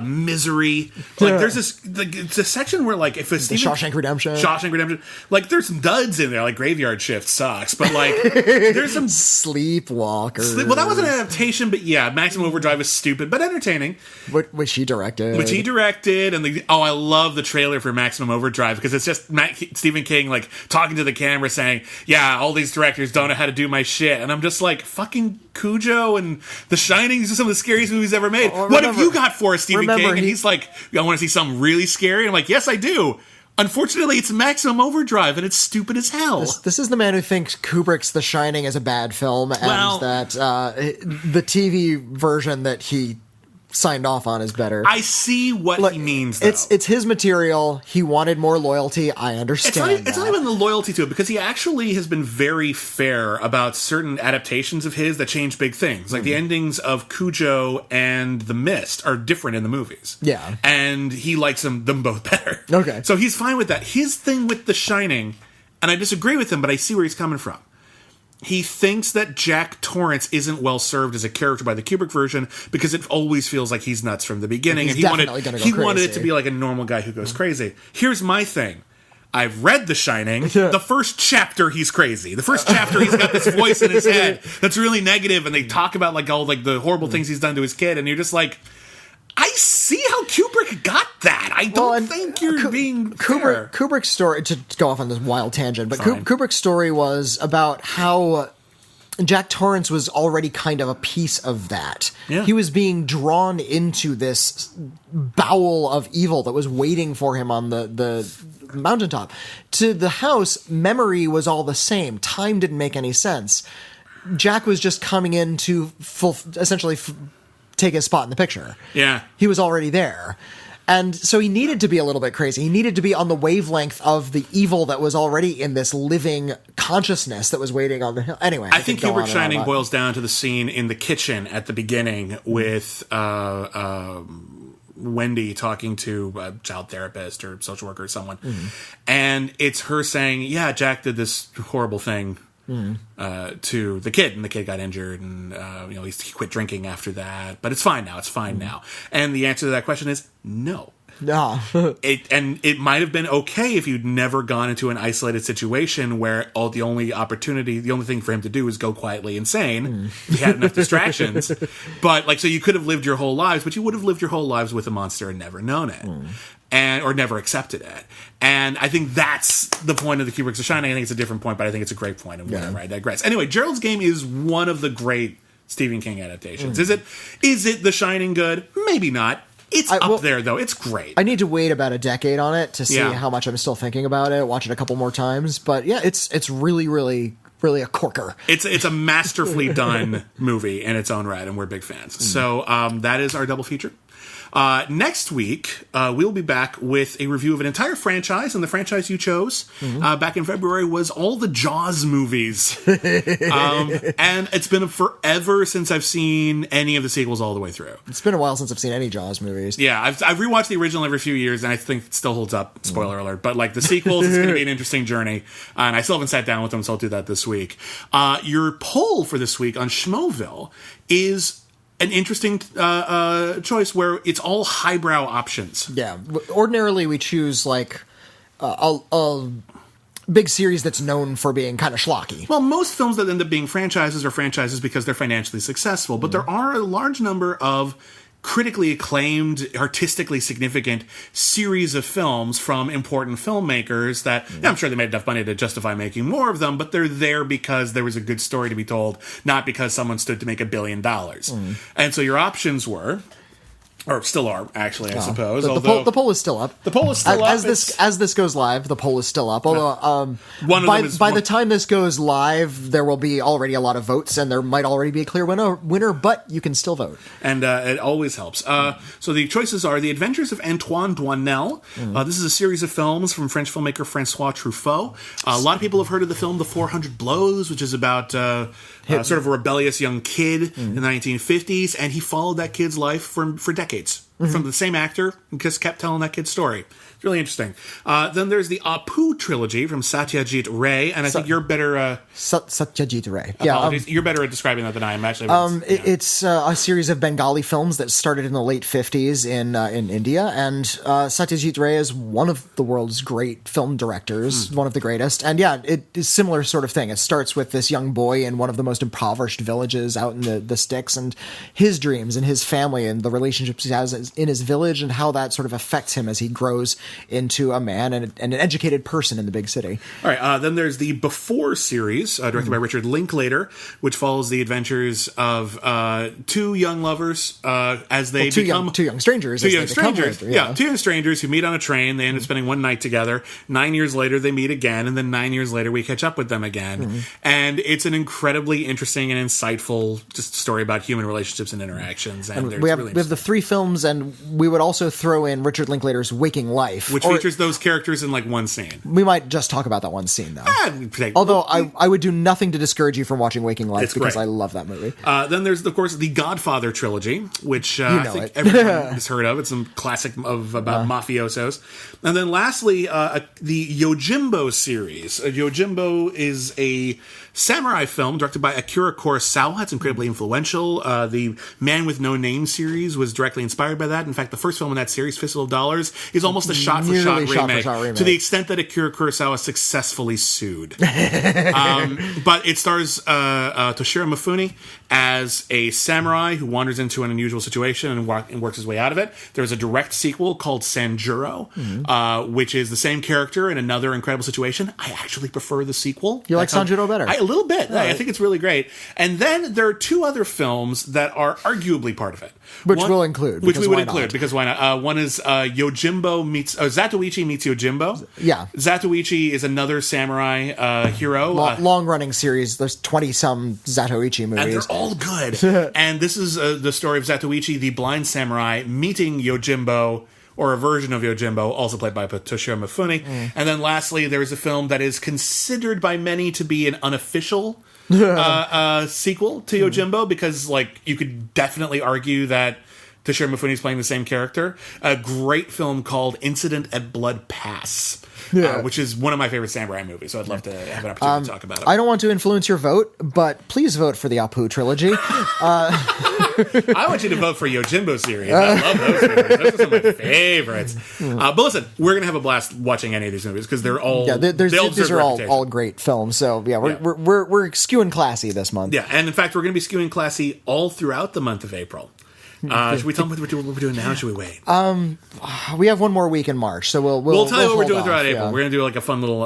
Misery. Like, there's this it's a section where like if it's the Shawshank Redemption, like there's some duds in there. Like Graveyard Shift sucks, but like there's some Sleepwalker. Well, that was an adaptation, but yeah, Maximum Overdrive is stupid but entertaining. Which he directed. And I love the trailer for Maximum Overdrive because it's just Stephen King like talking to the camera saying, "Yeah, all these directors don't know how to do my shit," and I'm just like, fucking Cujo and The Shining. These are some of the scariest movies ever made. What have you got for us, Stephen King? And he's like, I want to see something really scary. And I'm like, yes, I do. Unfortunately, it's Maximum Overdrive, and it's stupid as hell. This is the man who thinks Kubrick's The Shining is a bad film, and that the TV version that he signed off on is better. I see what he means, though. It's his material. He wanted more loyalty. I understand It's not even the loyalty to it, because he actually has been very fair about certain adaptations of his that change big things. Like the endings of Cujo and The Mist are different in the movies. Yeah. And he likes them both better. Okay. So he's fine with that. His thing with The Shining, and I disagree with him, but I see where he's coming from. He thinks that Jack Torrance isn't well served as a character by the Kubrick version because it always feels like he's nuts from the beginning, and he wanted it to be like a normal guy who goes crazy. Here's my thing. I've read The Shining. The first chapter, he's crazy. The first chapter, he's got this voice in his head that's really negative, and they talk about like all like the horrible things he's done to his kid, and you're just like, I see how Kubrick got that. I don't think you're being fair. Kubrick's story, to go off on this wild tangent, but Kubrick's story was about how Jack Torrance was already kind of a piece of that. Yeah. He was being drawn into this bowel of evil that was waiting for him on the mountaintop. To the house, memory was all the same. Time didn't make any sense. Jack was just coming in to essentially take his spot in the picture. Yeah. He was already there. And so he needed to be a little bit crazy. He needed to be on the wavelength of the evil that was already in this living consciousness that was waiting on the hill. Anyway, I think Kubrick Shining boils down to the scene in the kitchen at the beginning with Wendy talking to a child therapist or social worker or someone. Mm-hmm. And it's her saying, yeah, Jack did this horrible thing to the kid, and the kid got injured, and he quit drinking after that, but it's fine now. It's fine now. And the answer to that question is no. It might have been okay if you'd never gone into an isolated situation where the only thing for him to do is go quietly insane. He had enough distractions, but so you could have lived your whole lives, but you would have lived your whole lives with a monster and never known it. Or never accepted it. And I think that's the point of the Kubrick's The Shining. I think it's a different point, but I think it's a great point, and whatever, I digress. Anyway, Gerald's Game is one of the great Stephen King adaptations. Is it The Shining good? Maybe not. It's up there, though. It's great. I need to wait about a decade on it to see how much I'm still thinking about it, watch it a couple more times. But yeah, it's really, really, really a corker. It's a masterfully done movie in its own right, and we're big fans. So that is our double feature. Next week, we'll be back with a review of an entire franchise, and the franchise you chose back in February was all the Jaws movies. And it's been forever since I've seen any of the sequels all the way through. It's been a while since I've seen any Jaws movies. Yeah, I've rewatched the original every few years, and I think it still holds up. Spoiler alert. But the sequels, it's going to be an interesting journey, and I still haven't sat down with them, so I'll do that this week. Your poll for this week on Schmoville is an interesting choice where it's all highbrow options. Yeah. Ordinarily, we choose a big series that's known for being kind of schlocky. Well, most films that end up being franchises are franchises because they're financially successful, but there are a large number of critically acclaimed, artistically significant series of films from important filmmakers that I'm sure they made enough money to justify making more of them, but they're there because there was a good story to be told, not because someone stood to make $1 billion. And so your options were Or still are, actually, I suppose. The poll is still up. The poll is still up. As this goes live, the poll is still up. Although, by the time this goes live, there will be already a lot of votes, and there might already be a clear winner, but you can still vote. And it always helps. So the choices are The Adventures of Antoine Doinel. This is a series of films from French filmmaker Francois Truffaut. A lot of people have heard of the film The 400 Blows, which is about sort of a rebellious young kid in the 1950s, and he followed that kid's life for decades. From the same actor, and just kept telling that kid's story. It's really interesting. Then there's the Apu trilogy from Satyajit Ray, and I think you're better... Satyajit Ray. You're better at describing that than I am, actually. It's a series of Bengali films that started in the late 50s in India, and Satyajit Ray is one of the world's great film directors, one of the greatest. And it is a similar sort of thing. It starts with this young boy in one of the most impoverished villages out in the sticks, and his dreams and his family and the relationships he has in his village, and how that sort of affects him as he grows into a man and an educated person in the big city. All right, then there's the Before series, directed by Richard Linklater, which follows the adventures of two young lovers as they become... Two young strangers. Two young strangers who meet on a train. They end up spending one night together. 9 years later, they meet again, and then 9 years later, we catch up with them again. And it's an incredibly interesting and insightful just story about human relationships and interactions. And we have the three films, and we would also throw in Richard Linklater's Waking Life, which features those characters in like one scene. We might just talk about that one scene, though. Although I would do nothing to discourh you from watching Waking Life, because I love that movie. Then there's, of course, the Godfather trilogy, which I think everyone has heard of. It's some classic about mafiosos. And then lastly, the Yojimbo series. Yojimbo is a samurai film directed by Akira Kurosawa. It's incredibly influential. The Man with No Name series was directly inspired by that. In fact, the first film in that series, Fistful of Dollars, is almost a shot-for-shot remake, to the extent that Akira Kurosawa successfully sued. But it stars Toshiro Mifune as a samurai who wanders into an unusual situation and works his way out of it. There's a direct sequel called Sanjuro, which is the same character in another incredible situation. I actually prefer the sequel. You like Sanjuro better? A little bit. I think it's really great. And then there are two other films that are arguably part of it. Which we would include, because why not? One is Yojimbo meets... Zatoichi meets Yojimbo. Yeah. Zatoichi is another samurai hero. Long-running series. There's 20-some Zatoichi movies. And they're all good. And this is the story of Zatoichi, the blind samurai, meeting Yojimbo, or a version of Yojimbo, also played by Toshiro Mifune. And then lastly, there is a film that is considered by many to be an unofficial sequel to Yojimbo, because you could definitely argue that Toshiro Mifune is playing the same character. A great film called Incident at Blood Pass, which is one of my favorite samurai movies, so I'd love to have an opportunity to talk about it. I don't want to influence your vote, but please vote for the Apu trilogy. I want you to vote for Yojimbo series. I love those movies. Those are some of my favorites. But listen, we're going to have a blast watching any of these movies, because they're all... Yeah, these are all great films, so we're skewing classy this month. Yeah, and in fact, we're going to be skewing classy all throughout the month of April. Should we tell them what we're doing now, or should we wait? We have one more week in March, so we'll tell you what we're doing throughout April. We're going to do a fun little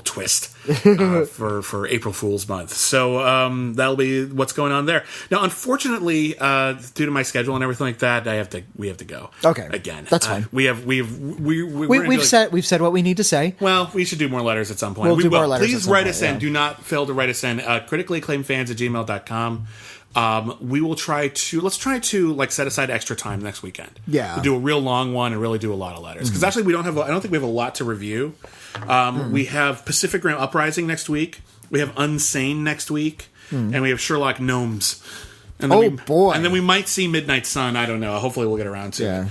twist for April Fool's month. So that'll be what's going on there. Now, unfortunately, due to my schedule and everything like that, we have to go. Okay, again, that's fine. We've said what we need to say. Well, we should do more letters at some point. We'll do more letters. Please write us in. Do not fail to write us in. criticallyacclaimedfans@gmail.com. Let's try to set aside extra time next weekend. Yeah, to do a real long one and really do a lot of letters, because actually I don't think we have a lot to review. We have Pacific Rim Uprising next week. We have Unsane next week, and we have Sherlock Gnomes. And then boy! And then we might see Midnight Sun. I don't know. Hopefully, we'll get around to it.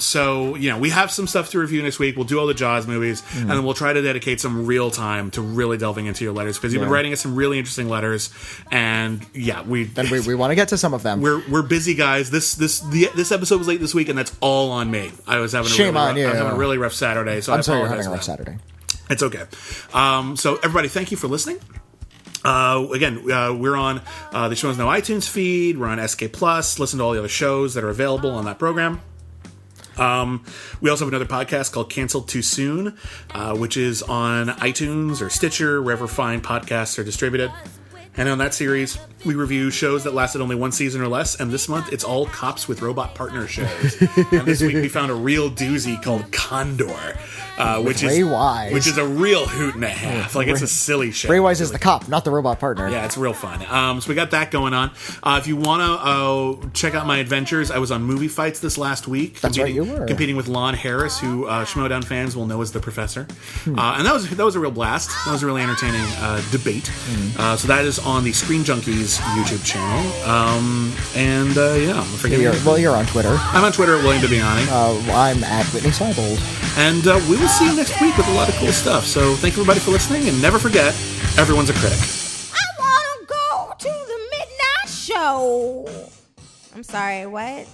So we have some stuff to review next week. We'll do all the Jaws movies, and then we'll try to dedicate some real time to really delving into your letters, because you've been writing us some really interesting letters, and we want to get to some of them. We're busy guys. This episode was late this week, and that's all on me. I was having a really rough Saturday, so I'm sorry you're having a rough Saturday. It's okay. So everybody, thank you for listening. Again, we're on the Show's No iTunes feed. We're on SK Plus. Listen to all the other shows that are available on that program. We also have another podcast called Canceled Too Soon, which is on iTunes or Stitcher, wherever fine podcasts are distributed. And on that series, we review shows that lasted only one season or less, and this month it's all cops with robot partner shows. And this week we found a real doozy called Condor, which is a real hoot and a half. Like, it's a silly show. Ray Wise is the cop, not the robot partner. Yeah, it's real fun. So we got that going on. If you want to check out my adventures, I was on Movie Fights this last week. That's right, you were. Competing with Lon Harris, who Schmodown fans will know as the Professor. And that was a real blast. That was a really entertaining debate. So that is on the Screen Junkies YouTube channel. You're on Twitter. I'm on Twitter at William Bibbiani. I'm at Witney Seibold. And we will see you next week with a lot of cool stuff. So thank everybody for listening, and never forget, everyone's a critic. I want to go to the midnight show. I'm sorry, what?